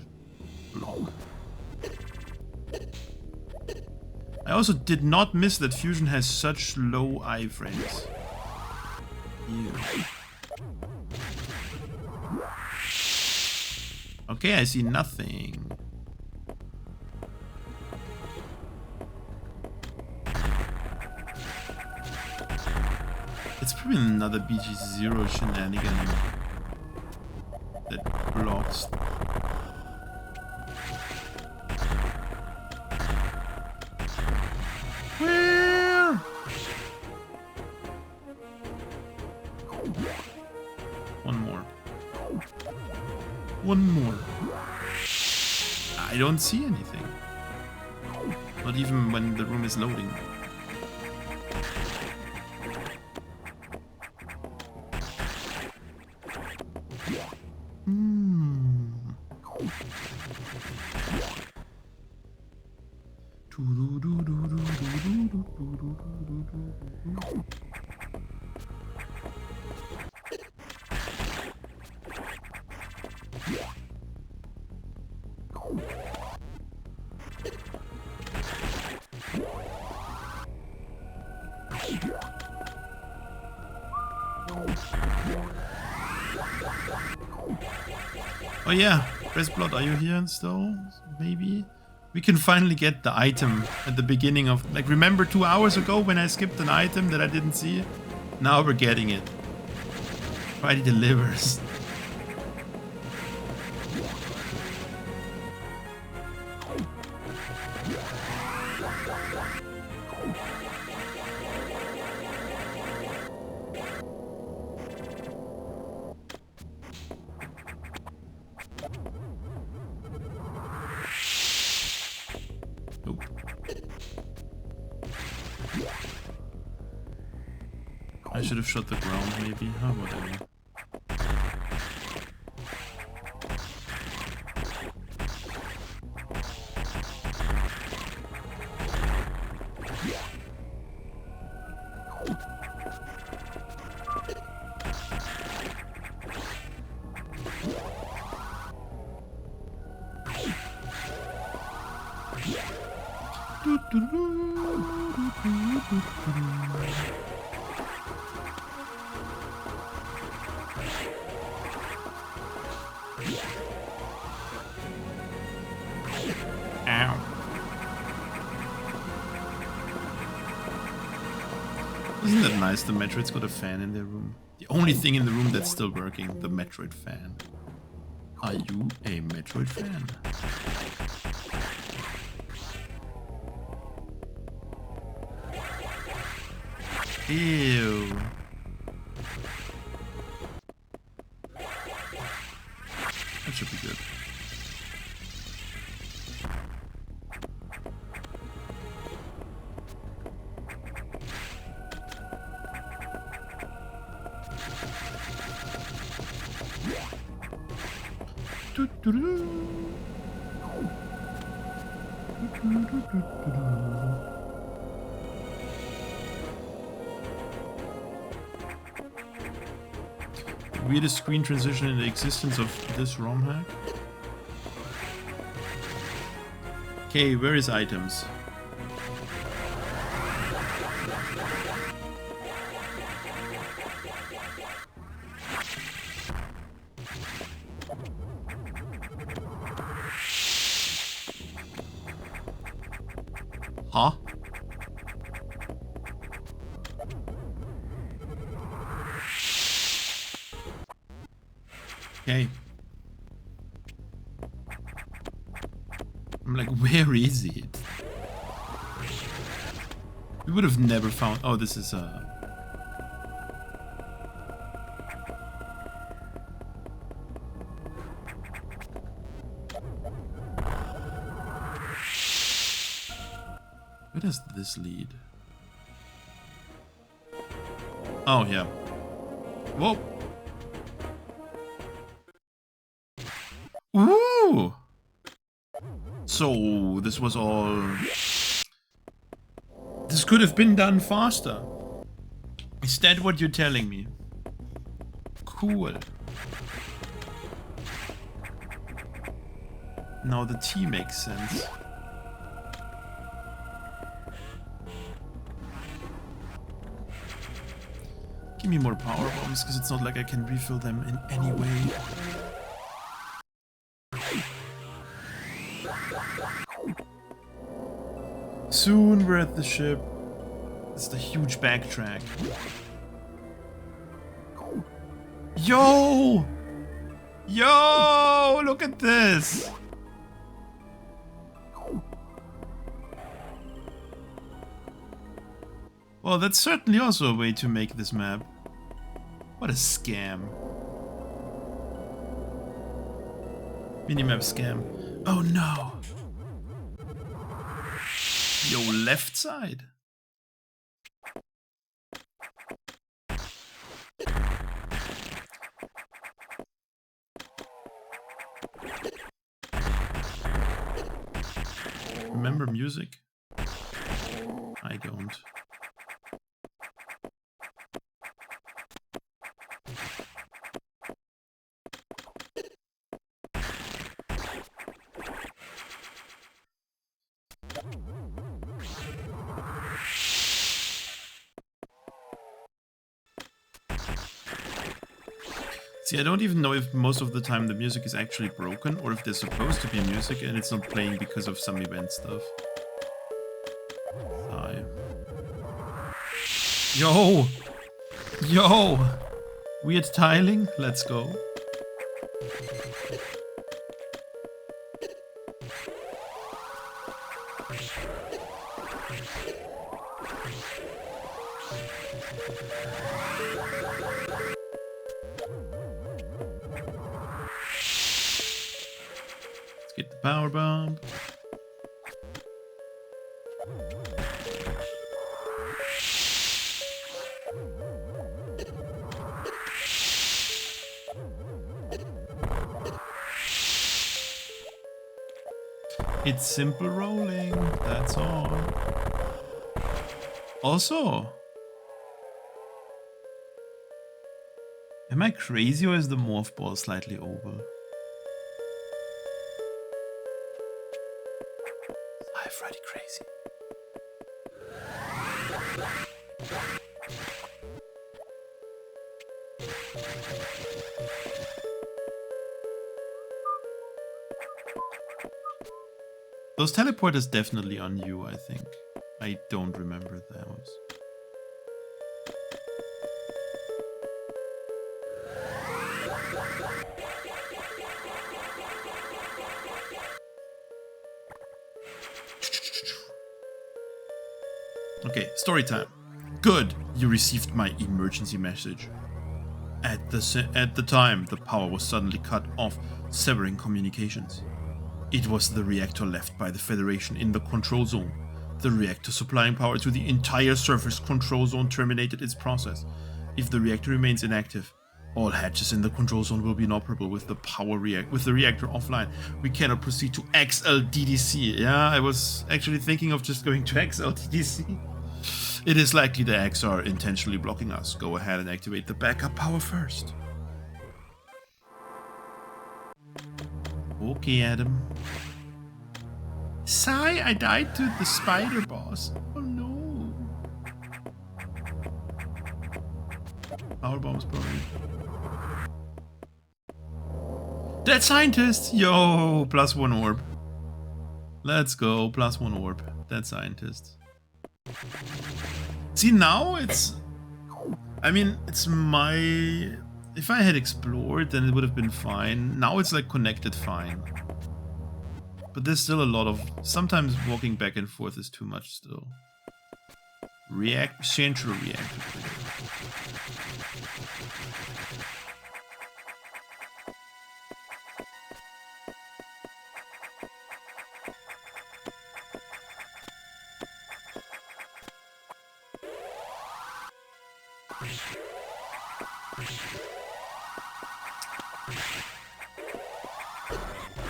block. I also did not miss that Fusion has such low iframes. Ew. Okay, I see nothing. It's probably another BG0 shenanigan that blocks. Where? One more. One more. I don't see anything. Not even when the room is loading. Oh yeah, Pressplot, are you here still? Maybe? We can finally get the item at the beginning of... Like, remember 2 hours ago when I skipped an item that I didn't see? Now we're getting it. Friday delivers. I should have shot the ground, maybe. Oh, whatever. Ow. Isn't that nice? The Metroid's got a fan in their room. The only thing in the room that's still working, the Metroid fan. Are you a Metroid fan? Ew. That should be good. Weirdest screen transition in the existence of this Romhack. Okay, where is items? Huh? Okay. I'm like, where is it? We would have never found... Oh, this is where does this lead? Oh, yeah. Whoa! Ooh! So, this was all... This could have been done faster. Is that what you're telling me? Cool. Now the T makes sense. Give me more power bombs, because it's not like I can refill them in any way. Soon we're at the ship. It's the huge backtrack. Yo! Yo! Look at this! Well, that's certainly also a way to make this map. What a scam. Minimap scam. Oh no! Yo, left side. Remember music? I don't. See, I don't even know if most of the time the music is actually broken or if there's supposed to be music and it's not playing because of some event stuff. Yo! Yo! Weird tiling? Let's go. Let's get the power bomb. It's simple rolling, that's all. Also, am I crazy or is the morph ball slightly oval? I'm Freddy crazy. Those teleporters definitely on you, I think. I don't remember those. Okay, story time. Good, you received my emergency message. At the time, the power was suddenly cut off, severing communications. It was the reactor left by the Federation in the control zone. The reactor supplying power to the entire surface control zone terminated its process. If the reactor remains inactive, all hatches in the control zone will be inoperable with the reactor offline. We cannot proceed to XLDDC. Yeah, I was actually thinking of just going to XLDDC. It is likely the X are intentionally blocking us. Go ahead and activate the backup power first. Okay, Adam. Sigh, I died to the spider boss. Oh no. Power bombs probably. Dead scientist! Yo, +1 orb. Let's go, +1 orb. Dead scientist. See, now it's... I mean, it's my... If I had explored, then it would have been fine. Now it's like connected fine. But there's still a lot of... Sometimes walking back and forth is too much still. Central reactor.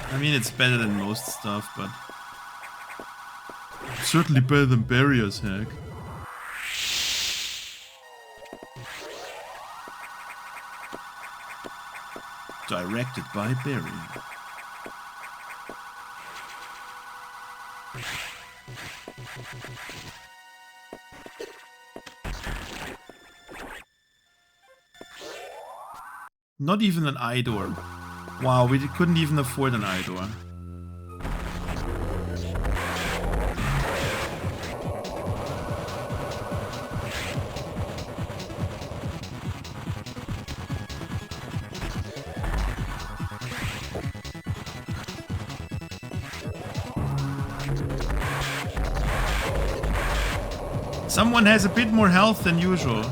I mean, it's better than most stuff, but certainly better than barriers, heck. Directed by Barry. Not even an eye door. Wow, we couldn't even afford an eye door. Someone has a bit more health than usual.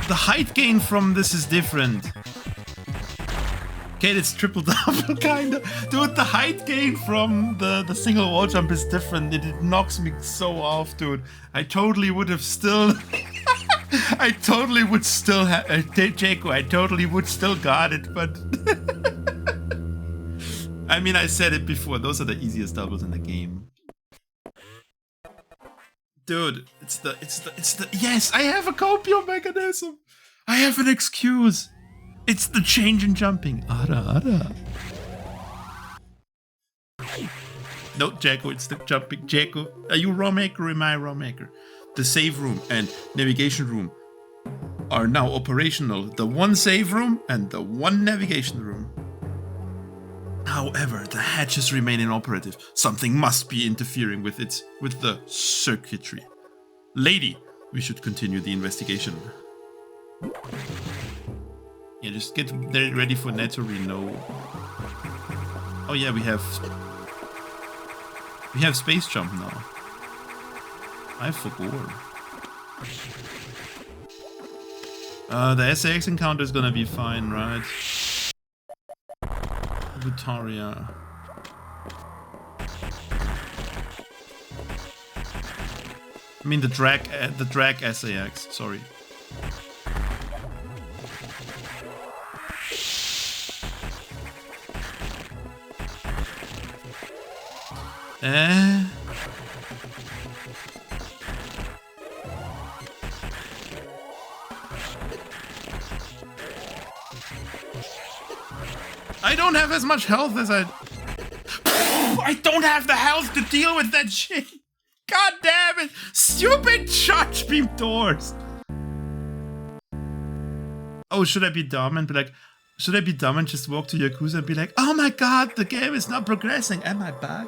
The height gain from this is different. Okay, it's triple double kinda. Dude, the height gain from the single wall jump is different. It knocks me so off, dude. I totally would have still... I totally would still have... Jaco, I totally would still got it, but... I mean, I said it before. Those are the easiest doubles in the game. Dude, it's the yes, I have a copium mechanism. I have an excuse. It's the change in jumping. Ara. No, Jaco, it's the jumping. Jaco, are you Romhack or am I Romhacker? The save room and navigation room are now operational. The one save room and the one navigation room. However, the hatches remain inoperative. Something must be interfering with the circuitry. Lady, we should continue the investigation. Yeah, just get ready for Metroid. No. Oh yeah, we have space jump now. I forgot. The SAX encounter is gonna be fine, right? Victoria. I mean the drag SAX, sorry. I don't have as much health as I don't have the health to deal with that shit. God damn it! Stupid charge beam doors! Oh, should I be dumb and be like... Should I be dumb and just walk to Yakuza and be like, oh my god, the game is not progressing, am I back?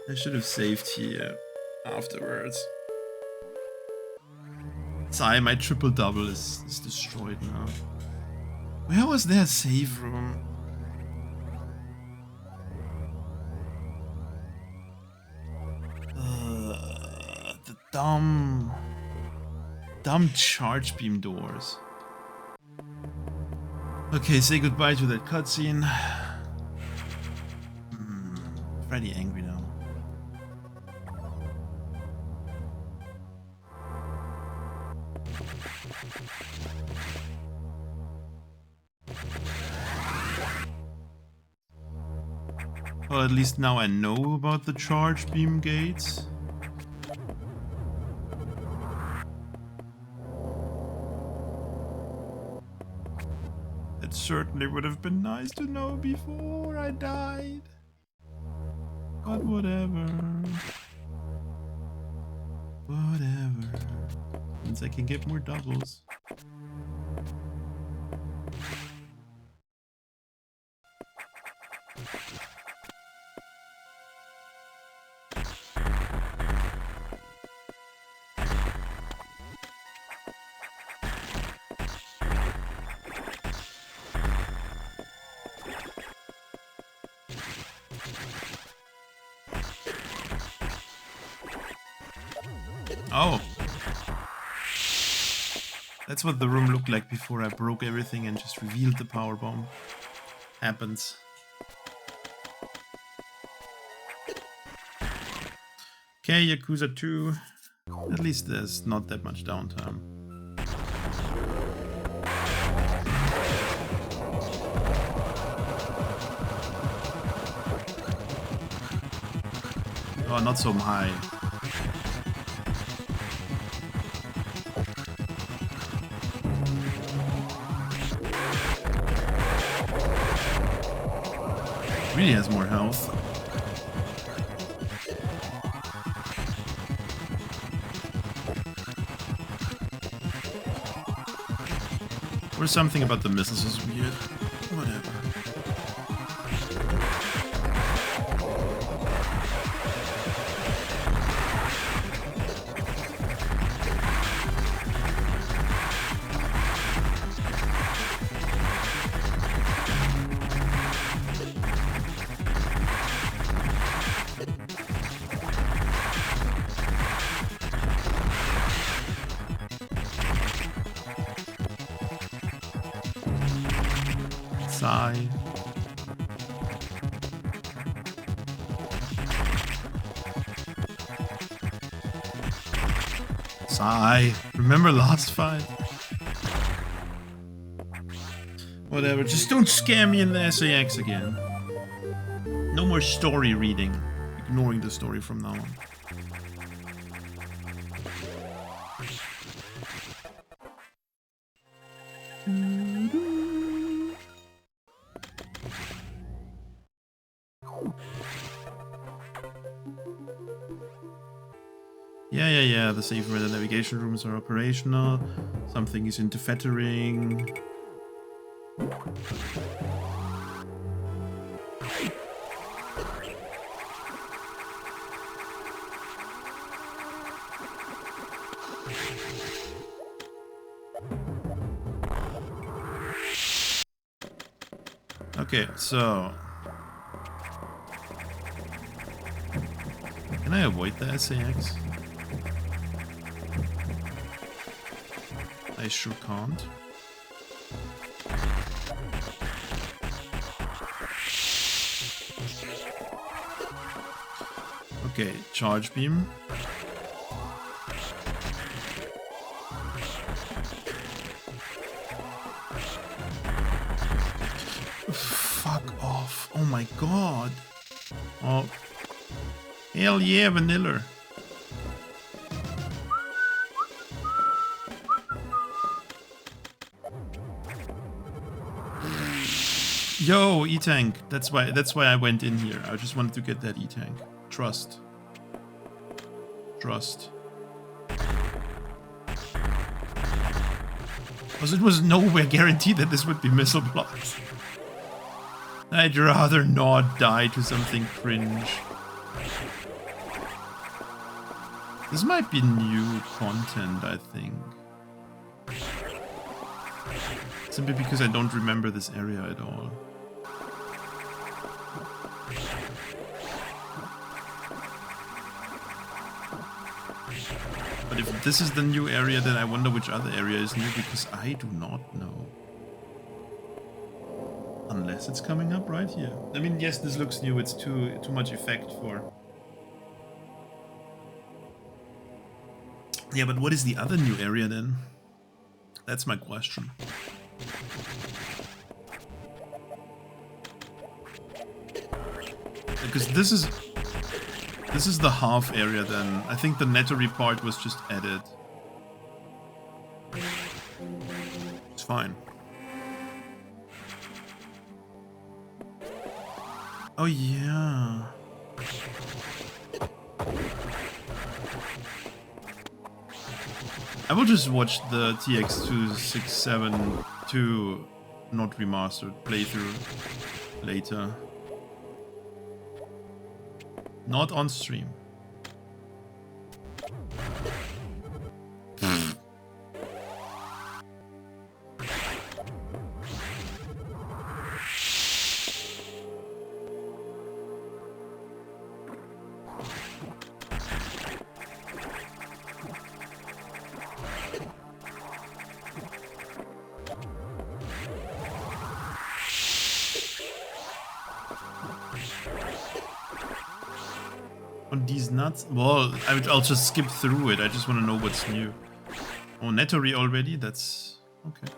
I should have saved here afterwards. Sorry, my triple double is destroyed now. Where was their save room? The dumb charge beam doors. Okay, say goodbye to that cutscene. Pretty angry now. Well, at least now I know about the charge beam gates. It certainly would have been nice to know before I died. But whatever. Whatever. Means I can get more doubles. Oh. That's what the room looked like before I broke everything and just revealed the power bomb. Happens. Okay, Yakuza 2. At least there's not that much downtime. Oh, not so high. Really has more health. Or something about the missiles is weird. Whatever. Sigh. Sigh. Remember last fight? Whatever, just don't scare me in the SAX again. No more story reading. Ignoring the story from now on. Yeah, the safe where the navigation rooms are operational. Something is interfettering. Okay, so... Can I avoid the SAX? I sure can't. Okay, charge beam. Fuck off. Oh my god. Oh. Hell yeah, vanilla. Yo, E-Tank. That's why I went in here. I just wanted to get that E-Tank. Trust. Trust. Because it was nowhere guaranteed that this would be missile blocks. I'd rather not die to something cringe. This might be new content, I think. Simply because I don't remember this area at all. But if this is the new area, then I wonder which other area is new, because I do not know. Unless it's coming up right here. I mean, yes, this looks new, it's too much effect for... Yeah, but what is the other new area then? That's my question. Because this is the half area then. I think the Nettery part was just added. It's fine. Oh yeah. I will just watch the TX-267 2 not remastered playthrough later. Not on stream. On these nuts? Well, I'll just skip through it. I just want to know what's new. Oh, Nettori already? That's... okay.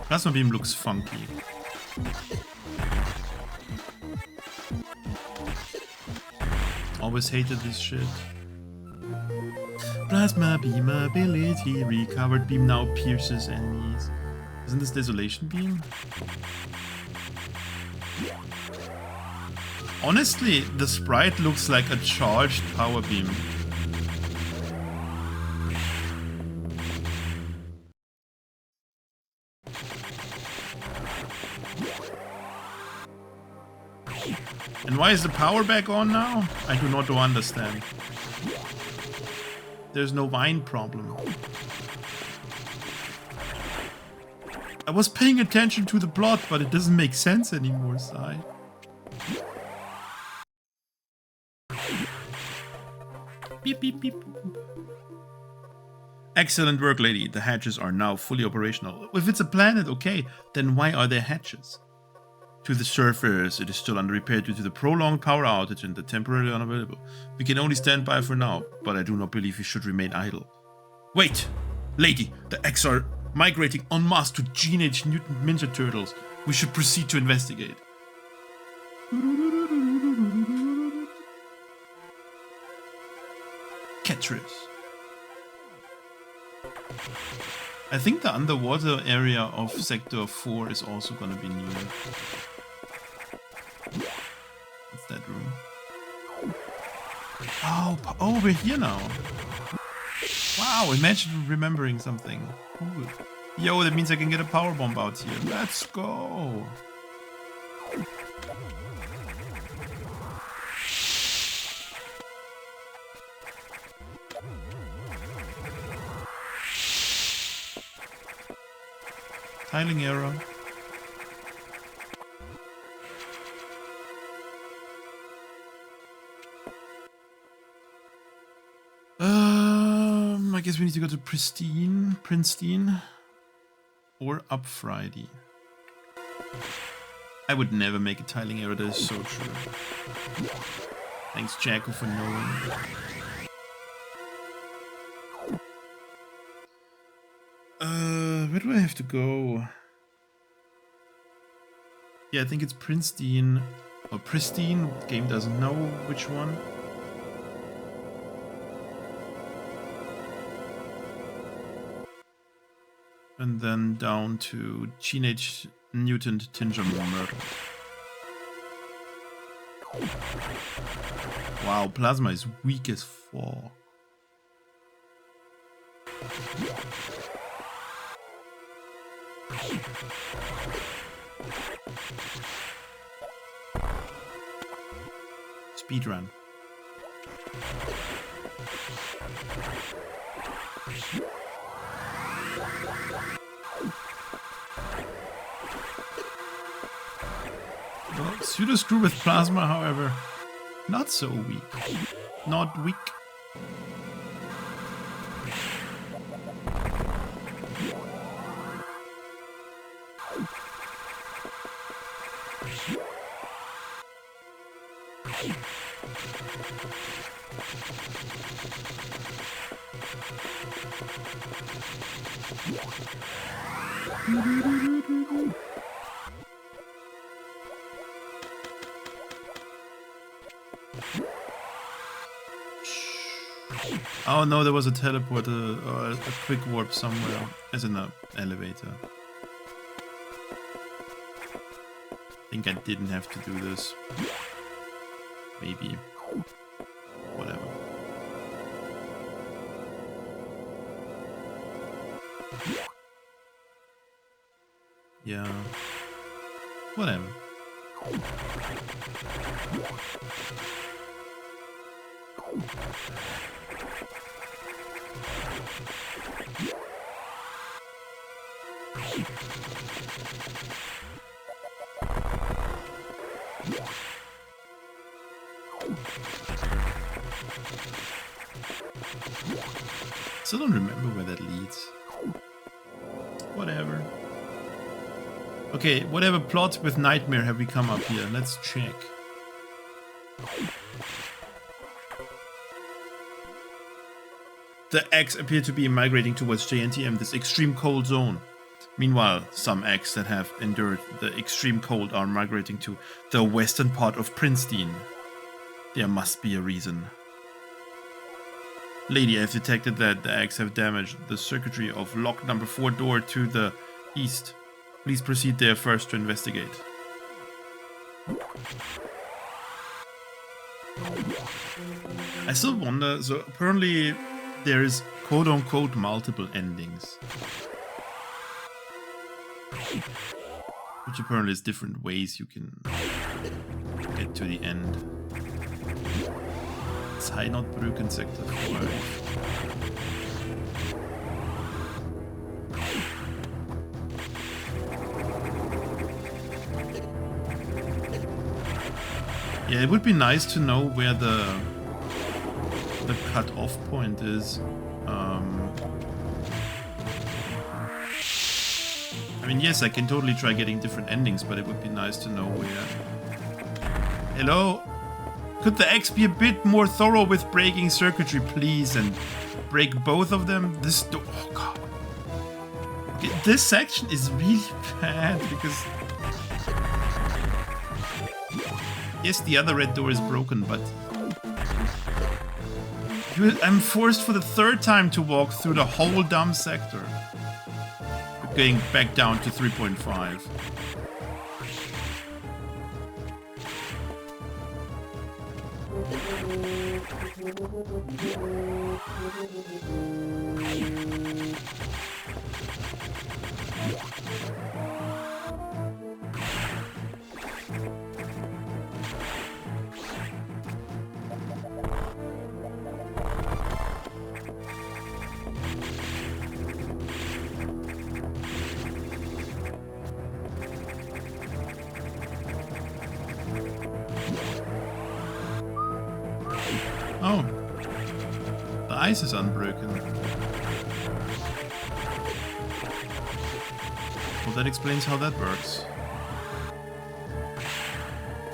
Plasma Beam looks funky. Always hated this shit. Plasma Beam ability. Recovered beam now pierces enemies. Isn't this Desolation Beam? Honestly, the sprite looks like a charged power beam. And why is the power back on now? I do not understand. There's no vine problem. I was paying attention to the plot, but it doesn't make sense anymore, Sai. Beep, beep, beep. Excellent work, lady. The hatches are now fully operational. If it's a planet, okay, then why are there hatches? To the surface, it is still under repair due to the prolonged power outage and the temporarily unavailable. We can only stand by for now, but I do not believe we should remain idle. Wait! Lady, the X are migrating en masse to Teenage Mutant Ninja Turtles. We should proceed to investigate. Ketris. I think the underwater area of Sector 4 is also gonna be new. What's that room? Oh, we're here now. Wow, imagine remembering something. Cool. Yo, that means I can get a power bomb out here. Let's go. Tiling arrow. I guess we need to go to Princeton, or Up Friday. I would never make a tiling arrow, that is so true. Thanks, Jacko, for knowing. Where do I have to go? Yeah, I think it's Princeton or Pristine. The game doesn't know which one. And then down to Teenage Mutant Ninja Turtles. Wow, Plasma is weak as fuck. Speedrun. Well, Pseudo Screw with Plasma, however, not so weak. Not weak. Oh no, there was a teleporter or a quick warp somewhere, as in an elevator. I think I didn't have to do this. Maybe. Whatever. Yeah. Whatever. Still don't remember where that leads. Whatever. Okay, whatever plot with Nightmare have we come up here? Let's check. The X appear to be migrating towards JNTM, this extreme cold zone. Meanwhile, some X that have endured the extreme cold are migrating to the western part of Princeton. There must be a reason. Lady, I've detected that the X have damaged the circuitry of lock number 4 door to the east. Please proceed there first to investigate. I still wonder, so apparently there is quote-unquote multiple endings. Which apparently is different ways you can get to the end. Heimatbrücken Sector 5. Yeah, it would be nice to know where the cut-off point is. I mean, yes, I can totally try getting different endings, but it would be nice to know where. Hello? Could the X be a bit more thorough with breaking circuitry, please, and break both of them? This door, oh god. Okay, this section is really bad because yes, the other red door is broken, but I'm forced for the 3rd time to walk through the whole dumb sector. We're getting back down to 3.5. Oh, the ice is unbroken. Well, that explains how that works.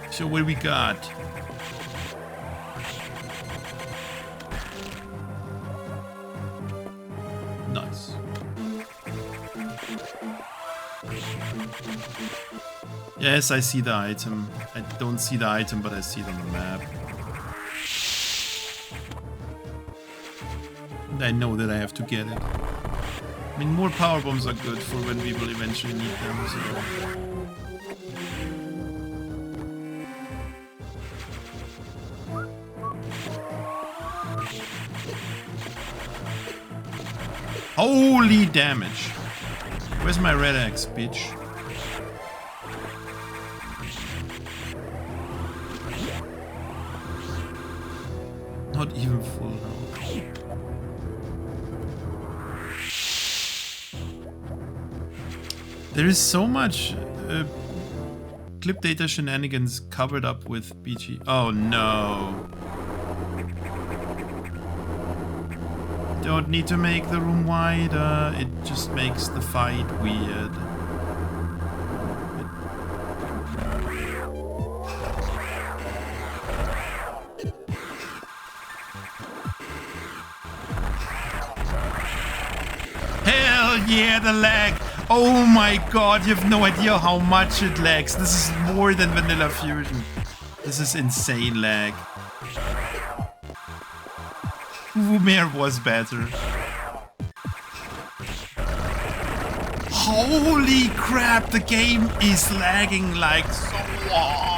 So what do we got? Nice. Yes, I see the item. I don't see the item, but I see it on the map. I know that I have to get it. I mean, more power bombs are good for when we will eventually need them, so... Holy damage! Where's my red axe, bitch? Not even full now. There is so much clip data shenanigans covered up with BG. Oh no. Don't need to make the room wider, it just makes the fight weird. Hell yeah, the lag! Oh my god, you have no idea how much it lags. This is more than Vanilla Fusion. This is insane lag. Rumare was better. Holy crap, the game is lagging like so hard.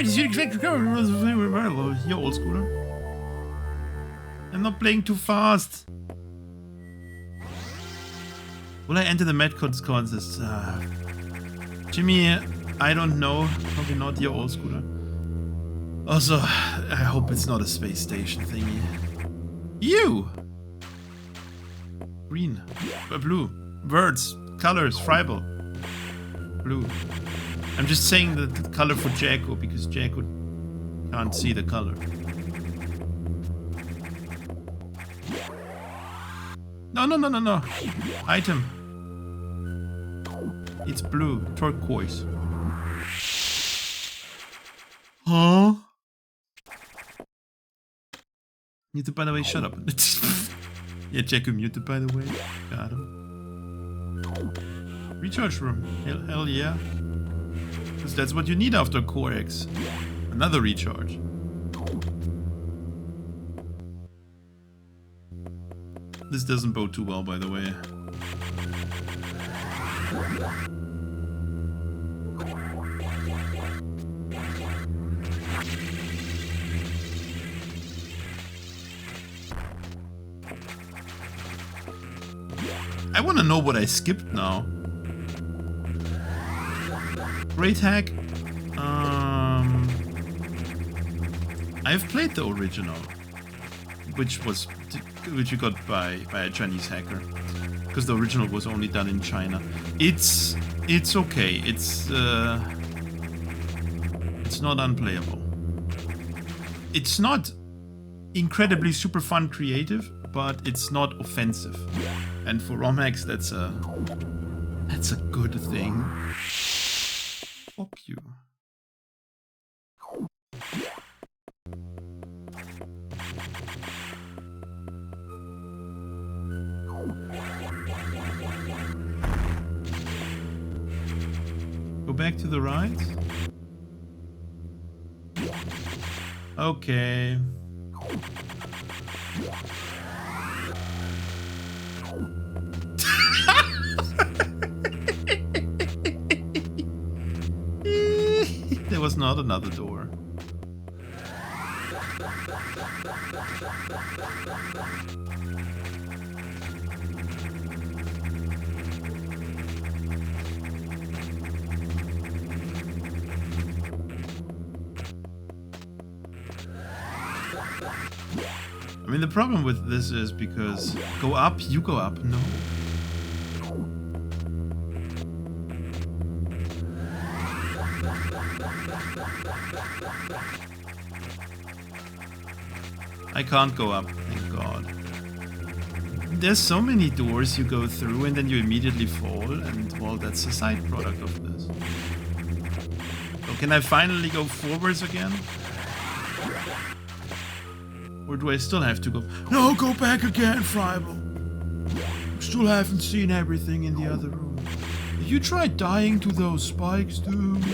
you'd expect to come. Here, old schooler. I'm not playing too fast. Will I enter the Metcons contest? Jimmy, I don't know. Probably not here, old schooler. Also, I hope it's not a space station thingy. You! Green. Blue. Words. Colors. Fribble. Blue. I'm just saying the color for Jacko because Jacko can't see the color. No. Item. It's blue. Turquoise. Huh? Muted, by the way. Shut up. Yeah, Jacko muted, by the way. Got him. Recharge room. Hell yeah. Because that's what you need after Core X. Another recharge. This doesn't bode too well, by the way. I want to know what I skipped now. Great hack. I've played the original, which you got by a Chinese hacker, because the original was only done in China. It's okay. It's not unplayable. It's not incredibly super fun creative, but it's not offensive. And for Romhack, that's a good thing. Fuck you. Go back to the right. Okay. There was not another door. I mean, the problem with this is because go up, you go up. No. I can't go up, thank God. There's so many doors you go through and then you immediately fall, and well, that's a side product of this. So can I finally go forwards again? Or do I still have to go? No, go back again, Fribble. Still haven't seen everything in the other room. Did you try dying to those spikes, dude?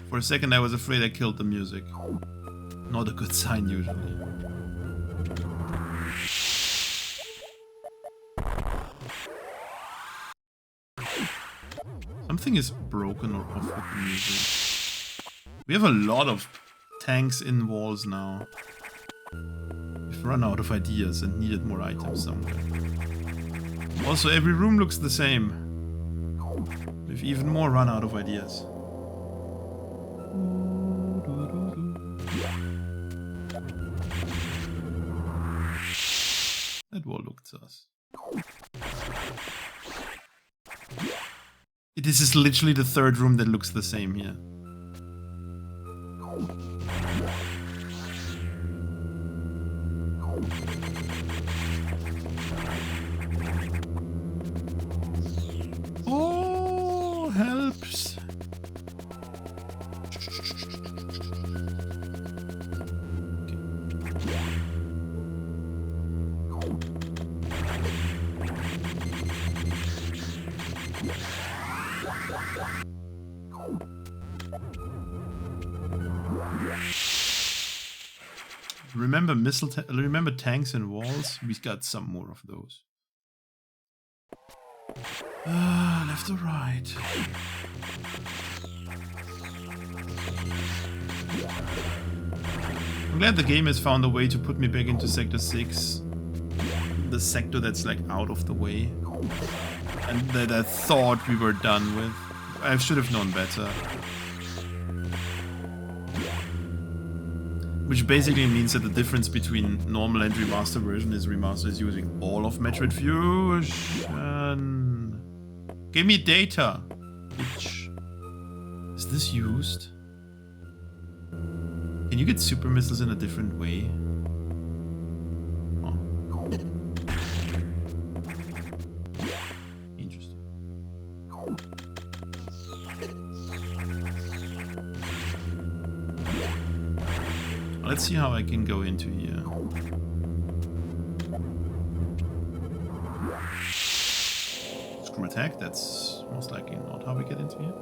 For a second I was afraid I killed the music. Not a good sign usually. Something is broken or off with the music. We have a lot of tanks in walls now. We've run out of ideas and needed more items somewhere. Also, every room looks the same. We've even more run out of ideas. That wall looked sus. This is literally the third room that looks the same here. Oh, helps. remember tanks and walls? We got some more of those. Left or right? I'm glad the game has found a way to put me back into Sector 6. The sector that's like out of the way. And that I thought we were done with. I should have known better. Which basically means that the difference between normal and remaster version is remaster is using all of Metroid Fusion. Give me data, bitch. Is this used? Can you get super missiles in a different way? Oh. Interesting. Let's see how I can go into here. Screw attack, that's most likely not how we get into here.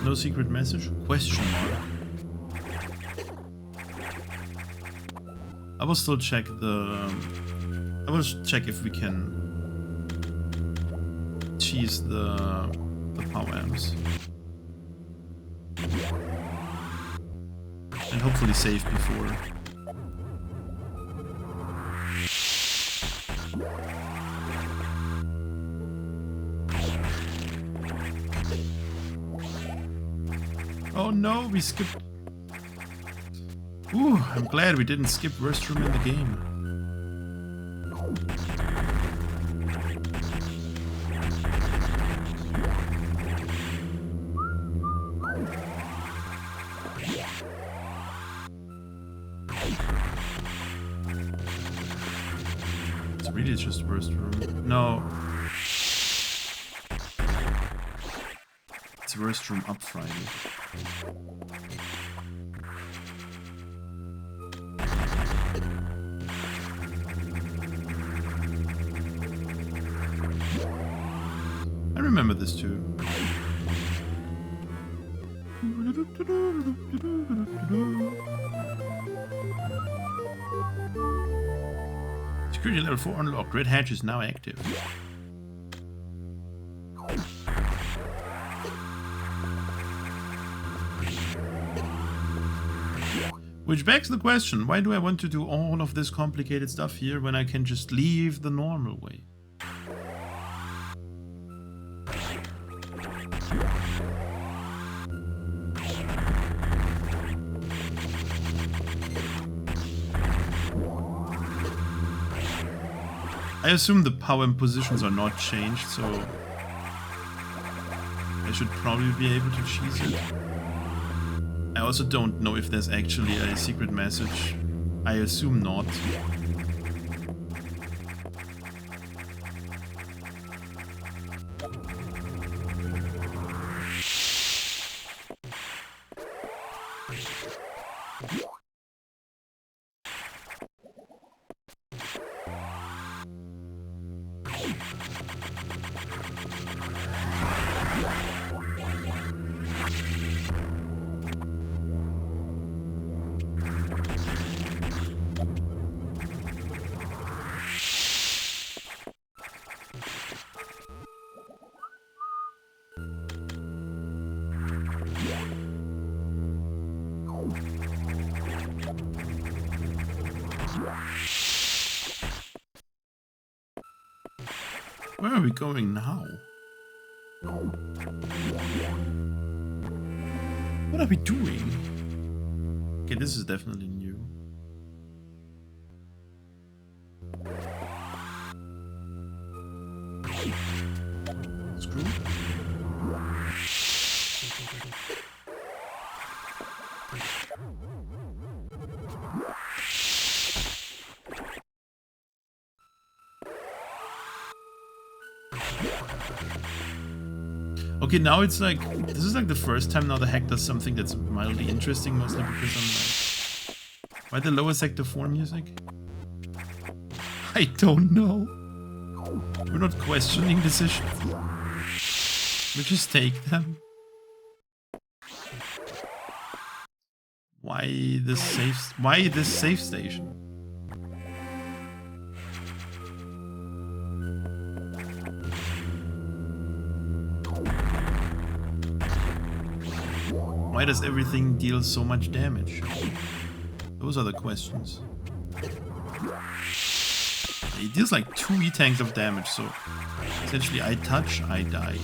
No secret message? Question mark. I will still check the... I will check if we can cheese the power amps. And hopefully save before. Oh no, we skipped. Ooh, I'm glad we didn't skip restroom in the game. It's really just restroom. No. It's restroom up Friday. I remember this too. Security level 4 unlocked. Red hatch is now active. Which begs the question, why do I want to do all of this complicated stuff here when I can just leave the normal way? I assume the power and positions are not changed, so I should probably be able to cheese it. I also don't know if there's actually a secret message. I assume not. Where are we going now? What are we doing? Okay, this is definitely new. Screw. Okay, now it's like, this is like the first time now the hack does something that's mildly interesting, mostly because I'm like, why the lower sector 4 music? I don't know. We're not questioning decisions. We just take them. Why this safe station? Why does everything deal so much damage? Those are the questions. It deals like 2 E-tanks of damage, so essentially I touch, I die.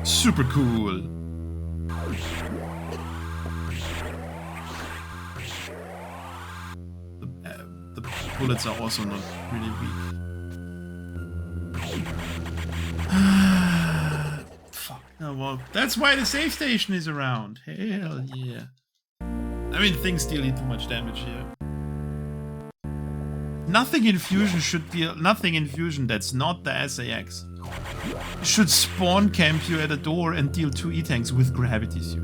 Super cool! The bullets are also not really weak. Fuck. Oh, well, that's why the safe station is around. Hell yeah. I mean, things still do too much damage here. Nothing in Fusion should deal. Nothing in Fusion that's not the SAX should spawn camp you at a door and deal 2 E-tanks with gravity suit.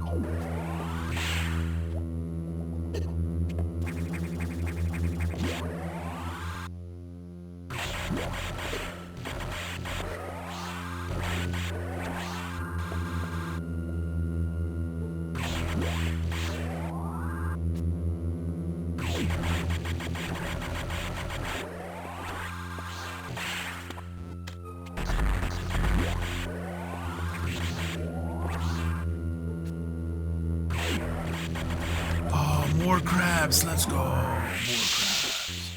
More crabs, let's go. More crabs.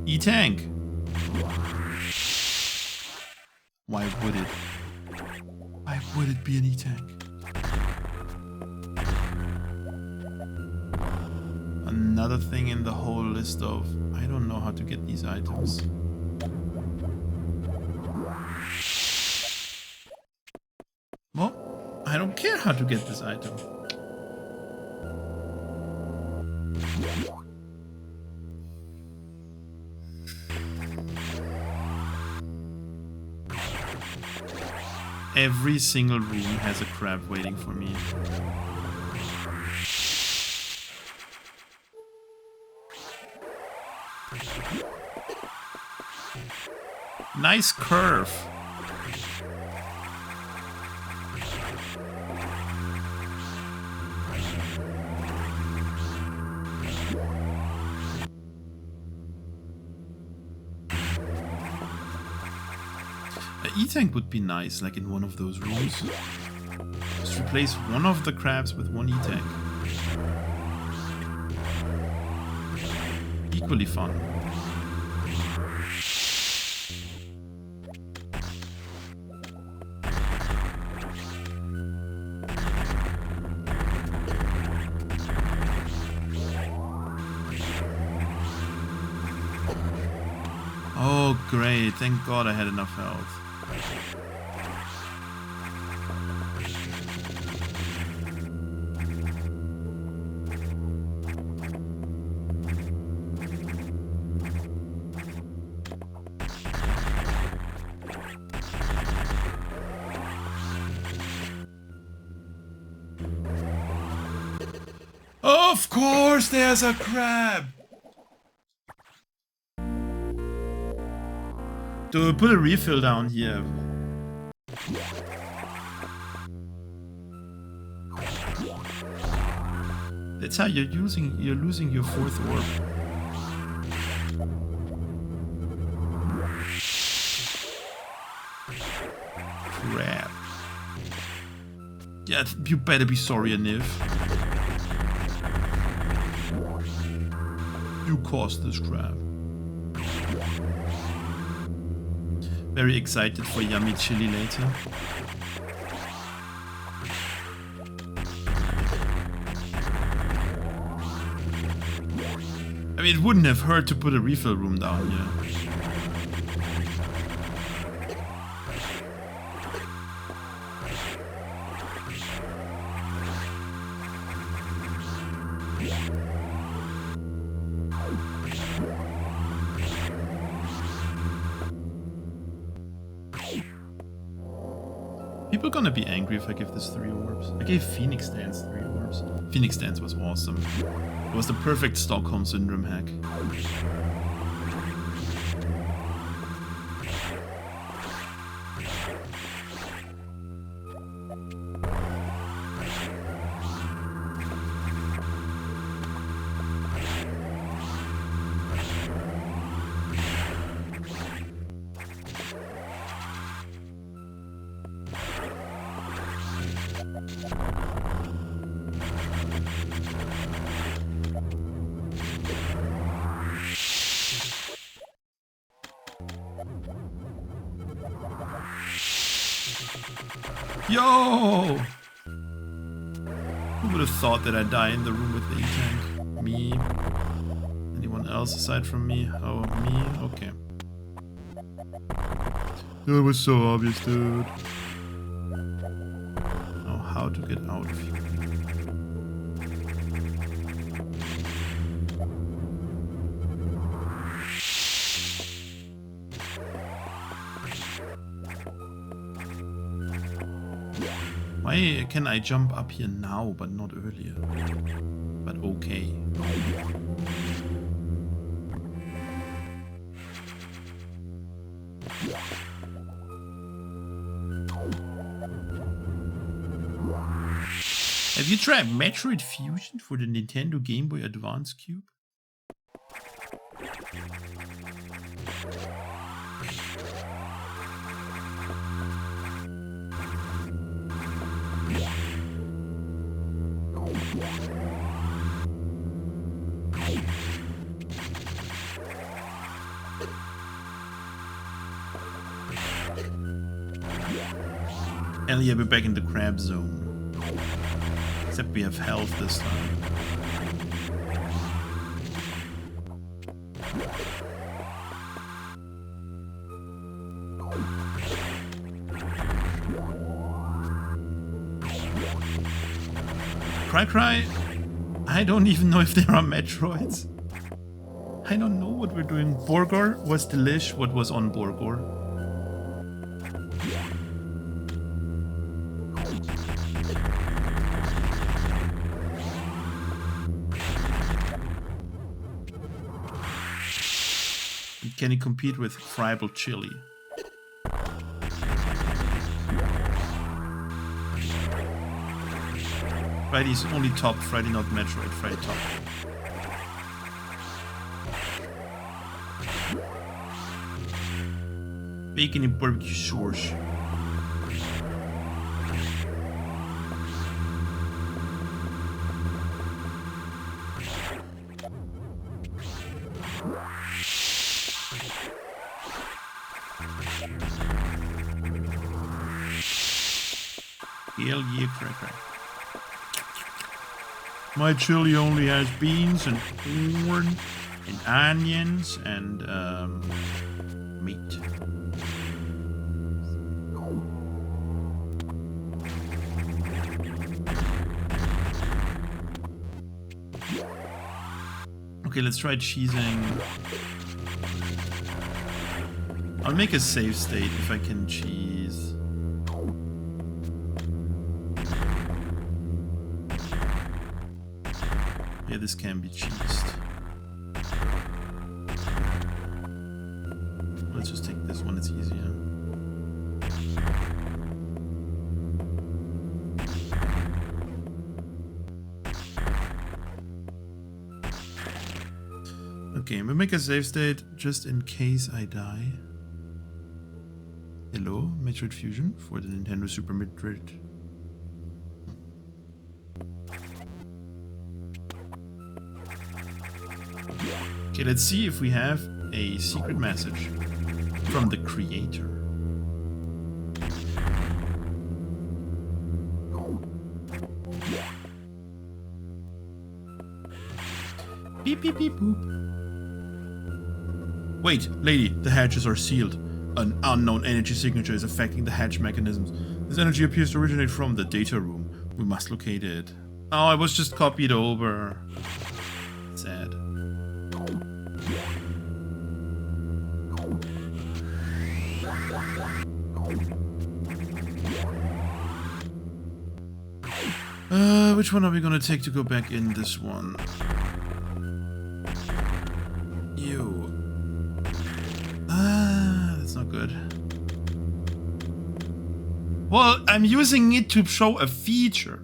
E-tank. Why would it? Why would it be an E-tank? Another thing in the whole list of I don't know how to get these items. Well, I don't care how to get this item. Every single room has a crab waiting for me. Nice curve. E-tank would be nice, like in one of those rooms. Just replace one of the crabs with one E-tank. Equally fun. Oh great, thank God I had enough health. Of course there's a crab! To put a refill down here. That's how you're losing your 4th orb. Crap. Yeah, you better be sorry, Niv. You caused this crap. Very excited for yummy chili later. I mean, it wouldn't have hurt to put a refill room down here. People are gonna be angry if I give this 3 orbs. I gave Phoenix Dance 3 orbs. Phoenix Dance was awesome. It was the perfect Stockholm Syndrome hack. Yo! Who would have thought that I'd die in the room with the E-Tank? Me? Anyone else aside from me? Oh, me? Okay. That was so obvious, dude. Oh, how to get out of here. Why can I jump up here now, but not earlier? But okay. Have you tried Metroid Fusion for the Nintendo Game Boy Advance Cube? Hell yeah, we're back in the crab zone. Except we have health this time. Cry. I don't even know if there are Metroids. I don't know what we're doing. Borgor was delish. What was on Borgor? Can he compete with friable chili? Friday's only top. Friday not Metroid. Friday top. Bacon and barbecue sauce. Hell yeah, crack. My chili only has beans and corn and onions and meat. Okay, let's try cheesing. I'll make a save state if I can cheese. Yeah, this can be cheesed. Let's just take this one, it's easier. Okay, we'll make a save state just in case I die. Hello, Metroid Fusion for the Nintendo Super Metroid. Okay, let's see if we have a secret message from the creator. Beep, beep, beep, boop. Wait, lady, the hatches are sealed. An unknown energy signature is affecting the hatch mechanisms. This energy appears to originate from the data room. We must locate it. Oh, it was just copied over. Sad. Which one are we gonna take to go back in? This one. You. That's not good. Well, I'm using it to show a feature.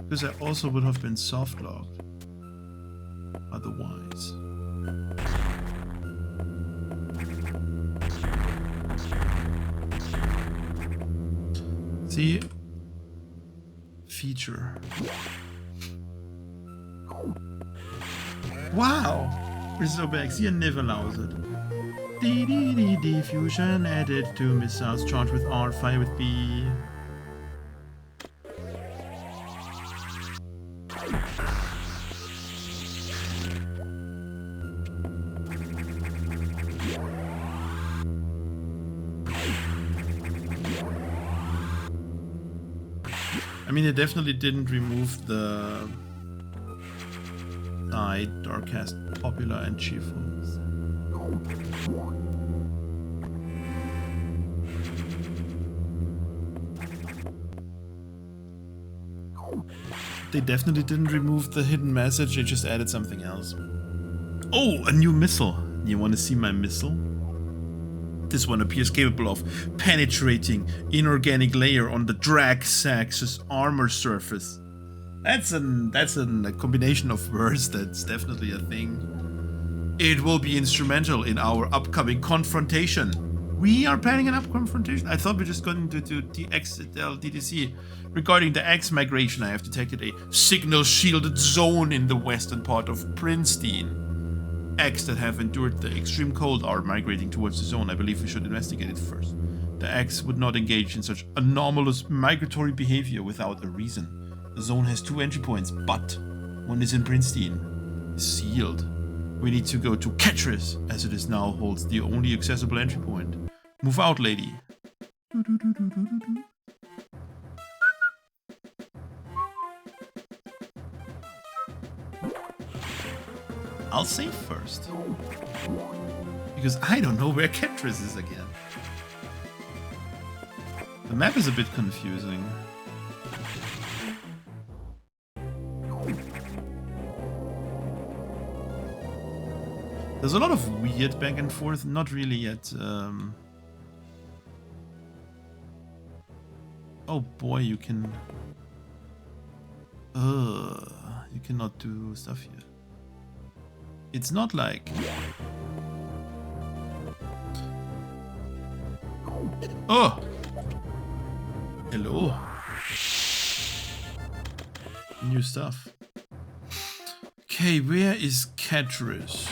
Because I also would have been soft locked. Otherwise. See? Feature. Wow! Restore back. See, never allows it. D fusion added to missiles charged with R, fire with B. I mean, it definitely didn't remove the side Darkcast popular and cheerful. They definitely didn't remove the hidden message, they just added something else. Oh, a new missile. You want to see my missile? This one appears capable of penetrating inorganic layer on the Draxax's armor surface. That's a combination of words that's definitely a thing. It will be instrumental in our upcoming confrontation. We are planning an confrontation. I thought we just got into TX-267 regarding the X migration. I have detected a signal shielded zone in the western part of Princeton. X that have endured the extreme cold are migrating towards the zone. I believe we should investigate it first. The X would not engage in such anomalous migratory behavior without a reason. The zone has 2 entry points, but one is in Princeton. It's sealed. We need to go to Ketris, as it is now holds the only accessible entry point. Move out, lady. I'll save first. Because I don't know where Ketris is again. The map is a bit confusing. There's a lot of weird back and forth, not really yet. Oh boy, you can... you cannot do stuff here. It's not like... Oh! Hello. New stuff. Okay, where is Ketris?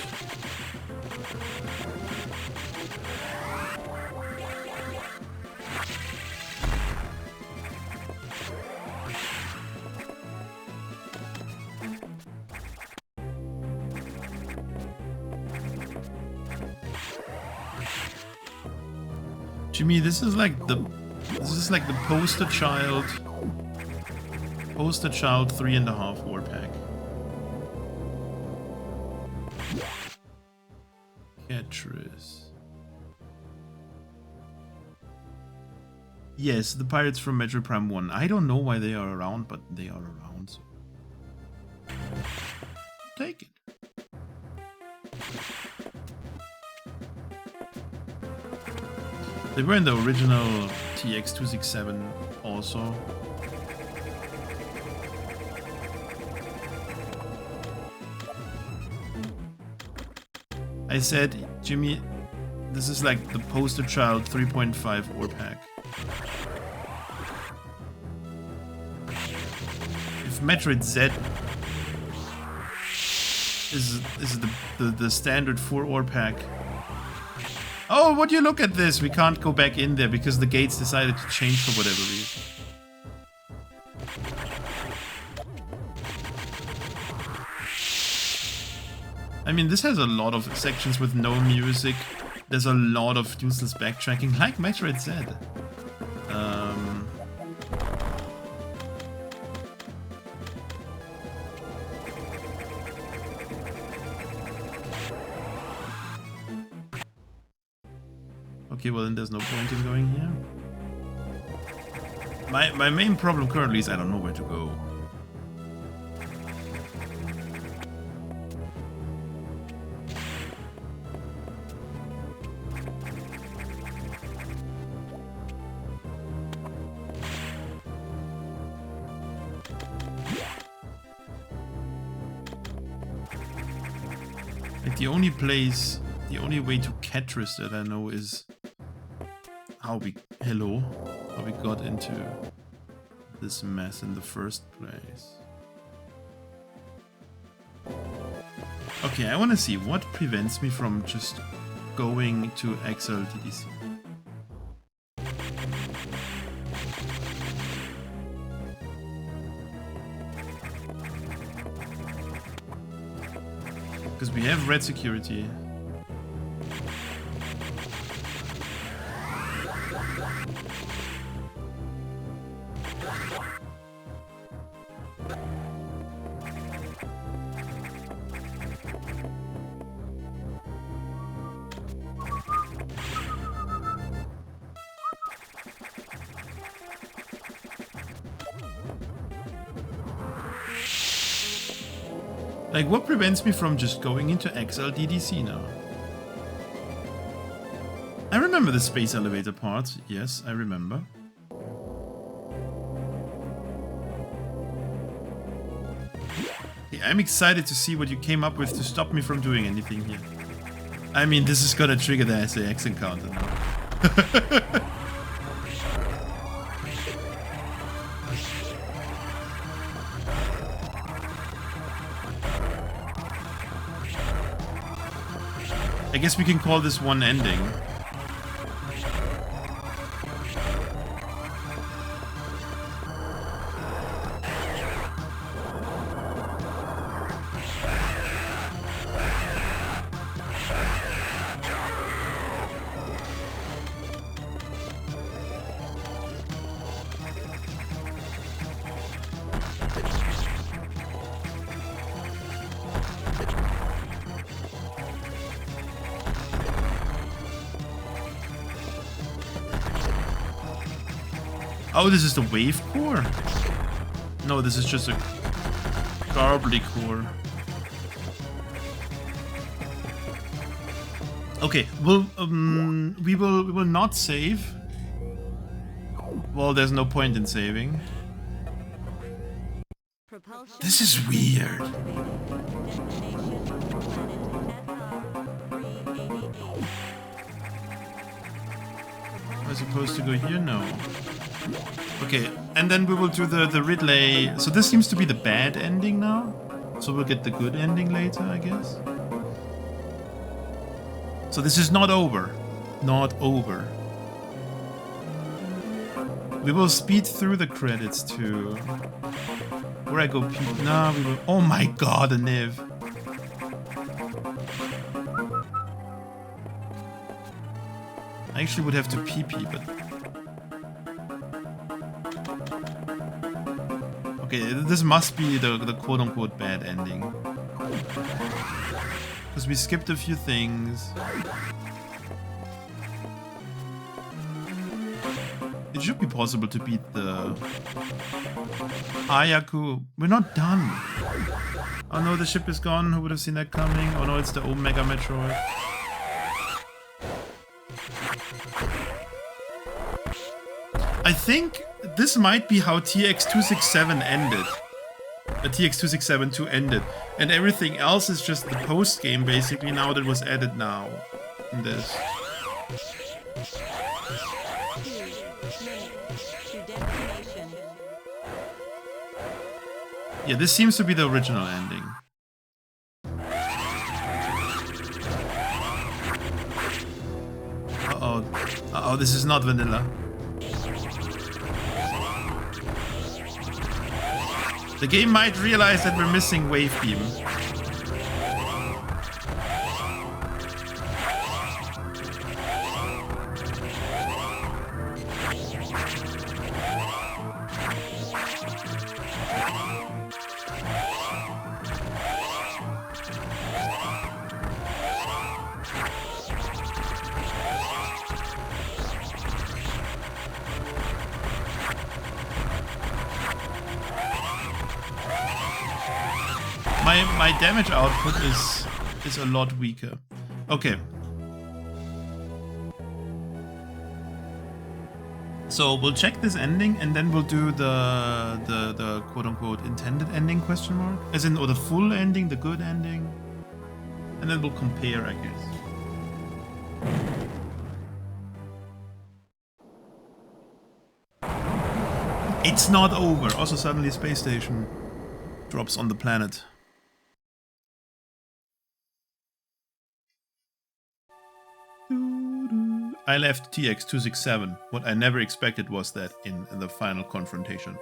Jimmy, this is like the poster child 3.5 war pack. Ketris. Yes, the pirates from Metroid Prime 1. I don't know why they are around, but they are around. So. Take it. They were in the original TX-267 also. I said, Jimmy, this is like the poster child 3.5 war pack. If Metroid Z is the standard 4-ore pack. Oh, would you look at this? We can't go back in there because the gates decided to change for whatever reason. I mean, this has a lot of sections with no music. There's a lot of useless backtracking, like Metroid said. Okay, well then there's no point in going here. My main problem currently is I don't know where to go. Like the only way to Tetris that I know is how we got into this mess in the first place. Okay, I want to see what prevents me from just going to XLTDC. Because we have red security. Like, what prevents me from just going into XLDDC now? I remember the space elevator part. Yes, I remember. Yeah, I'm excited to see what you came up with to stop me from doing anything here. I mean, this is gonna trigger the SAX encounter now. I guess we can call this one ending. Oh, this is the wave core? No, this is just a garbly core. Okay, well, we will not save. Well, there's no point in saving. This is weird. Am I supposed to go here? No. Okay, and then we will do the relay. So this seems to be the bad ending now. So we'll get the good ending later, I guess. So this is not over. Not over. We will speed through the credits to where I go pee. No, we will. Oh my god, a Niv. I actually would have to pee, but. Okay, this must be the quote-unquote bad ending. Because we skipped a few things. It should be possible to beat the Ayaku. We're not done. Oh no, the ship is gone. Who would have seen that coming? Oh no, it's the Omega Metroid. I think this might be how TX-267 ended. TX-267-2 ended. And everything else is just the post-game, basically, now that was added now. In this. Yeah, this seems to be the original ending. Oh, this is not vanilla. The game might realize that we're missing Wave Beam. My damage output is a lot weaker. Okay. So we'll check this ending and then we'll do the quote-unquote intended ending question mark. As in, or the full ending, the good ending. And then we'll compare, I guess. It's not over. Also suddenly space station drops on the planet. I left TX-267. What I never expected was that in the final confrontation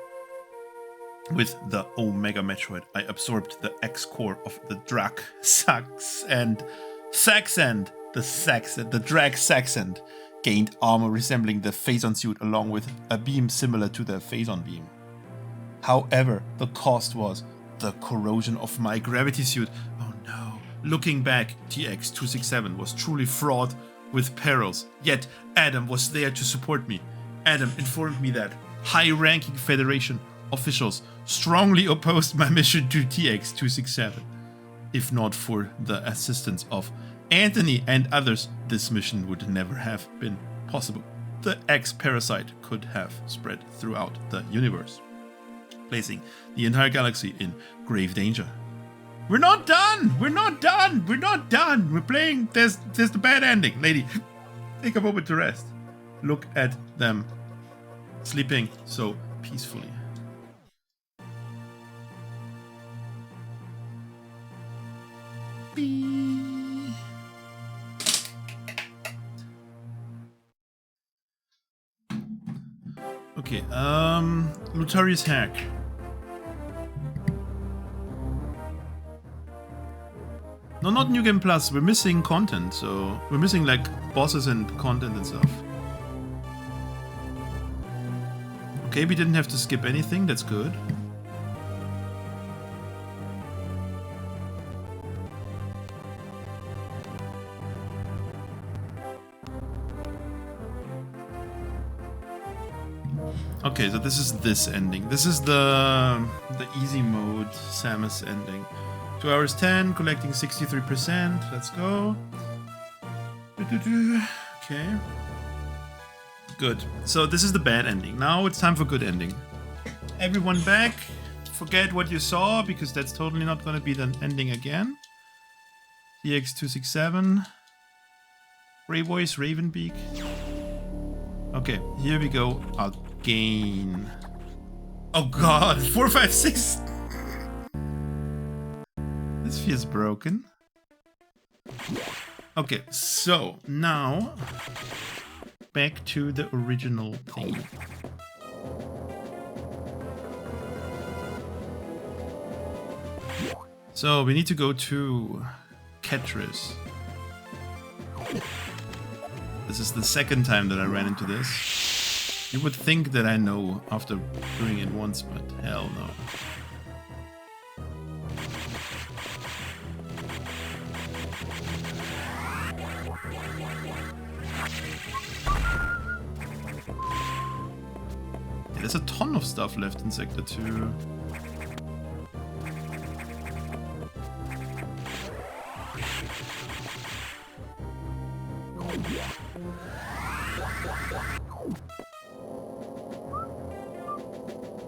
with the Omega Metroid, I absorbed the X-core of the Drag Saxend. The Drag Saxend gained armor resembling the Phazon suit along with a beam similar to the Phazon beam. However, the cost was the corrosion of my gravity suit. Oh no. Looking back, TX-267 was truly fraught with perils, yet Adam was there to support me. Adam informed me that high-ranking Federation officials strongly opposed my mission to TX-267. If not for the assistance of Anthony and others, this mission would never have been possible. The X-parasite could have spread throughout the universe, placing the entire galaxy in grave danger. We're not done! We're not done! We're not done! We're playing... There's the bad ending. Lady, take a moment to rest. Look at them sleeping so peacefully. Okay, Lutarius Hack. No, not New Game Plus. We're missing content, so we're missing like bosses and content and stuff. Okay, we didn't have to skip anything. That's good. Okay, so this is this ending. This is the easy mode Samus ending. 2 hours 10, collecting 63%. Let's go. Okay. Good. So this is the bad ending. Now it's time for good ending. Everyone back. Forget what you saw, because that's totally not going to be the ending again. TX-267. Grey Voice, Ravenbeak. Okay, here we go again. Oh god, 4, 5, 6. This feels broken. Okay, so now back to the original thing. So we need to go to Ketris. This is the second time that I ran into this. You would think that I know after doing it once, but hell no. There's a ton of stuff left in Sector 2.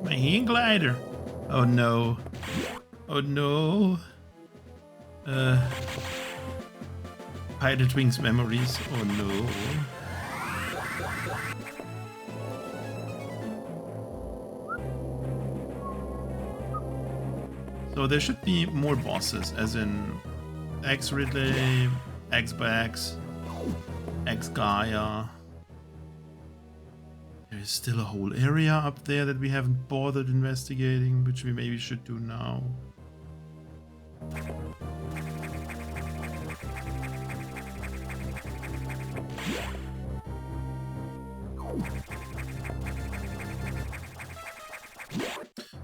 My hand glider. Oh no. Oh no. Pirate Wings memories. Oh no. So there should be more bosses, as in X Ridley, X by X, X Gaia, There's still a whole area up there that we haven't bothered investigating, which we maybe should do now.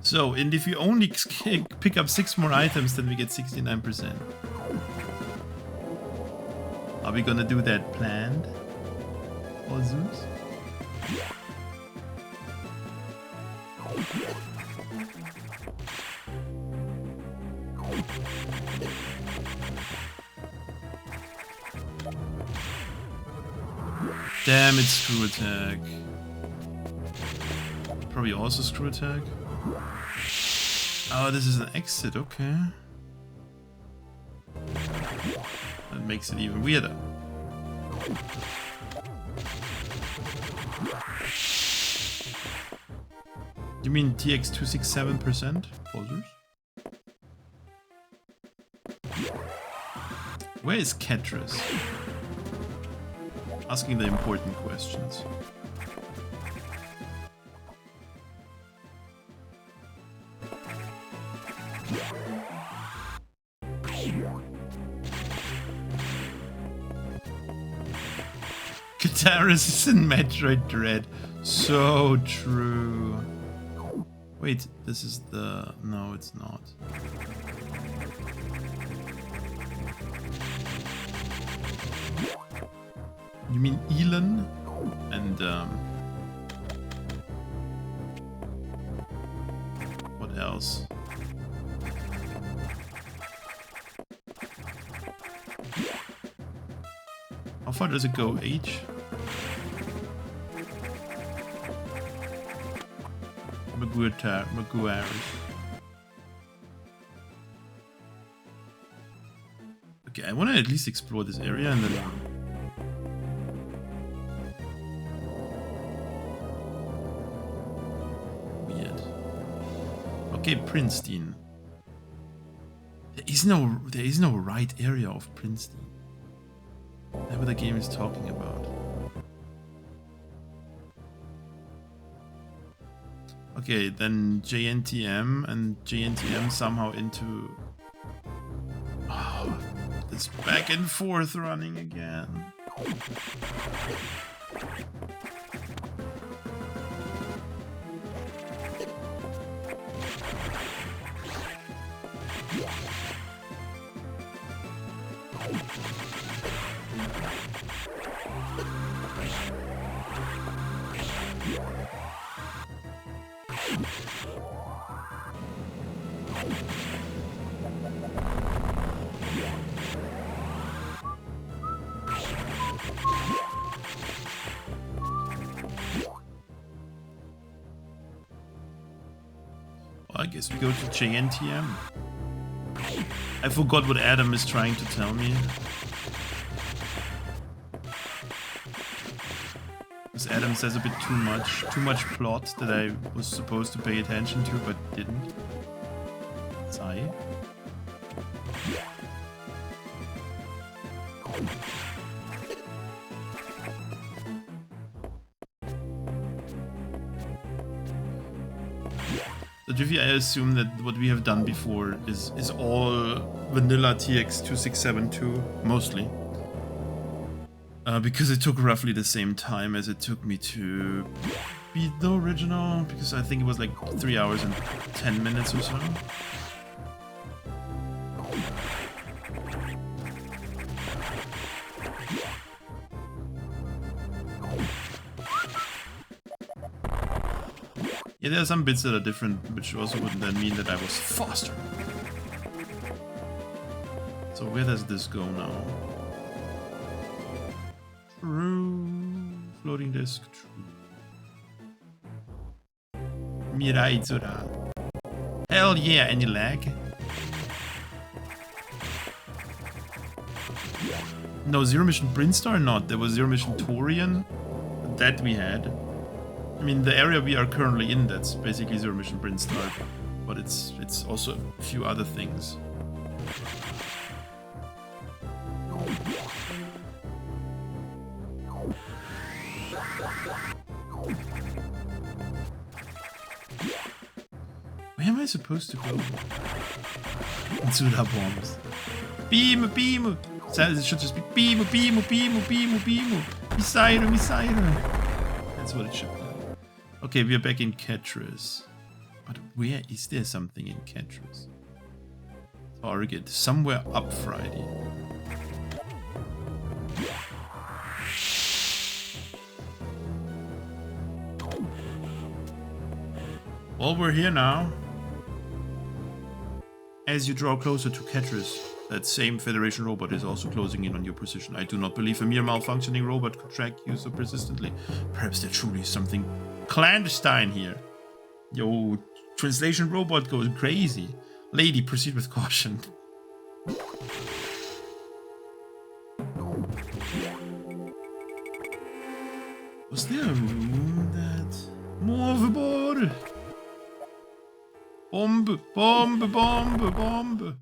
So, and if you only pick up 6 more items, then we get 69%. Are we gonna do that planned? Or Zeus? Damn it, screw attack. Probably also screw attack. Oh, this is an exit, okay. That makes it even weirder. You mean TX-267%? Posers? Where is Ketris? Asking the important questions. Guitarist is in Metroid Dread. So true. Wait, this is the... No, it's not. You mean Elon? And, what else? How far does it go, H? Maguires. Okay, I want to at least explore this area and then... Weird. Okay, Princeton. There is no right area of Princeton. That's what the game is talking about. Okay, then JNTM and JNTM somehow into... Oh, this back and forth running again. I guess we go to JNTM. I forgot what Adam is trying to tell me. Because Adam says a bit too much plot that I was supposed to pay attention to but didn't. Sigh. So Jiffy, I assume that what we have done before is all vanilla TX-267 mostly. Because it took roughly the same time as it took me to beat the original, because I think it was like 3 hours and 10 minutes or so. Yeah, there are some bits that are different, which also wouldn't then mean that I was faster. So where does this go now? True. Floating disk. True. Mirai Zura. Hell yeah, any lag? No, Zero Mission Brinstar not. There was Zero Mission Torian. That we had. I mean, the area we are currently in, that's basically Zero Mission Brinstar, but it's also a few other things. Where am I supposed to go? Into the bombs. Beam, beam. It should just be beam, beam, beam, beam, beam. Missile, missile. That's what it should be. Okay, we are back in Ketris. But where is there something in Ketris? Target. Somewhere up Friday. Well, we're here now. As you draw closer to Ketris, that same Federation robot is also closing in on your position. I do not believe a mere malfunctioning robot could track you so persistently. Perhaps there truly is something clandestine here. Yo, translation robot goes crazy. Lady, proceed with caution. Was there a room that... Movable! Bomb, bomb, bomb, bomb.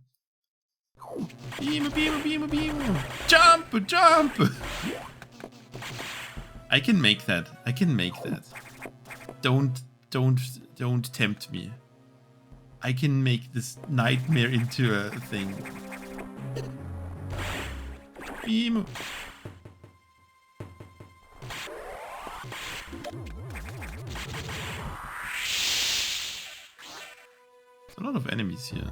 Beam, beam, beam, beam. Jump, jump. I can make that. I can make that. Don't tempt me. I can make this nightmare into a thing. Beam. A lot of enemies here.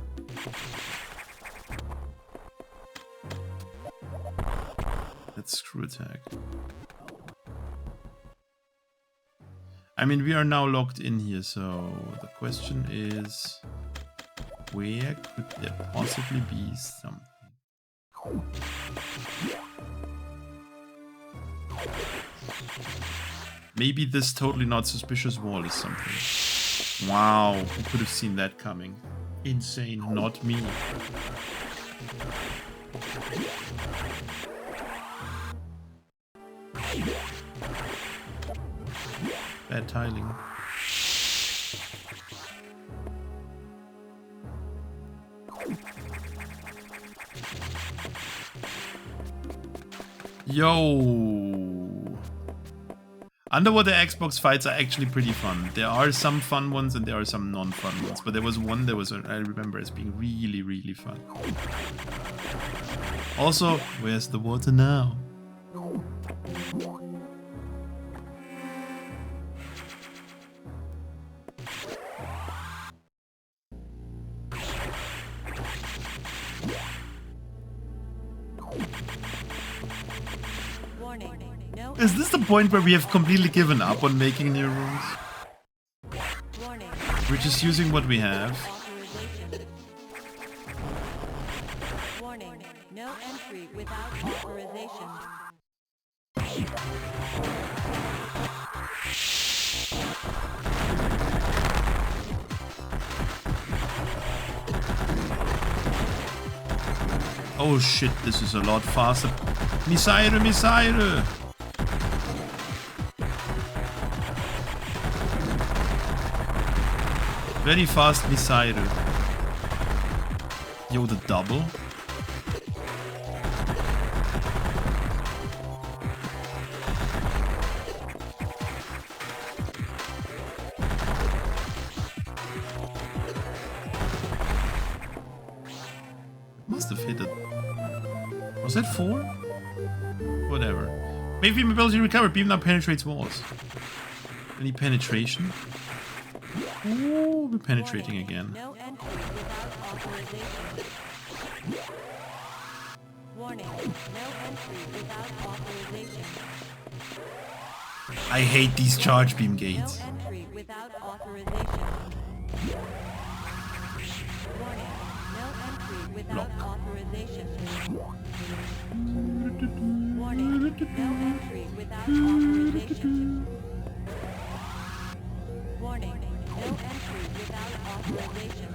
Let's screw attack. I mean, we are now locked in here, so the question is, where could there possibly be something? Maybe this totally not suspicious wall is something. Wow, who could have seen that coming? Insane, not me. Bad tiling. Yo! Underwater Xbox fights are actually pretty fun. There are some fun ones and there are some non-fun ones. But there was one that was, I remember as being really, really fun. Also, where's the water now? Is this the point where we have completely given up on making new rooms? We're just using what we have. Warning, no entry without authorization. Oh shit, this is a lot faster. Missile, missile! Very fast missile. Yo, the double. Must have hit it. Was that 4? Whatever. Maybe my ability to recover. Beam now penetrates walls. Any penetration? Ooh, we're penetrating again. No entry without authorization. Warning, no entry without authorization. I hate these charge beam gates. No entry without authorization. Warning, no entry without authorization. Warning, no entry without authorization. Warning, no entry without authorization.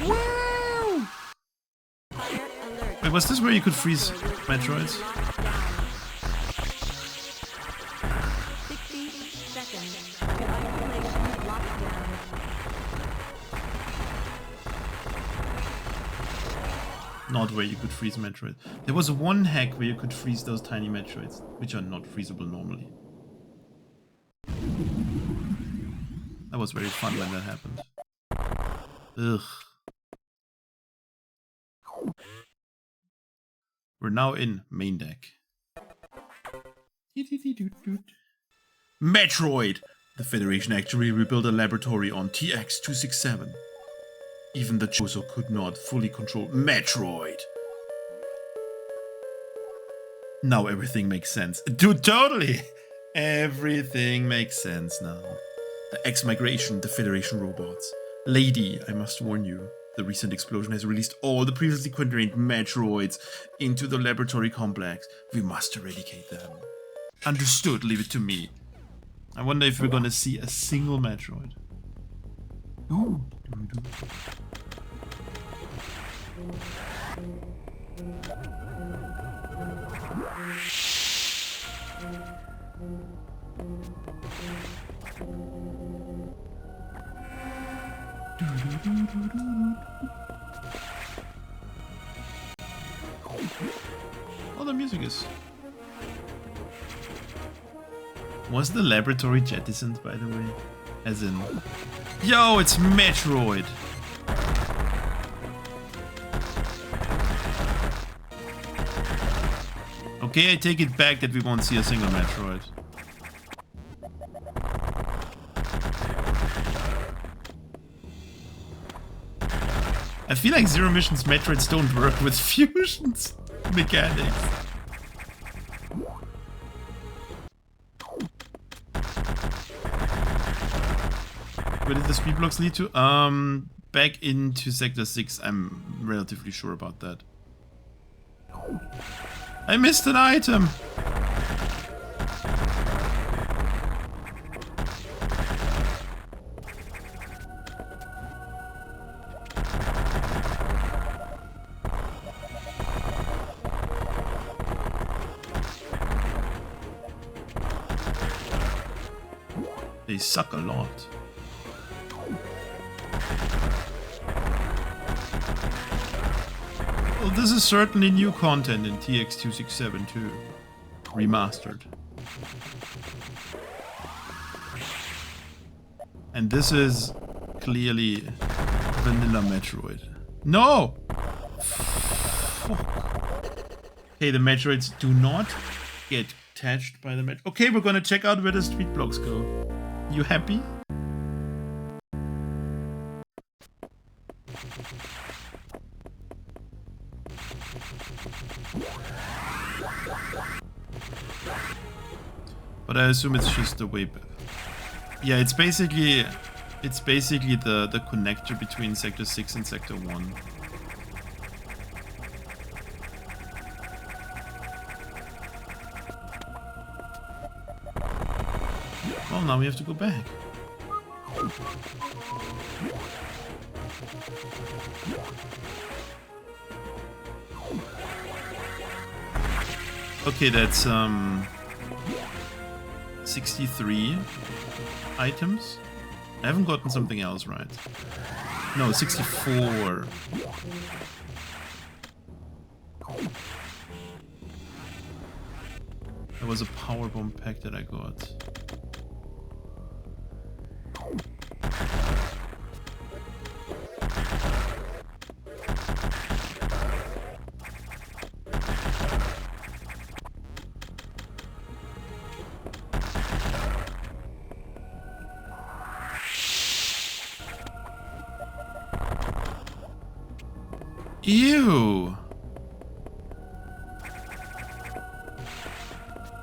Wow! Fire alert. Wait, was this where you could freeze Metroids? 60 seconds to isolation lockdown. Not where you could freeze Metroid. There was one hack where you could freeze those tiny Metroids, which are not freezable normally. That was very fun when that happened. Ugh. We're now in main deck. Metroid! The Federation actually rebuilt a laboratory on TX-267. Even the Chozo could not fully control Metroid. Now everything makes sense. Dude, totally! Everything makes sense now. The X-Migration, the Federation robots. Lady, I must warn you, the recent explosion has released all the previously contained Metroids into the laboratory complex. We must eradicate them. Understood, leave it to me. I wonder if we're gonna see a single Metroid. Ooh. Oh, the music is... Was the laboratory jettisoned, by the way? As in... Yo, it's Metroid! Okay, I take it back that we won't see a single Metroid. I feel like Zero Mission's Metroids don't work with Fusion's mechanics. Where did the speed blocks lead to? Back into Sector 6. I'm relatively sure about that. I missed an item! They suck a lot. Well, this is certainly new content in TX-267 too. Remastered. And this is clearly vanilla Metroid. No! Fuck. Okay, the Metroids do not get attached by the Metroid. Okay, we're gonna check out where the speed blocks go. You happy? But I assume it's just the way back. Yeah, it's basically the connector between Sector 6 and Sector 1. Well, now we have to go back. Okay, that's 63 items. I haven't gotten something else right. No, 64. There was a power bomb pack that I got. Ew!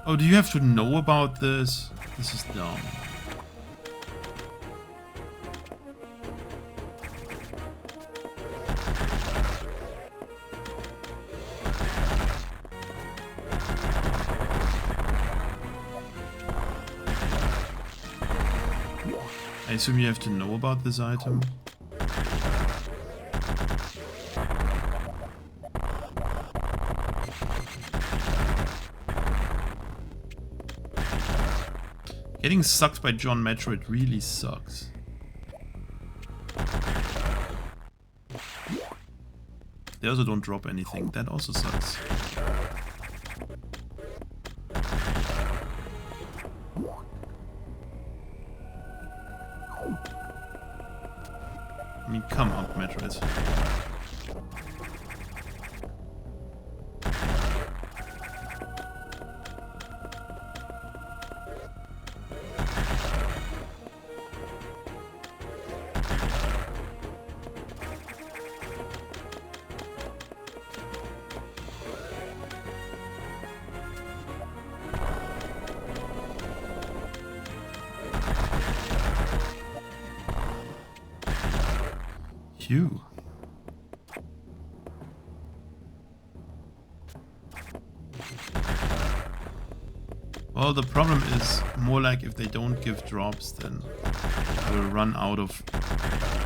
Oh, do you have to know about this? This is dumb. I assume you have to know about this item. Getting sucked by John Metroid really sucks. They also don't drop anything. That also sucks. I mean, come on, Metroid. Phew. Well, the problem is more like if they don't give drops, then I will run out of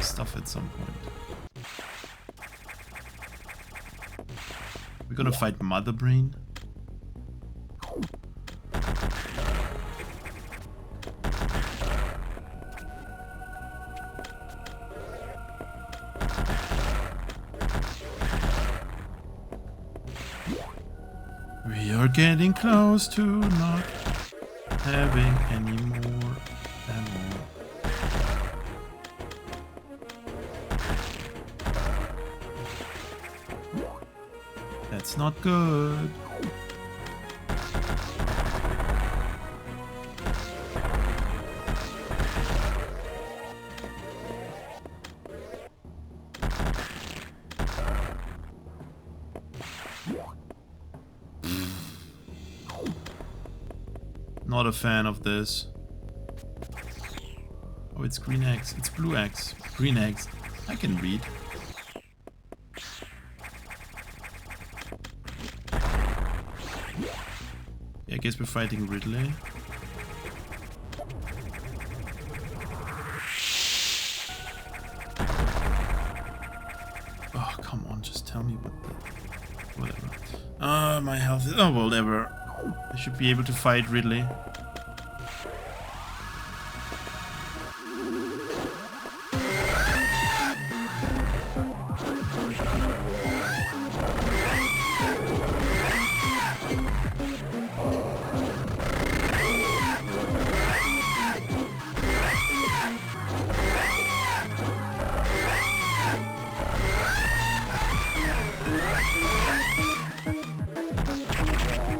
stuff at some point. We're gonna fight Mother Brain. We are getting close to not having any more ammo. That's not good. Not a fan of this. Oh, it's green eggs. It's blue eggs. Green eggs. I can read. Yeah, I guess we're fighting Ridley. Oh, come on. Just tell me what the... Whatever. My health is... Oh, whatever. I should be able to fight Ridley.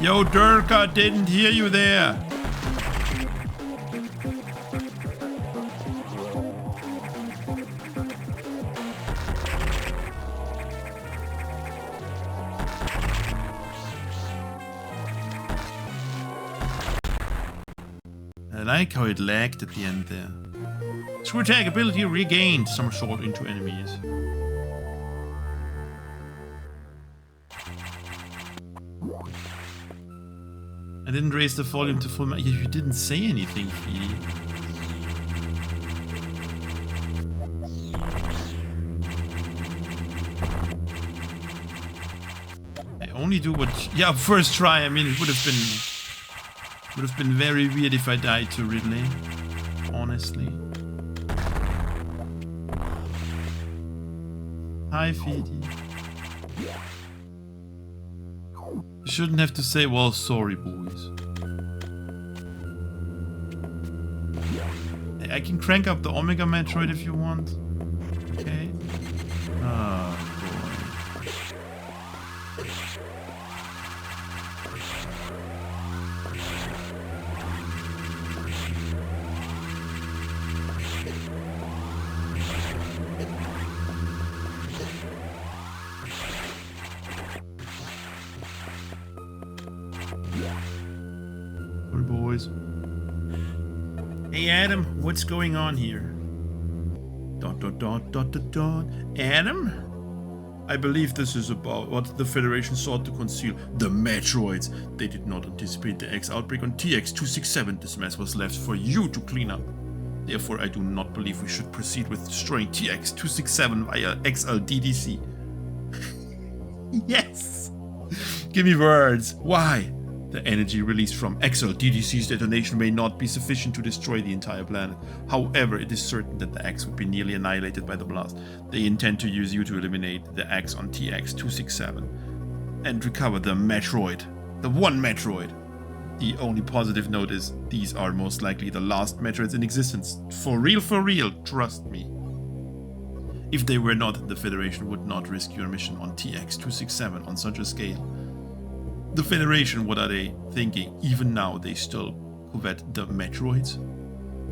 Yo, Durka, didn't hear you there. I like how it lagged at the end there. Screw tag ability regained. Somersault into enemies. I didn't raise the volume to full. Yeah, you didn't say anything, Feedy. I only do what. Yeah, first try. I mean, it would have been very weird if I died to Ridley. Honestly. Hi, Feedy. You shouldn't have to say, well, sorry, boys. Hey, I can crank up the Omega Metroid if you want. Okay. Oh, Hey Adam, what's going on here? ... Adam? I believe this is about what the Federation sought to conceal. The Metroids. They did not anticipate the X outbreak on TX-267. This mess was left for you to clean up. Therefore, I do not believe we should proceed with destroying TX-267 via XLDDC. Yes! Give me words. Why? The energy released from XLDDC's detonation may not be sufficient to destroy the entire planet. However, it is certain that the X would be nearly annihilated by the blast. They intend to use you to eliminate the X on TX-267 and recover the Metroid. The one Metroid. The only positive note is these are most likely the last Metroids in existence. For real, trust me. If they were not, the Federation would not risk your mission on TX-267 on such a scale. The Federation, what are they thinking? Even now, they still covet the Metroids?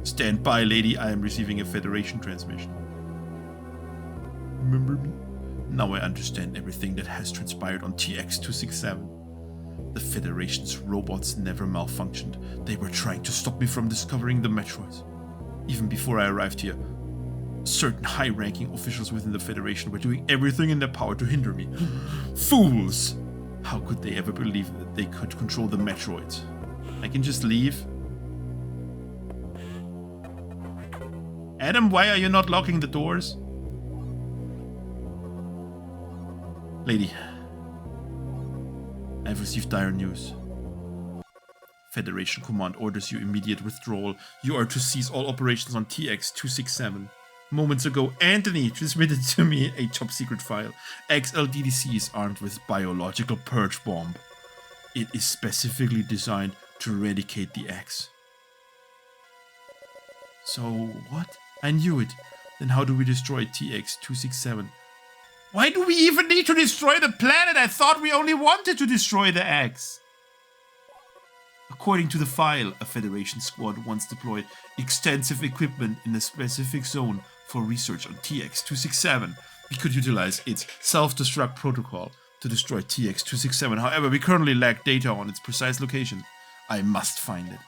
Stand by, lady, I am receiving a Federation transmission. Remember me? Now I understand everything that has transpired on TX-267. The Federation's robots never malfunctioned. They were trying to stop me from discovering the Metroids. Even before I arrived here, certain high-ranking officials within the Federation were doing everything in their power to hinder me. Fools! How could they ever believe that they could control the Metroids? I can just leave? Adam, why are you not locking the doors? Lady, I've received dire news. Federation Command orders you immediate withdrawal. You are to cease all operations on TX-267. Moments ago, Anthony transmitted to me a top-secret file. XLDDC is armed with biological purge bomb. It is specifically designed to eradicate the X. So, what? I knew it. Then how do we destroy TX-267? Why do we even need to destroy the planet? I thought we only wanted to destroy the X. According to the file, a Federation squad once deployed extensive equipment in a specific zone for research on TX-267. We could utilize its self-destruct protocol to destroy TX-267. However, we currently lack data on its precise location. I must find it.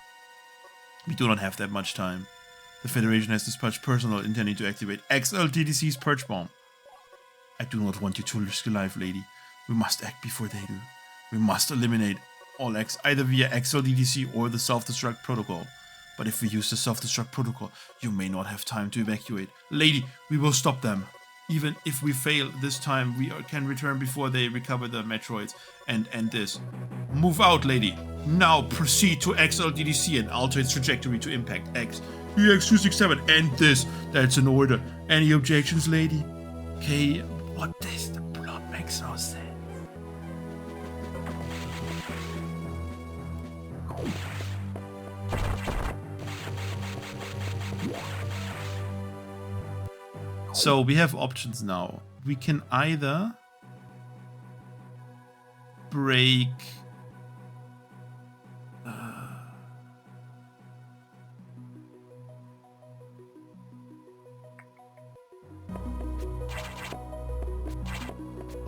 We do not have that much time. The Federation has dispatched personnel intending to activate XLDDC's purge bomb. I do not want you to risk your life, lady. We must act before they do. We must eliminate all X either via XLDDC or the self-destruct protocol. But if we use the self-destruct protocol, you may not have time to evacuate. Lady, we will stop them. Even if we fail this time, we can return before they recover the Metroids and end this. Move out, lady. Now proceed to XLDDC and alter its trajectory to impact X. TX-267, end this. That's an order. Any objections, lady? Okay, what is the plot makes no sense. So we have options now. We can either break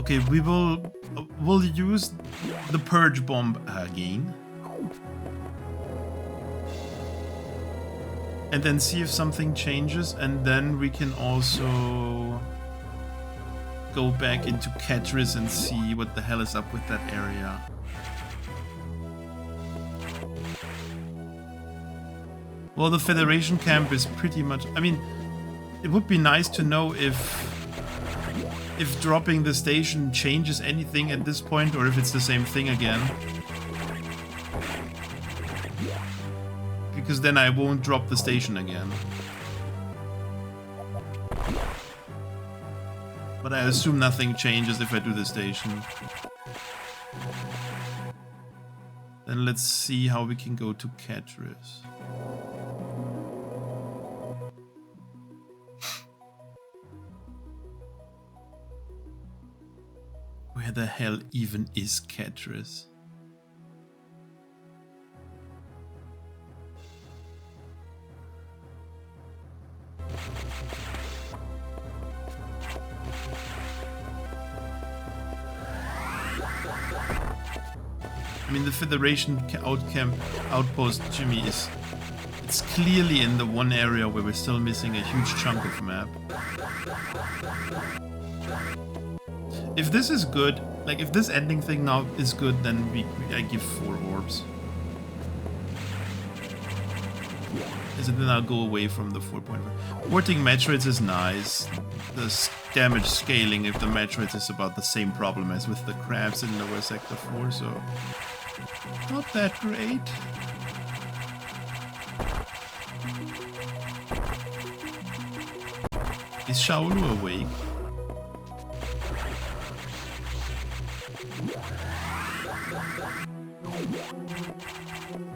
okay, we'll use the purge bomb again. And then see if something changes, and then we can also go back into Ketris and see what the hell is up with that area. Well, the Federation camp is pretty much... I mean, it would be nice to know if dropping the station changes anything at this point, or if it's the same thing again. Because then I won't drop the station again. But I assume nothing changes if I do the station. Then let's see how we can go to Ketris. Where the hell even is Ketris? I mean, the Federation outpost, Jimmy, it's clearly in the one area where we're still missing a huge chunk of map. If this is good, like if this ending thing now is good, then I give 4 orbs. So then I'll go away from the 4.5. Porting Metroids is nice. The damage scaling of the Metroids is about the same problem as with the crabs in Lower Sector 4, so Not that great. Is Shaolu awake?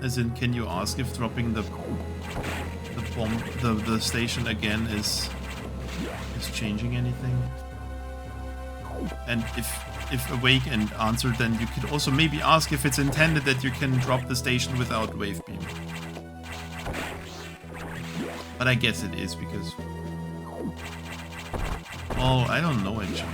As in, can you ask if dropping the bomb, the station again is changing anything? And if awake and answered, then you could also maybe ask if it's intended that you can drop the station without wave beam. But I guess it is because... Well, I don't know actually.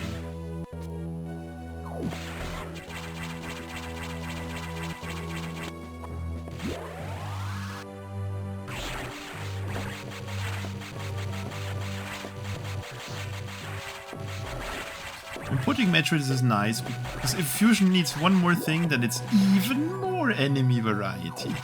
Putting Metroid is nice, because if Fusion needs one more thing, then it's even more enemy variety.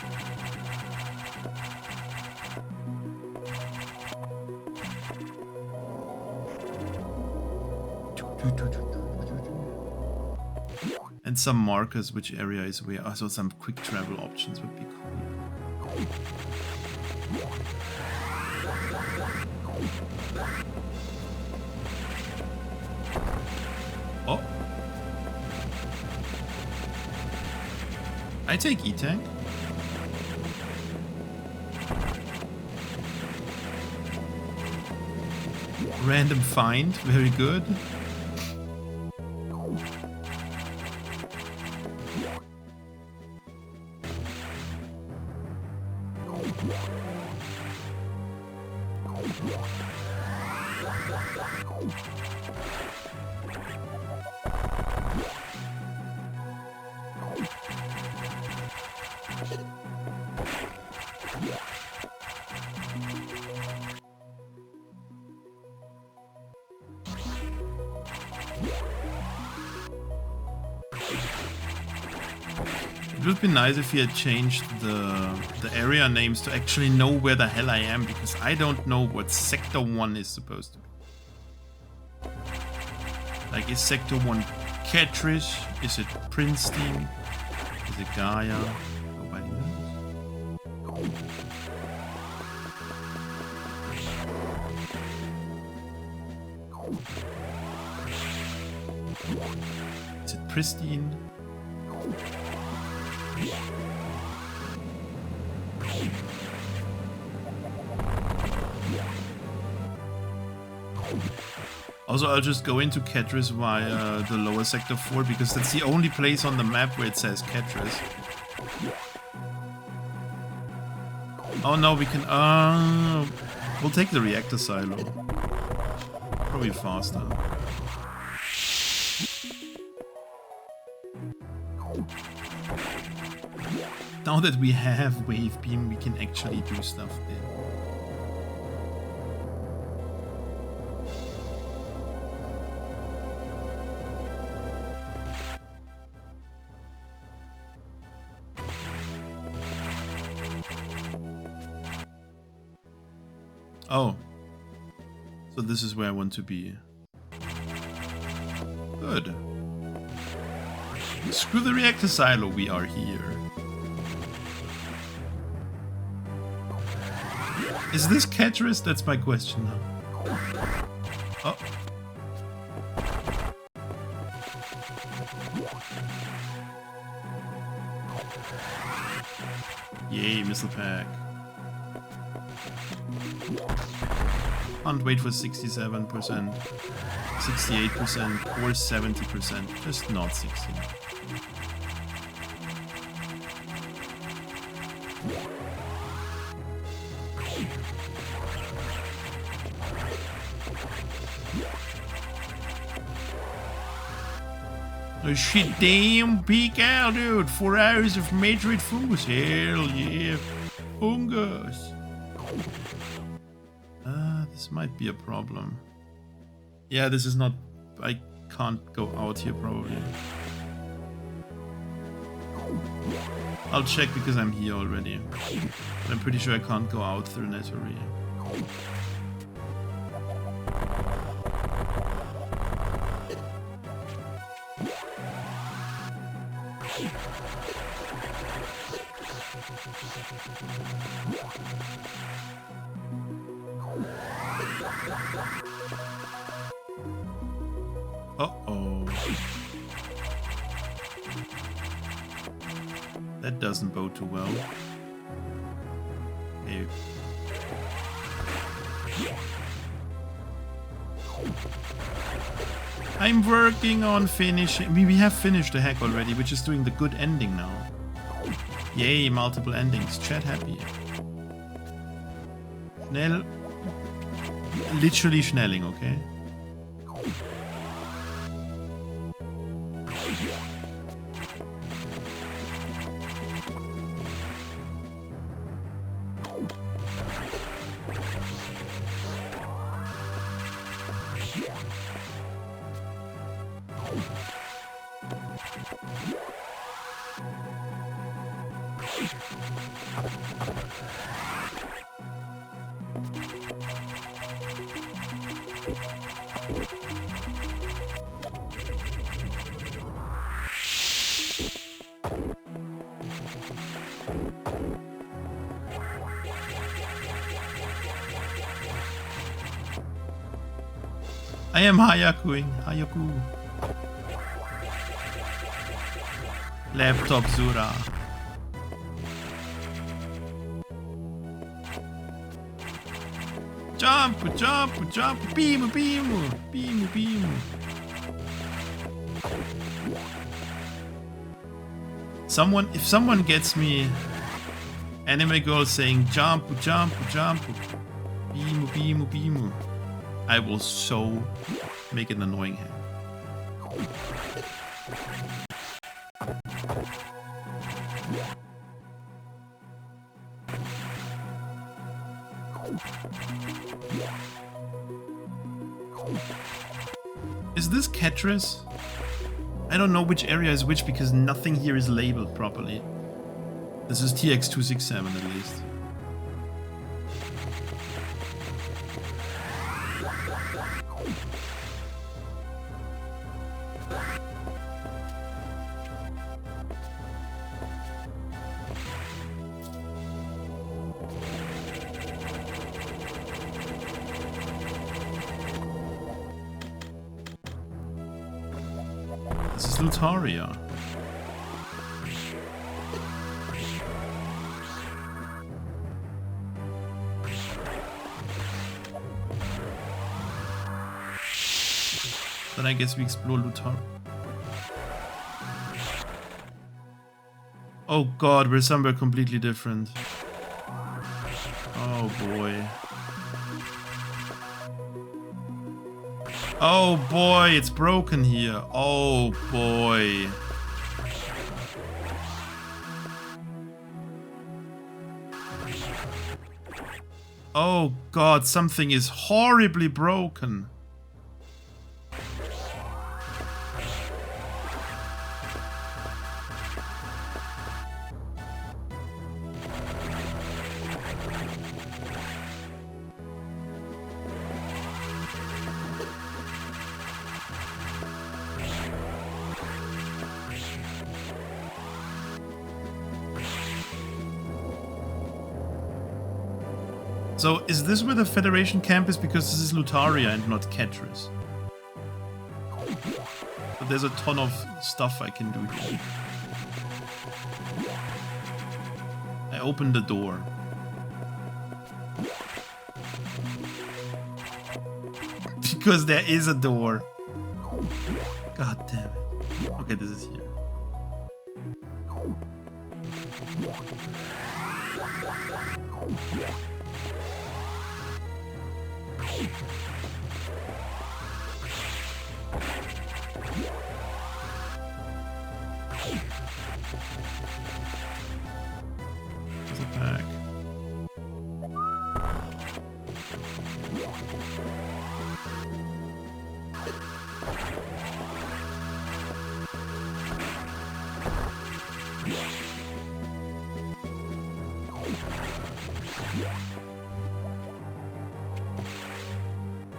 And some markers, which area is where. Also, some quick travel options would be cool. Oh. I take E-Tank. Random find, very good. It would be nice if he had changed the area names to actually know where the hell I am, because I don't know what Sector 1 is supposed to be. Like, is Sector 1 Catrice? Is it Princeton? Is it Gaia? Nobody knows. Is it Pristine? Also, I'll just go into Catrice via the lower sector 4, because that's the only place on the map where it says Catrice. Oh no, we can... we'll take the reactor silo. Probably faster. Now that we have wave beam, we can actually do stuff there. Oh. So this is where I want to be. Good. Screw the reactor silo, we are here. Is this Catrice? That's my question now. Oh. Yay, missile pack. Can't wait for 67%, 68%, or 70%. Just not 60. Oh shit, damn, peek out, dude. 4 hours of Metroid Fungus. Hell yeah. Fungus. This might be a problem. Yeah, this is not... I can't go out here, probably. I'll check because I'm here already. But I'm pretty sure I can't go out through Nettery. Uh-oh. That doesn't bode too well. Okay. I'm working on finishing. We have finished the hack already, which is doing the good ending now. Yay, multiple endings. Chat happy. Schnell. Literally schnelling, okay? I am Hayakuing. Hayaku. Laptop Zura. Jump, jump, jump. Beam, beam, beam, beam. If someone gets me anime girl saying jump, jump, jump, beam, beam, beam, I will so make it annoying him. Is this Ketris? I don't know which area is which because nothing here is labeled properly. This is TX-267 at least. This is Lutaria. Then I guess we explore Lutaria. Oh god, we're somewhere completely different. Oh boy. Oh boy, it's broken here. Oh boy. Oh god, something is horribly broken. So, is this where the Federation camp is? Because this is Lutaria and not Ketris. But there's a ton of stuff I can do here. I opened the door. Because there is a door. God damn it. Okay, this is here. There's a pack.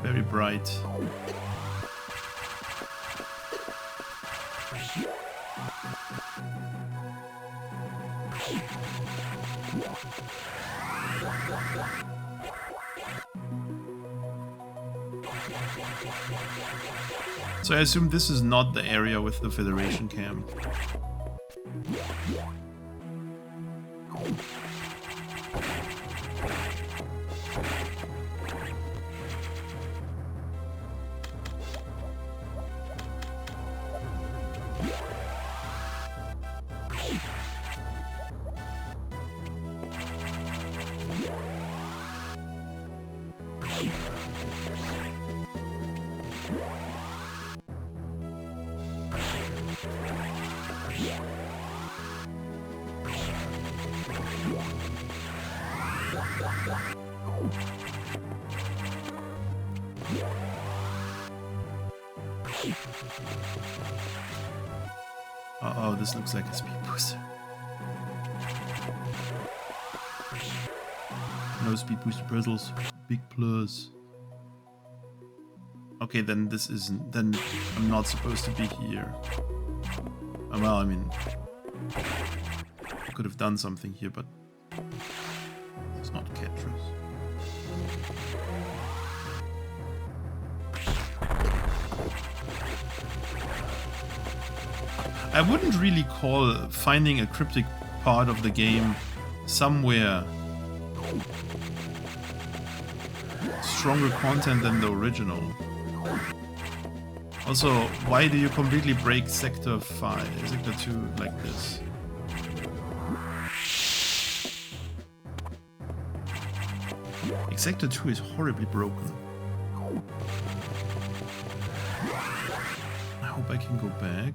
Very bright. So I assume this is not the area with the Federation camp. Uh-oh, this looks like a speed booster. No speed booster puzzles. Big plus. Okay, then this isn't... Then I'm not supposed to be here. Well, I mean... I could have done something here, but... It's not Ketris. I wouldn't really call finding a cryptic part of the game somewhere stronger content than the original. Also, why do you completely break Sector 5, Sector 2 like this? Like, Sector 2 is horribly broken. I hope I can go back.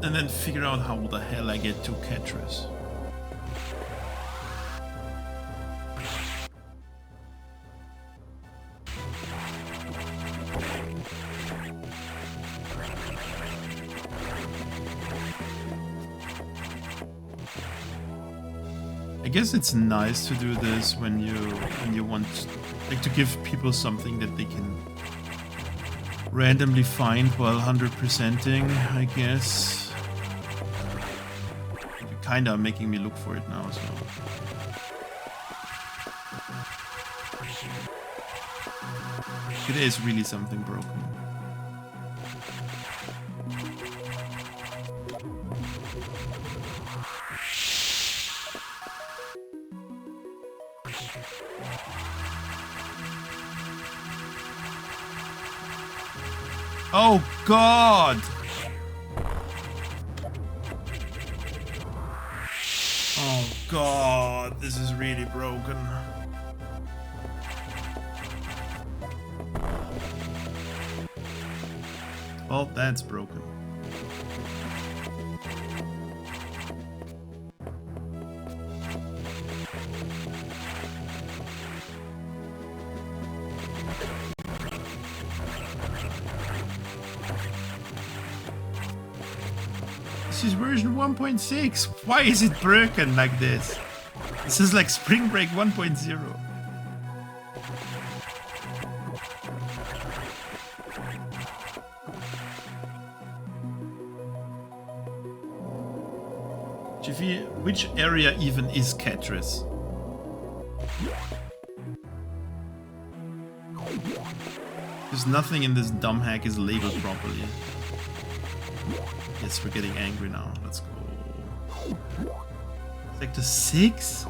And then figure out how the hell I get to Ketris. I guess it's nice to do this when you want, like, to give people something that they can randomly find while 100%ing, I guess. You're kinda making me look for it now, so. It is really something broken. Oh God! Oh God, this is really broken. Well, that's broken. This is version 1.6. Why is it broken like this? This is like Spring Break 1.0. Jiffy, which area even is Ketris? Because nothing in this dumb hack is labeled properly. Yes, we're getting angry now. Let's go. Sector 6?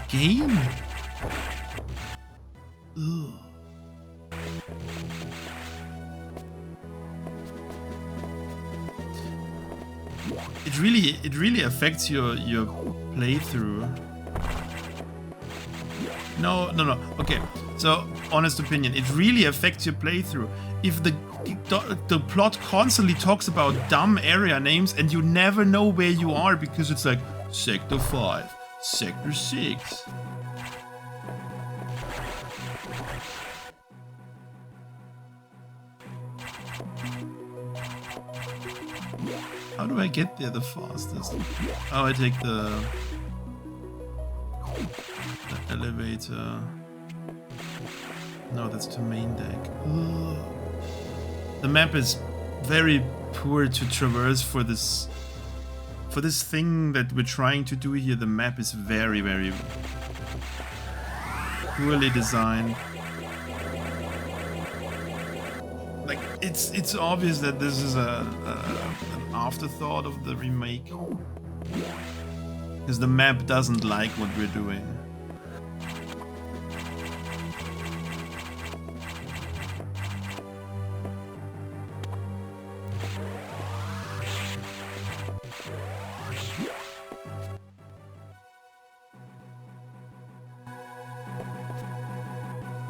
Again? Ugh. It really affects your playthrough. No. Okay, so honest opinion, it really affects your playthrough if the plot constantly talks about dumb area names and you never know where you are because it's like Sector 5, Sector 6. How do I get there the fastest? Oh, I take the elevator. No, that's the main deck. Ugh. The map is very poor to traverse for this thing that we're trying to do here. The map is very, very poorly designed. Like it's obvious that this is an afterthought of the remake, because the map doesn't like what we're doing.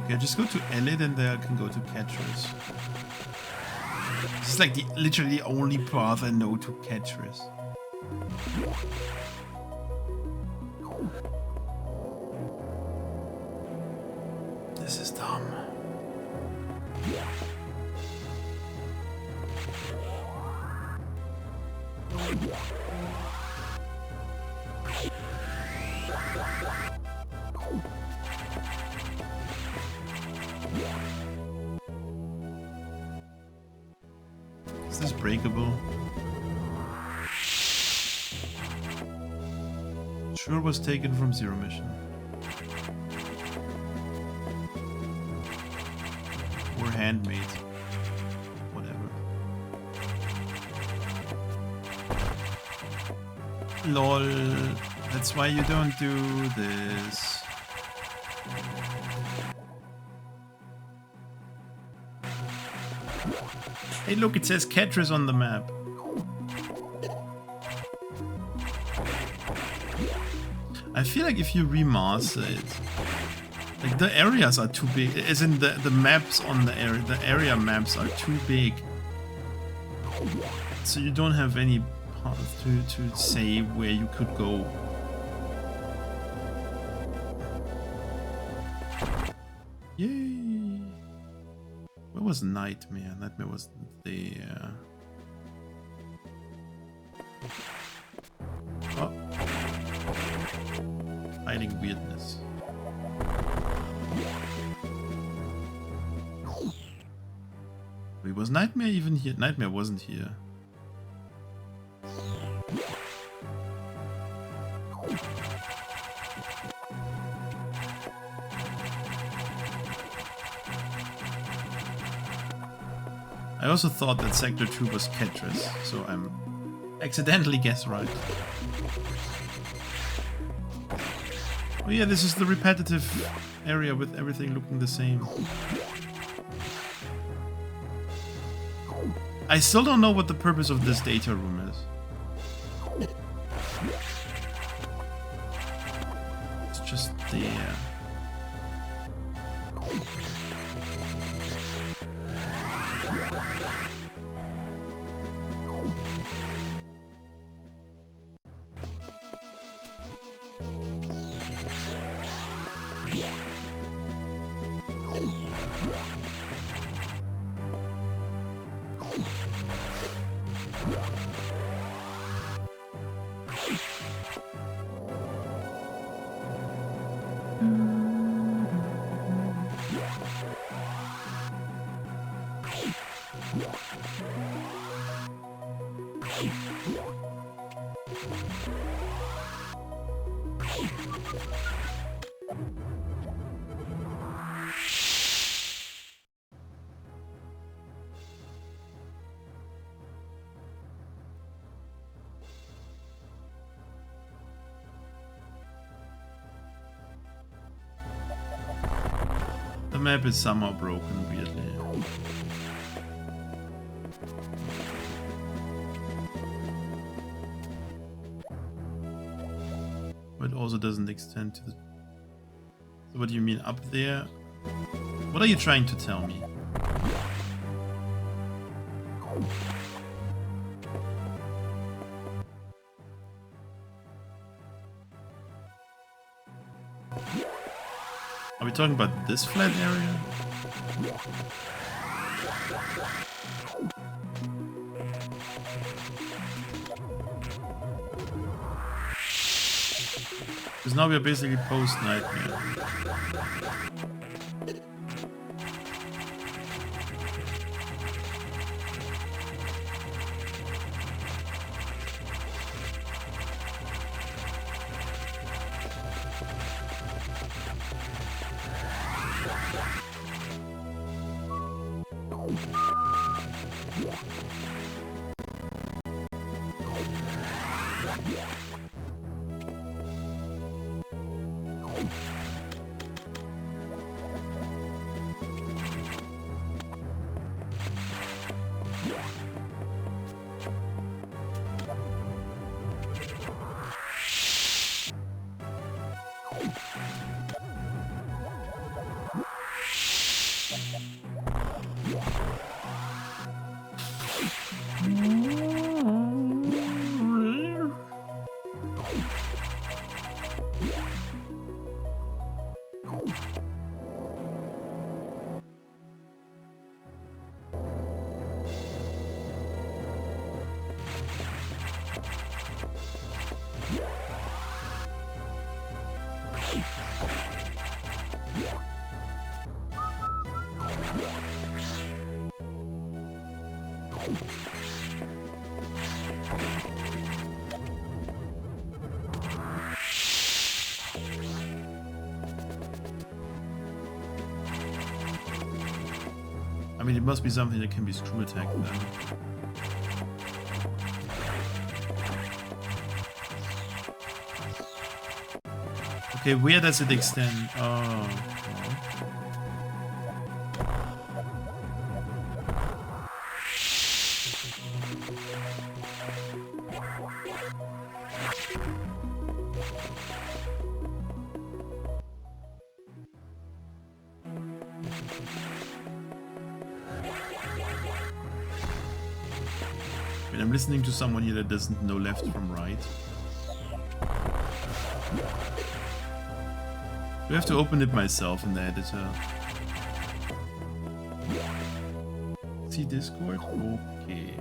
Okay, just go to Elite and there I can go to Catchers. This is like the literally only path I know to Catchers. This is dumb. Is this breakable? Sure was taken from Zero Mission. Or handmade. Whatever. LOL. That's why you don't do this. Hey look, it says Catchers on the map. I feel like if you remaster it, like the areas are too big, as in the maps on the area maps are too big. So you don't have any path to say where you could go. Yay! Where was Nightmare? Nightmare was there. Oh. Hiding weirdness. Wait, was Nightmare even here? Nightmare wasn't here. I also thought that Sector 2 was Catchers, so I'm accidentally guessed right. Oh yeah, this is the repetitive area with everything looking the same. I still don't know what the purpose of this data room is. It's just there. The map is somehow broken weirdly. But it also doesn't extend to the... So what do you mean up there? What are you trying to tell me? Are we talking about this flat area? Because now we're basically post-nightmare. I mean, it must be something that can be screw attacked then. Okay, where does it extend? Oh. I'm listening to someone here that doesn't know left from right. I have to open it myself in the editor. See Discord? Okay.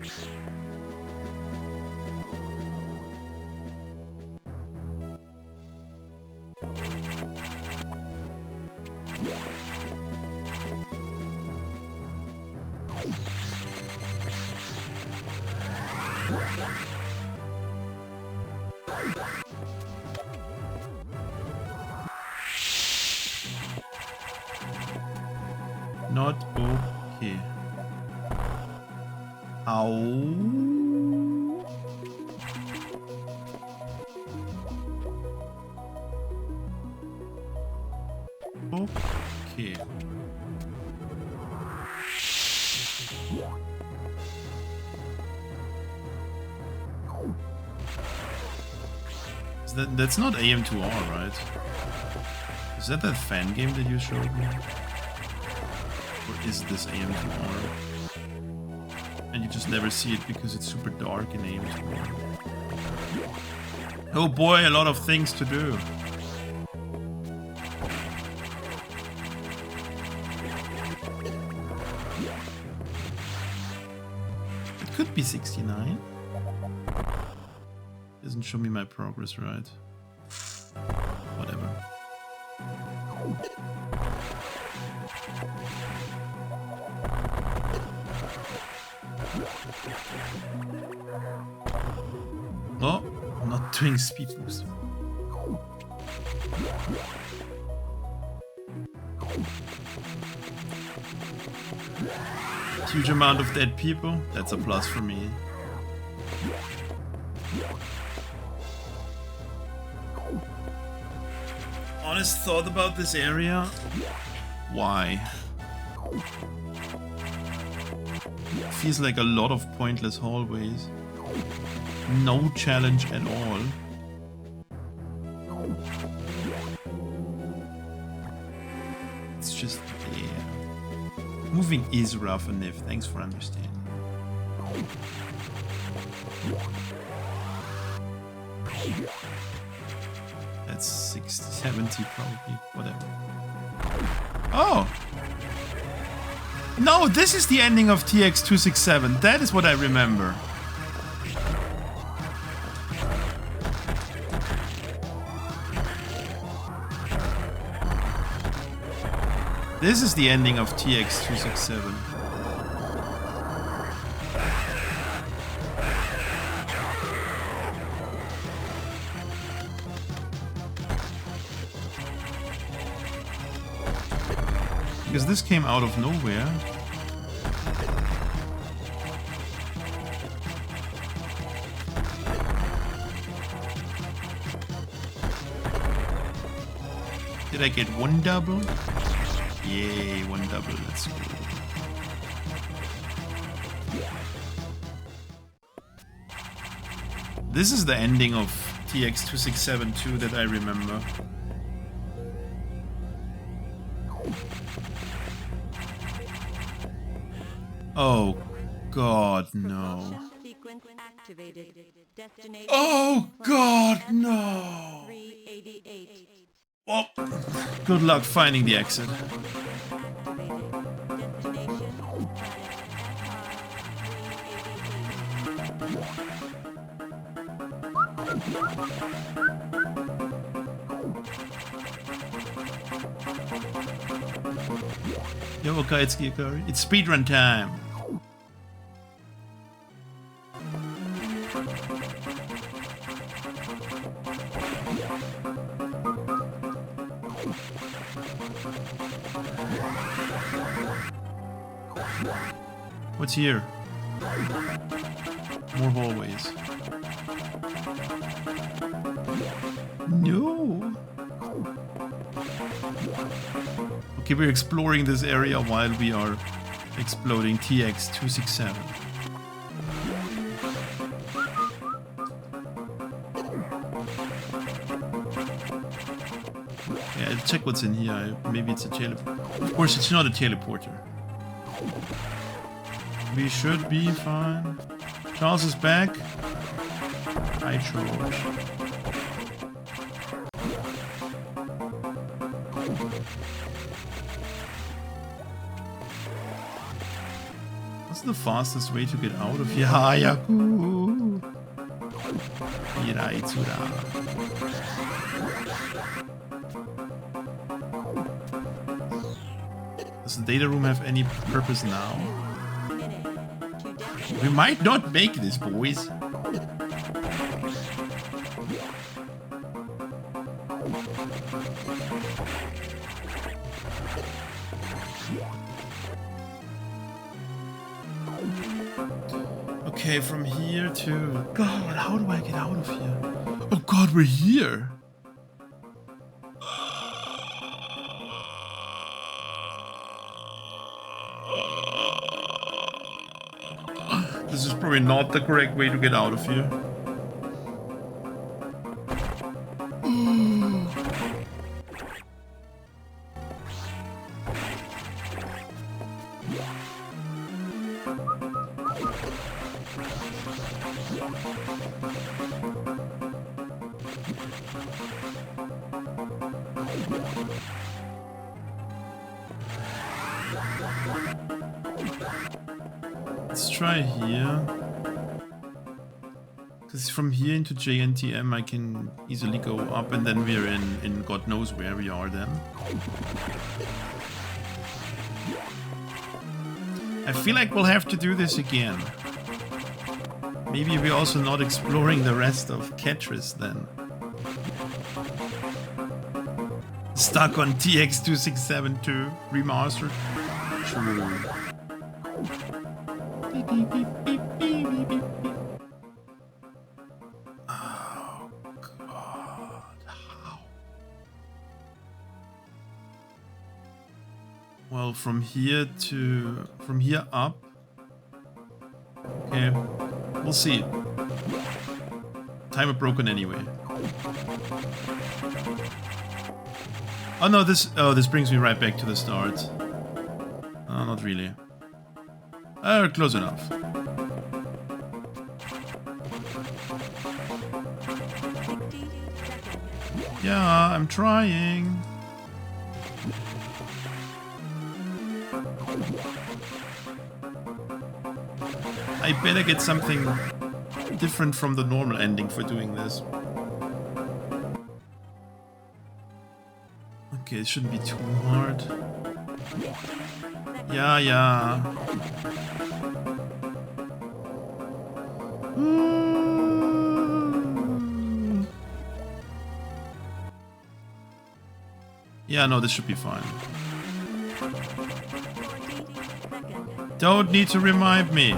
Not okay. Ow. Okay. That's not AM2R, right? Is that fan game that you showed me? Or is this AM2R? And you just never see it because it's super dark in AM2R. Oh boy, a lot of things to do. It could be 69. Doesn't show me my progress, right? Whatever. Oh, I'm not doing speed boost. Huge amount of dead people. That's a plus for me. Honest thought about this area? Why? Feels like a lot of pointless hallways. No challenge at all. It's just, yeah. Moving is rough enough. Thanks for understanding. That's 60, 70 probably. Whatever. Oh! No, this is the ending of TX-267. That is what I remember. This is the ending of TX-267. Because this came out of nowhere. Did I get one double? Yay, one double, let's go. This is the ending of TX-267 too that I remember. Oh God, no. Oh God, no. Well, good luck finding the exit. Yo, okay, it's speedrun time. What's here? More hallways. No. Okay, we're exploring this area while we are exploding TX-267. Yeah, I'll check what's in here. Maybe it's a teleporter. Of course, it's not a teleporter. We should be fine. Charles is back. Hi, George. What's the fastest way to get out of here? Hayaku. Hiraitsura. Does the data room have any purpose now? We might not make this, boys. Okay, from here to... God, how do I get out of here? Oh God, we're here! This is probably not the correct way to get out of here. Let's try here. Because from here into JNTM I can easily go up and then we're in God knows where we are then. I feel like we'll have to do this again. Maybe we're also not exploring the rest of Ketris then. Stuck on TX-267 too, remastered. True. Beep, beep, beep, beep, beep, beep, beep. Oh God, how? Well, from here up. Okay, we'll see. Timer broken anyway. Oh no, this brings me right back to the start. Oh, not really. Close enough. Yeah, I'm trying. I better get something different from the normal ending for doing this. Okay, it shouldn't be too hard. Yeah, yeah. Yeah, no, this should be fine. Don't need to remind me.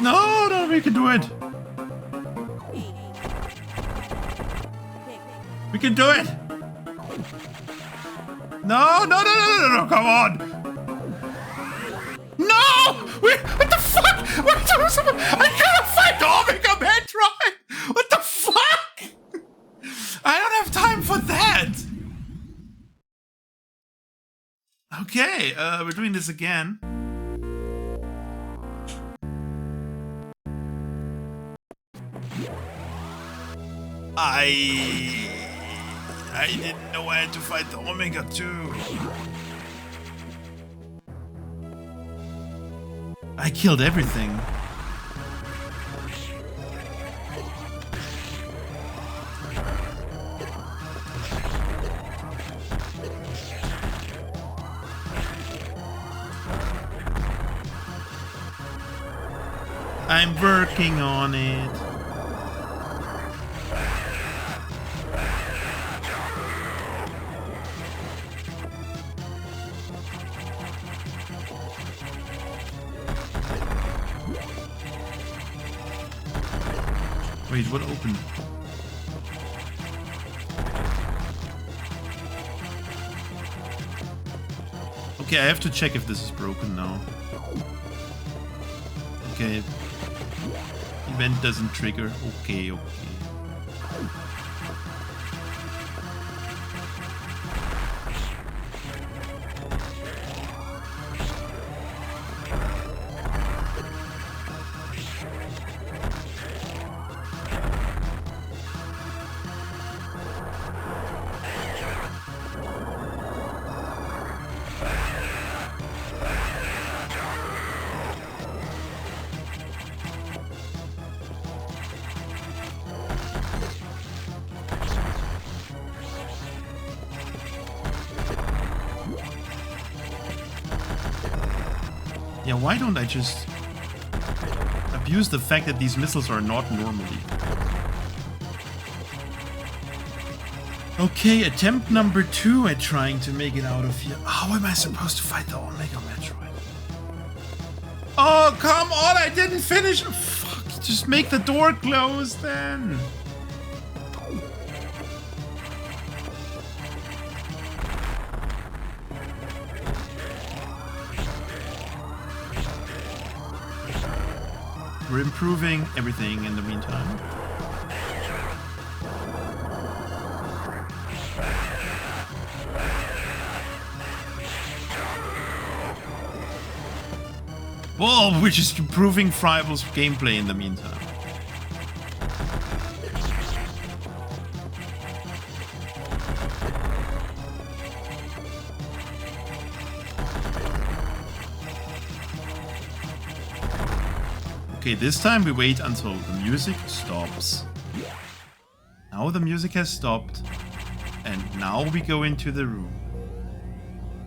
No, no, we can do it. We can do it. No, no, no, no, no, no, come on. No! Wait, what the fuck? I can't find the Omega Metroid! What the fuck? I don't have time for that. Okay, we're doing this again. I didn't know I had to fight the Omega too. I killed everything. I'm working on it. Wait, what opened? Okay, I have to check if this is broken now. Okay. Event doesn't trigger. Okay, okay. Yeah, why don't I just abuse the fact that these missiles are not normally? Okay, attempt number 2 at trying to make it out of here. How am I supposed to fight the Omega Metroid? Oh, come on, I didn't finish. Fuck, just make the door close then. We're improving everything in the meantime. Whoa, we're just improving Friable's gameplay in the meantime. Okay, this time we wait until the music stops. Now the music has stopped. And now we go into the room.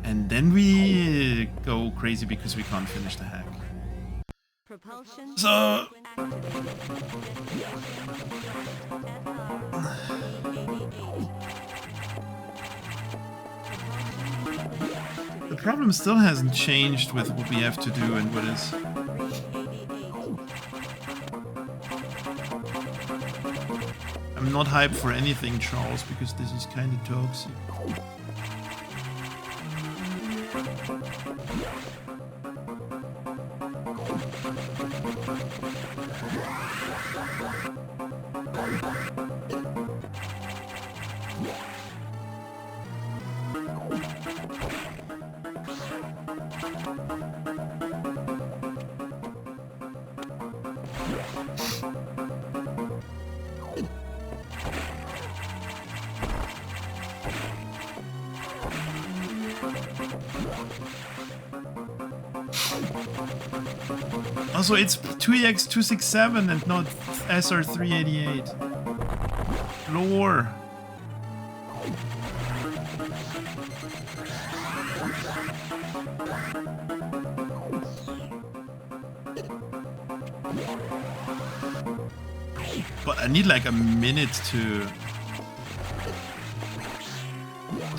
And then we go crazy because we can't finish the hack. So... the problem still hasn't changed with what we have to do and what is... I'm not hyped for anything, Charles, because this is kind of toxic. Also, it's TX-267 and not SR388. Lore. But I need like a minute to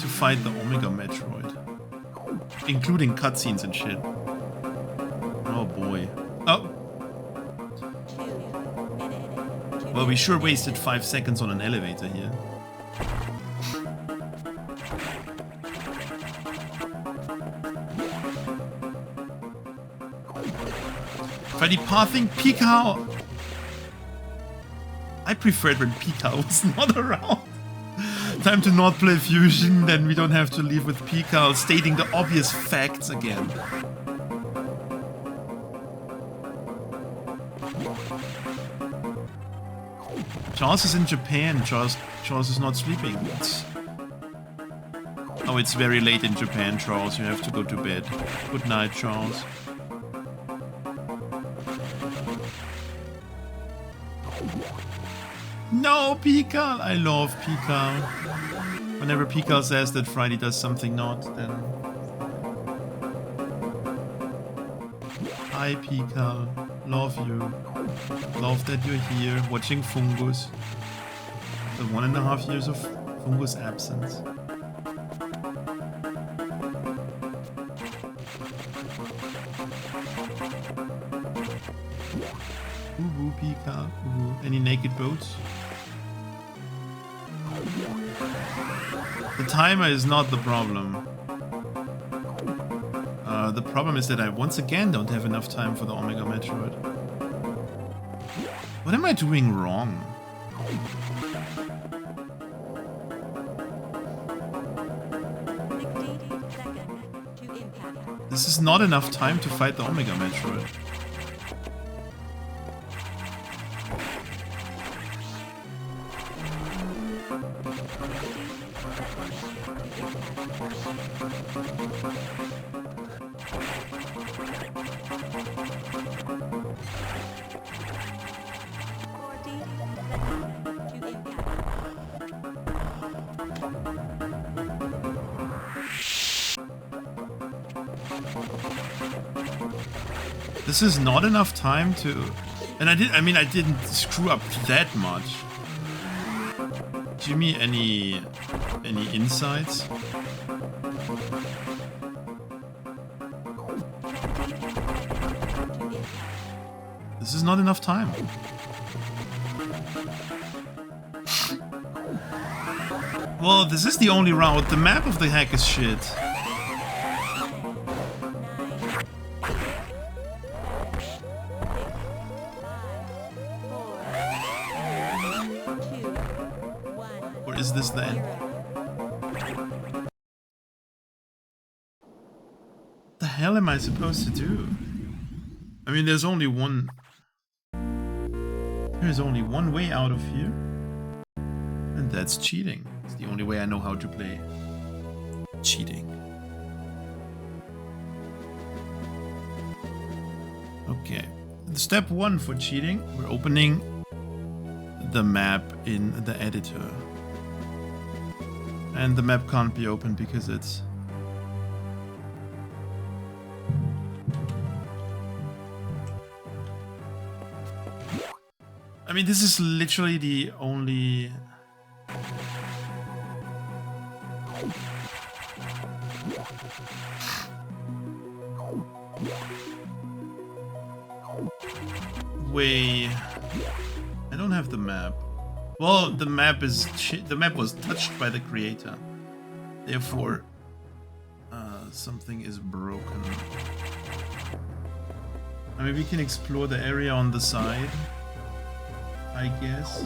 fight the Omega Metroid, including cutscenes and shit. Oh boy. Oh. Well, we sure wasted 5 seconds on an elevator here. Freddy pathing Pika. I preferred when Pika was not around. Time to not play Fusion, then we don't have to leave with Pika stating the obvious facts again. Charles is in Japan. Charles is not sleeping. Oh, it's very late in Japan, Charles. You have to go to bed. Good night, Charles. No, Pika! I love Pika. Whenever Pika says that Friday does something not, then... Hi, Pika. Love you. Love that you're here, watching Fungus. The 1.5 years of Fungus absence. Ooh, Pika. Ooh. Any naked boats? The timer is not the problem. The problem is that I once again don't have enough time for the Omega Metroid. What am I doing wrong? This is not enough time to fight the Omega Metroid. This is not enough time to... And I didn't screw up that much. Jimmy, any insights? This is not enough time. Well, this is the only route. The map of the hack is shit. Is this the end? What the hell am I supposed to do? I mean, there's only one... There's only one way out of here. And that's cheating. It's the only way I know how to play. Cheating. Okay. Step 1 for cheating. We're opening the map in the editor. And the map can't be opened because it's... I mean, this is literally the only... way... I don't have the map. Well, the map was touched by the creator. Therefore, something is broken. I mean, we can explore the area on the side, I guess.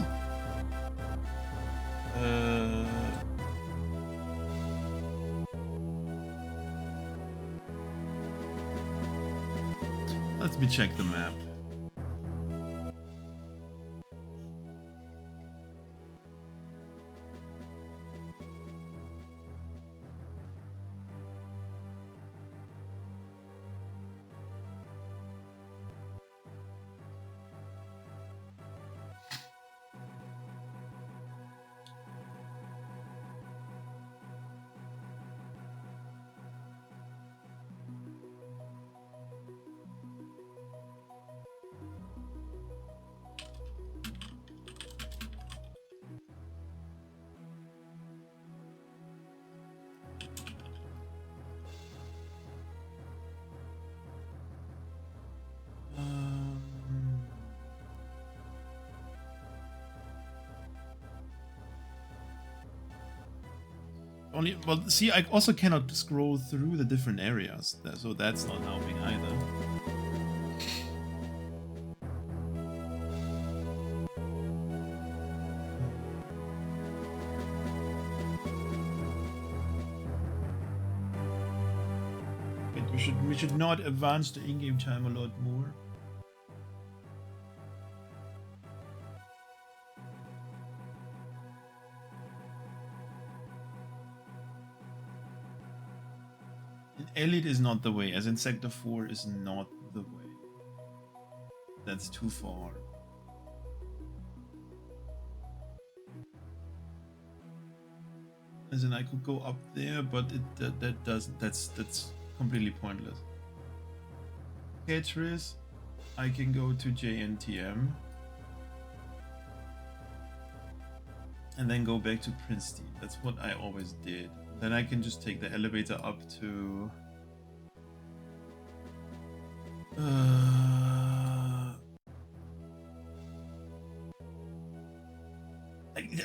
Let me check the map. only... Well, see, I also cannot scroll through the different areas, so that's not helping either. We should not advance the in-game time a lot more. Elite is not the way, as in Sector 4 is not the way. That's too far. As in I could go up there, but that doesn't, that's completely pointless. Tetris, I can go to JNTM. And then go back to Princeton. That's what I always did. Then I can just take the elevator up to...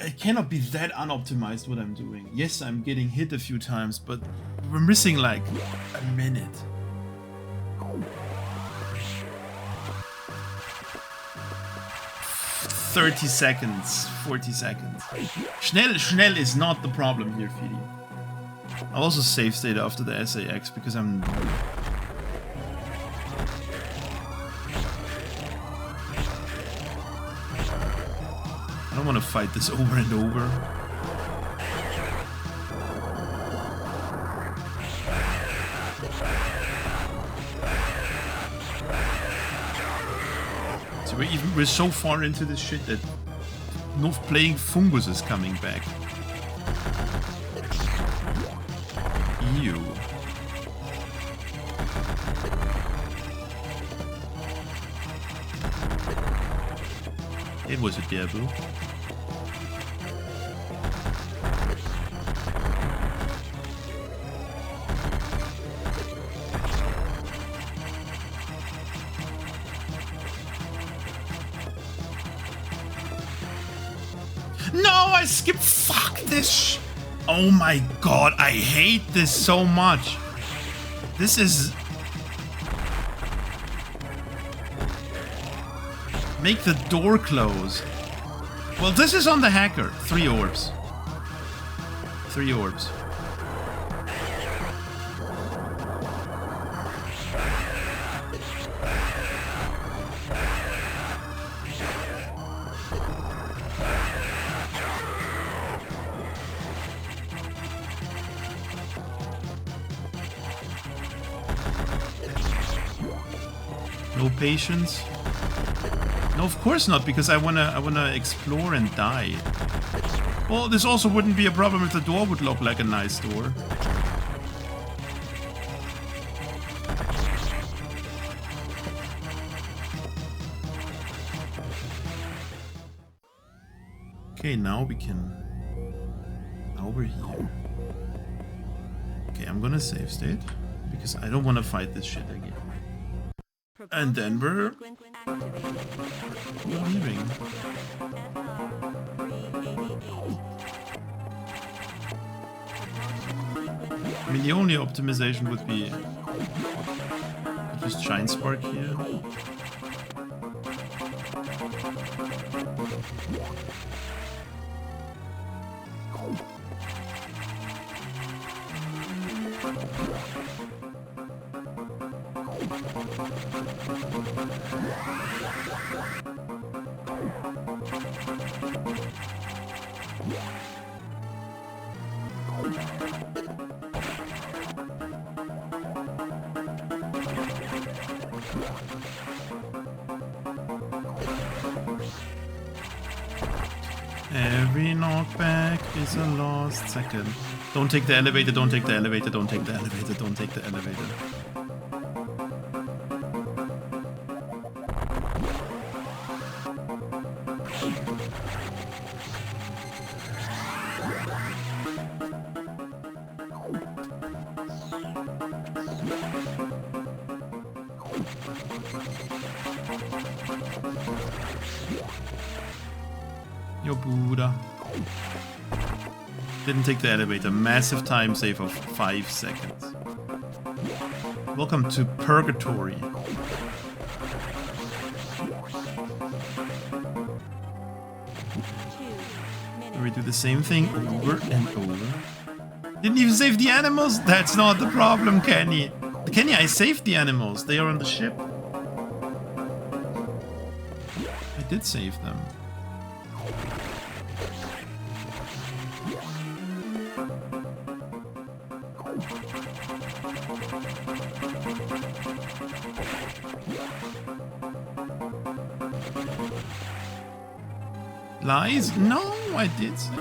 I cannot be that unoptimized what I'm doing. Yes, I'm getting hit a few times, but we're missing like a minute. "30 seconds, 40 seconds. Schnell is not the problem here, Fidi. I'll also save state after the SAX because I'm... I don't want to fight this over and over. So we're so far into this shit that no playing Fungus is coming back. Ew. It was a devil. No, I skipped. Fuck this. Oh my god, I hate this so much. This is... Make the door close. Well, this is on the hacker. 3 orbs. 3 orbs. No patience. No, of course not, because I wanna explore and die. Well, this also wouldn't be a problem if the door would look like a nice door. Okay, now we can... Now we're here. Okay, I'm gonna save state, because I don't want to fight this shit again. And then we're leaving. I mean, the only optimization would be just Shine Spark here. Every knockback is a lost second. Don't take the elevator, don't take the elevator, don't take the elevator, don't take the elevator. Yo, Buddha. Didn't take the elevator. Massive time save of 5 seconds. Welcome to Purgatory. 2 minutes. We do the same thing over and over. Didn't even save the animals? That's not the problem, Kenny. Kenny, I saved the animals. They are on the ship. I did save them. Lies? No, I did save.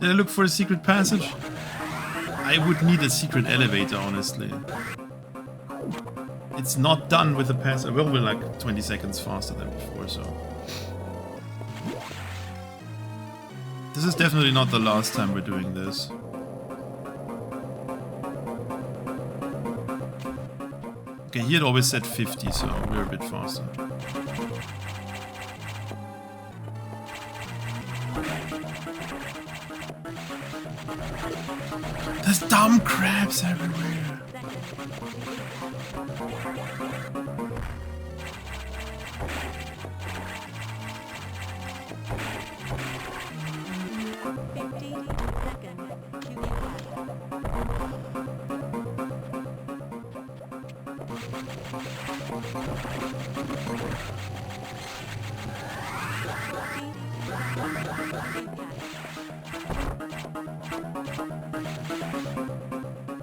Did I look for a secret passage? I would need a secret elevator, honestly. It's not done with the passage. Well, we're like 20 seconds faster than before, so... This is definitely not the last time we're doing this. Okay, he had always said 50, so we're a bit faster. There's dumb crabs everywhere.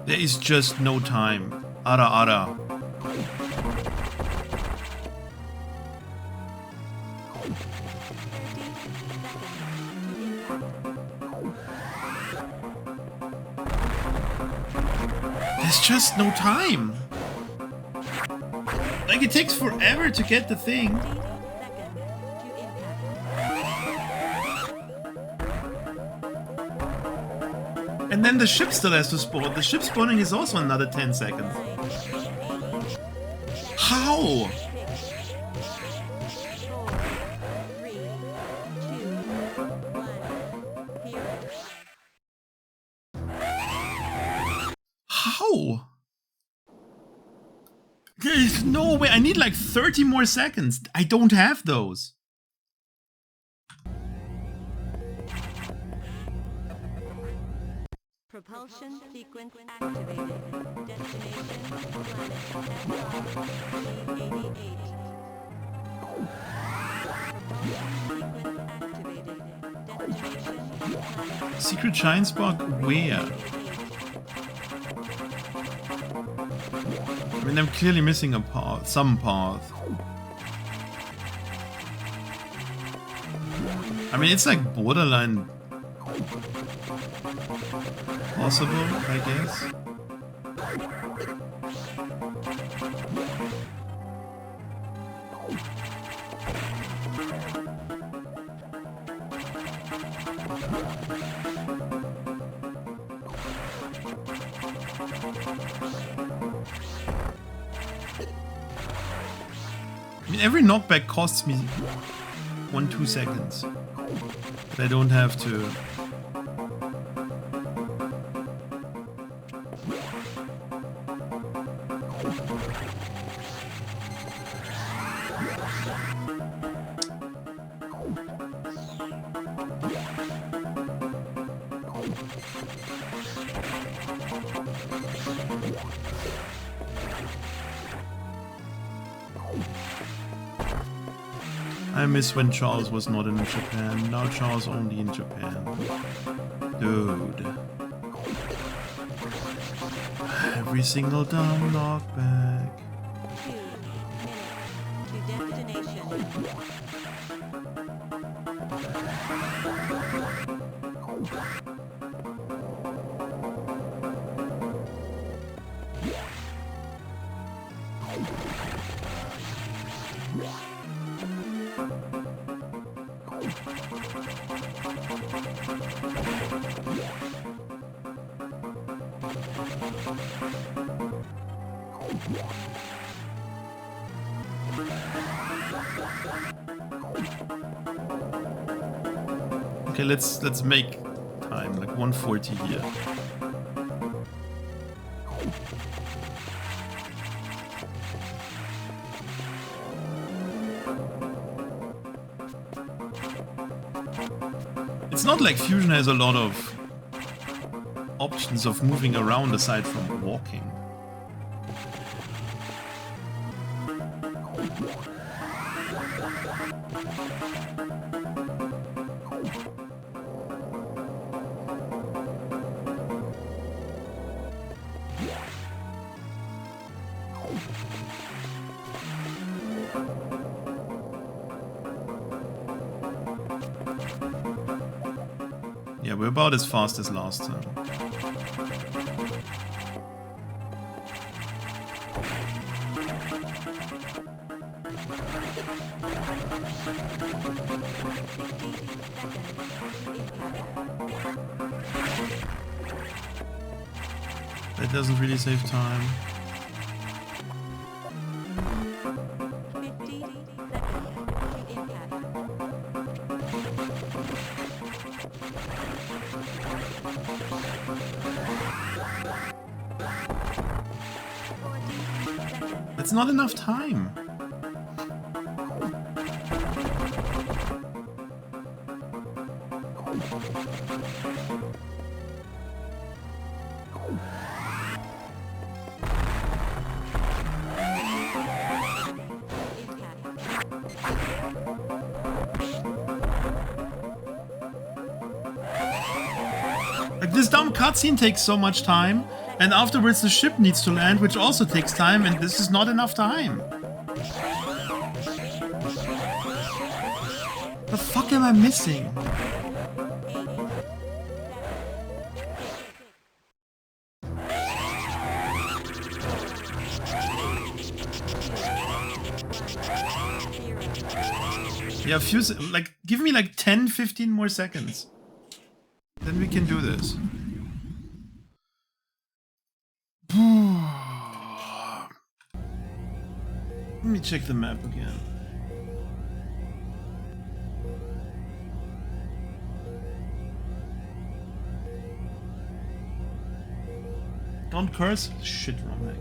There is just no time. Ara ara. There's just no time. Like, it takes forever to get the thing. And then the ship still has to spawn. The ship spawning is also another 10 seconds. How? How? There's no way. I need like 30 more seconds. I don't have those. Propulsion sequence activated. Destination planet SR-388. Propulsion sequence activated. Destination planet Secret shine spark where? I mean, I'm clearly missing a path, some path. I mean, it's like borderline possible, I guess. I mean, every knockback costs me 1-2 seconds. But I don't have to. I miss when Charles was not in Japan. Now Charles only in Japan. Dude. Every single dumb knockback. 2 minutes to destination. Okay, let's make time, like 140 here. It's not like Fusion has a lot of options of moving around aside from walking. Yeah, we're about as fast as last time. That doesn't really save time. 50 seconds to impact. That's not enough time. Like, this dumb cutscene takes so much time, and afterwards the ship needs to land, which also takes time, and this is not enough time. The fuck am I missing? Yeah, like, give me like 10-15 more seconds. Then we can do this. Let me check the map again. Don't curse. Shit, Romhack.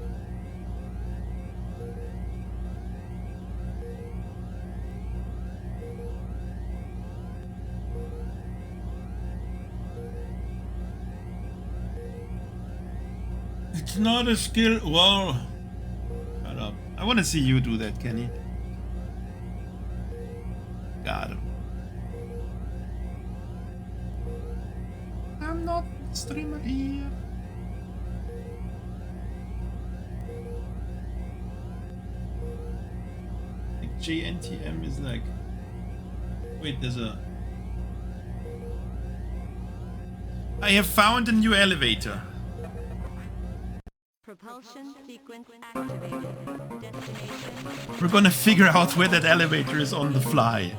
It's not a skill. Well, shut up. I want to see you do that, Kenny. Got him. I'm not a streamer here. Like JNTM is like. Wait, there's a. I have found a new elevator. Propulsion sequence activated. Destination. We're gonna figure out where that elevator is on the fly.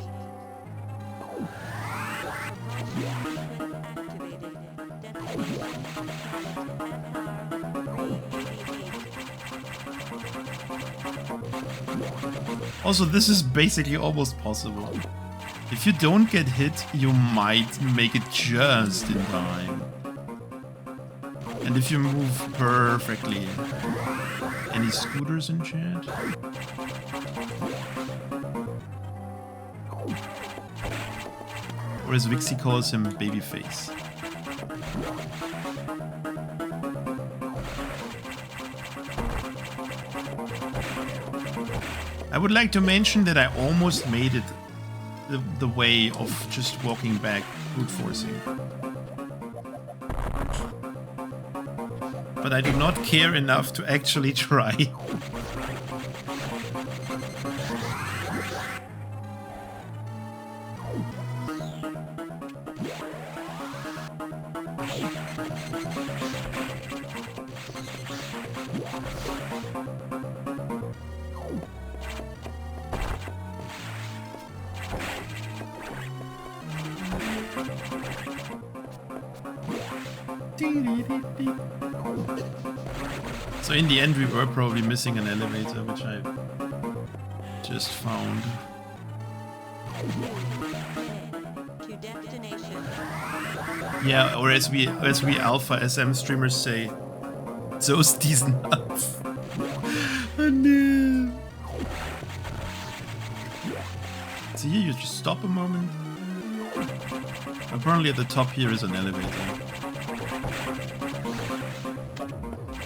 Also, this is basically almost possible. If you don't get hit, you might make it just in time. And if you move perfectly. Any scooters in chat? Or as Vixie calls him, Babyface. I would like to mention that I almost made it the way of just walking back, brute forcing. But I do not care enough to actually try. So in the end, we were probably missing an elevator, which I just found. To destination. Yeah, or as we Alpha SM streamers say, so ist diesen Nuts. Oh no. So here you just stop a moment. Apparently at the top here is an elevator.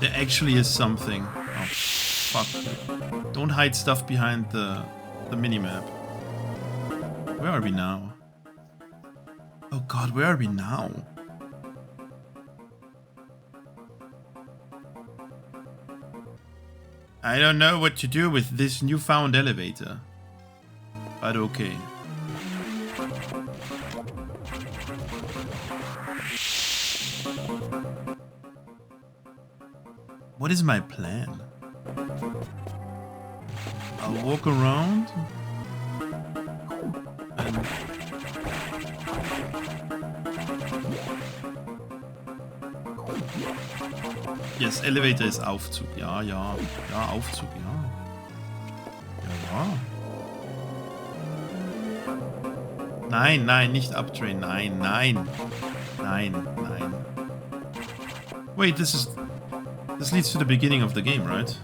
There actually is something. Oh fuck. Don't hide stuff behind the minimap. Where are we now? Oh god, where are we now? I don't know what to do with this newfound elevator. But okay. What is my plan? I'll walk around and yes, elevator ist Aufzug. Ja, ja. Ja, Aufzug, ja. Ja, ja. Nein, nein, nicht uptrain. Nein, nein. Nein, nein. Wait, this leads to the beginning of the game, right?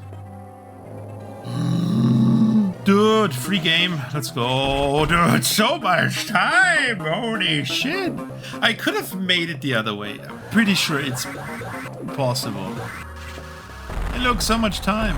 Dude, free game. Let's go. Dude, so much time. Holy shit. I could have made it the other way. I'm pretty sure it's possible. Hey, look, so much time.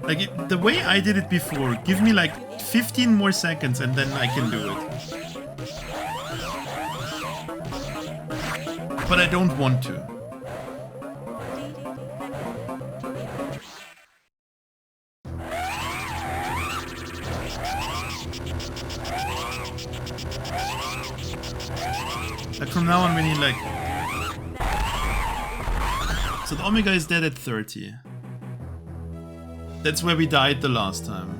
Like, the way I did it before, give me like 15 more seconds and then I can do it. But I don't want to. Like from now on we need like... So the Omega is dead at 30. That's where we died the last time.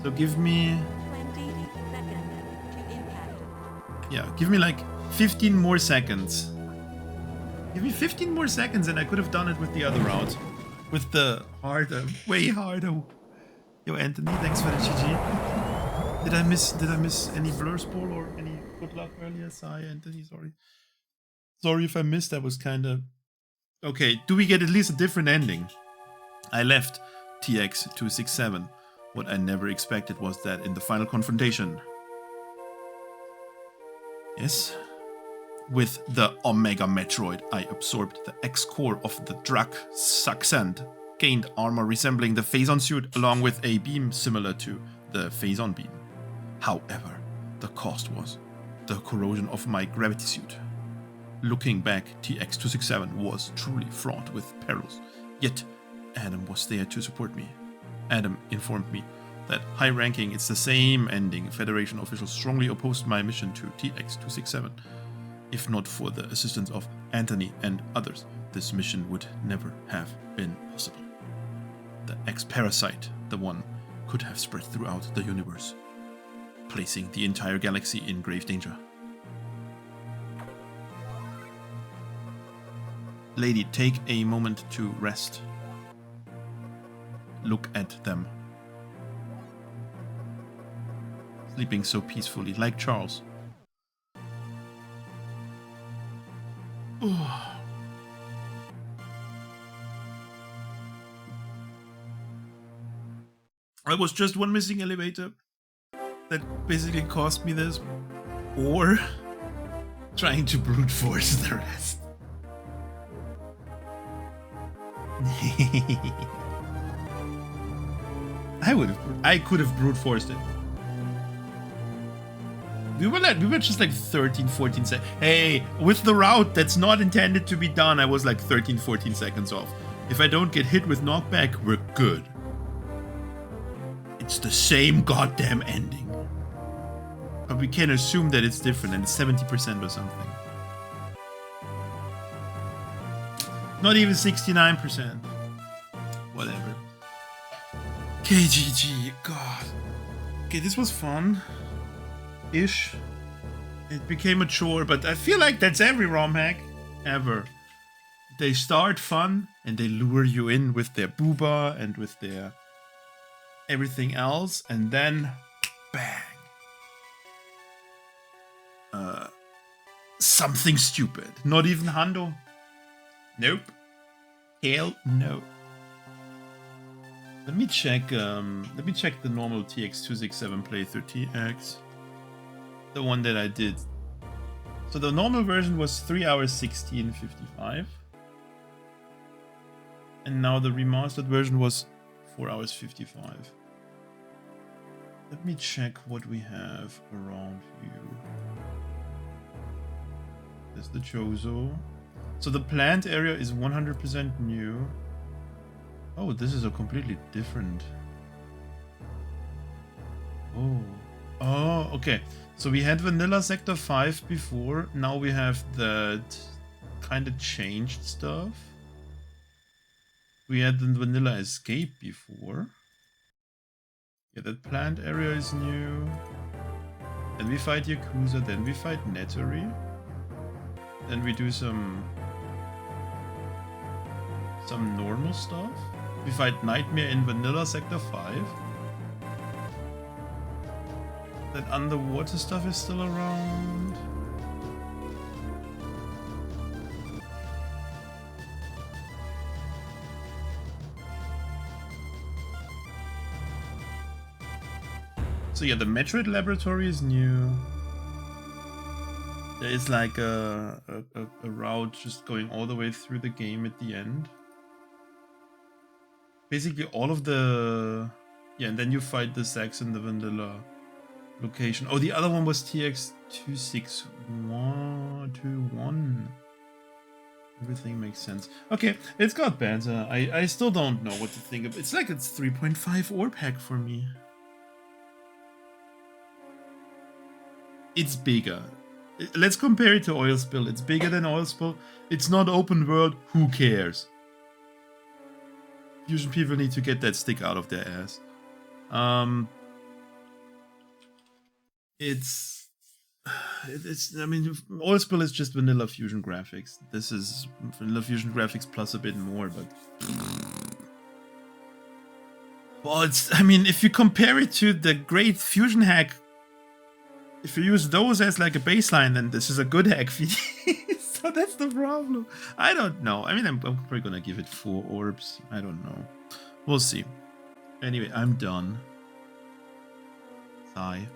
So give me... 20 seconds to impact. Yeah, give me like 15 more seconds. Give me 15 more seconds and I could have done it with the other route. With the harder, way harder. Yo, Anthony, thanks for the GG. Did I miss any blur spool or any good luck earlier? Sorry, Anthony, sorry. Sorry if I missed, that was kinda... Okay, do we get at least a different ending? I left TX-267. What I never expected was that in the final confrontation, yes, with the Omega Metroid, I absorbed the X-core of the Drak Saxand, gained armor resembling the Phazon suit along with a beam similar to the Phazon beam. However, the cost was the corrosion of my gravity suit. Looking back, TX-267 was truly fraught with perils, yet Adam was there to support me. Adam informed me that high ranking, it's the same ending. Federation officials strongly opposed my mission to TX-267. If not for the assistance of Anthony and others, this mission would never have been possible. The X-Parasite, the one, could have spread throughout the universe, placing the entire galaxy in grave danger. Lady, take a moment to rest. Look at them. Sleeping so peacefully, like Charles. I was just one missing elevator that basically cost me this, or trying to brute force the rest. I could have brute forced it. We were just like 13, 14 seconds. Hey, with the route that's not intended to be done, I was like 13, 14 seconds off. If I don't get hit with knockback, we're good. It's the same goddamn ending. But we can assume that it's different and it's 70% or something. Not even 69%. Whatever. KGG, God. Okay, this was fun. Ish. It became a chore, but I feel like that's every ROM hack ever. They start fun and they lure you in with their booba and with their everything else, and then bang. Something stupid. Not even Hundo. Nope. Hell no. Let me check the normal TX-267 playthrough TX. The one that I did. So the normal version was 3 hours 16:55. And now the remastered version was 4 hours 55. Let me check what we have around here. There's the Chozo. So the plant area is 100% new. Oh, this is a completely different. Oh, okay. So we had Vanilla Sector 5 before. Now we have that kind of changed stuff. We had the Vanilla Escape before. Yeah, that plant area is new. Then we fight Yakuza, then we fight Nettery. Then we do some normal stuff. We fight Nightmare in Vanilla Sector 5. That underwater stuff is still around. So yeah, the Metroid laboratory is new. There is like a route just going all the way through the game at the end. Basically all of the... Yeah, and then you fight the Sax in the Vanilla location. Oh, the other one was TX-267. Everything makes sense. Okay, it's got better. I still don't know what to think of. It's like it's 3.5 ore pack for me. It's bigger. Let's compare it to Oil Spill. It's bigger than Oil Spill. It's not open world. Who cares? Fusion people need to get that stick out of their ass. It's I mean, Oil Spill is just vanilla Fusion graphics. This is vanilla Fusion graphics plus a bit more, but well, it's, I mean, if you compare it to the great Fusion hack, if you use those as like a baseline, then this is a good hack. So that's the problem. I don't know. I mean, I'm probably gonna give it 4 orbs. I don't know. We'll see. Anyway, I'm done. Sigh.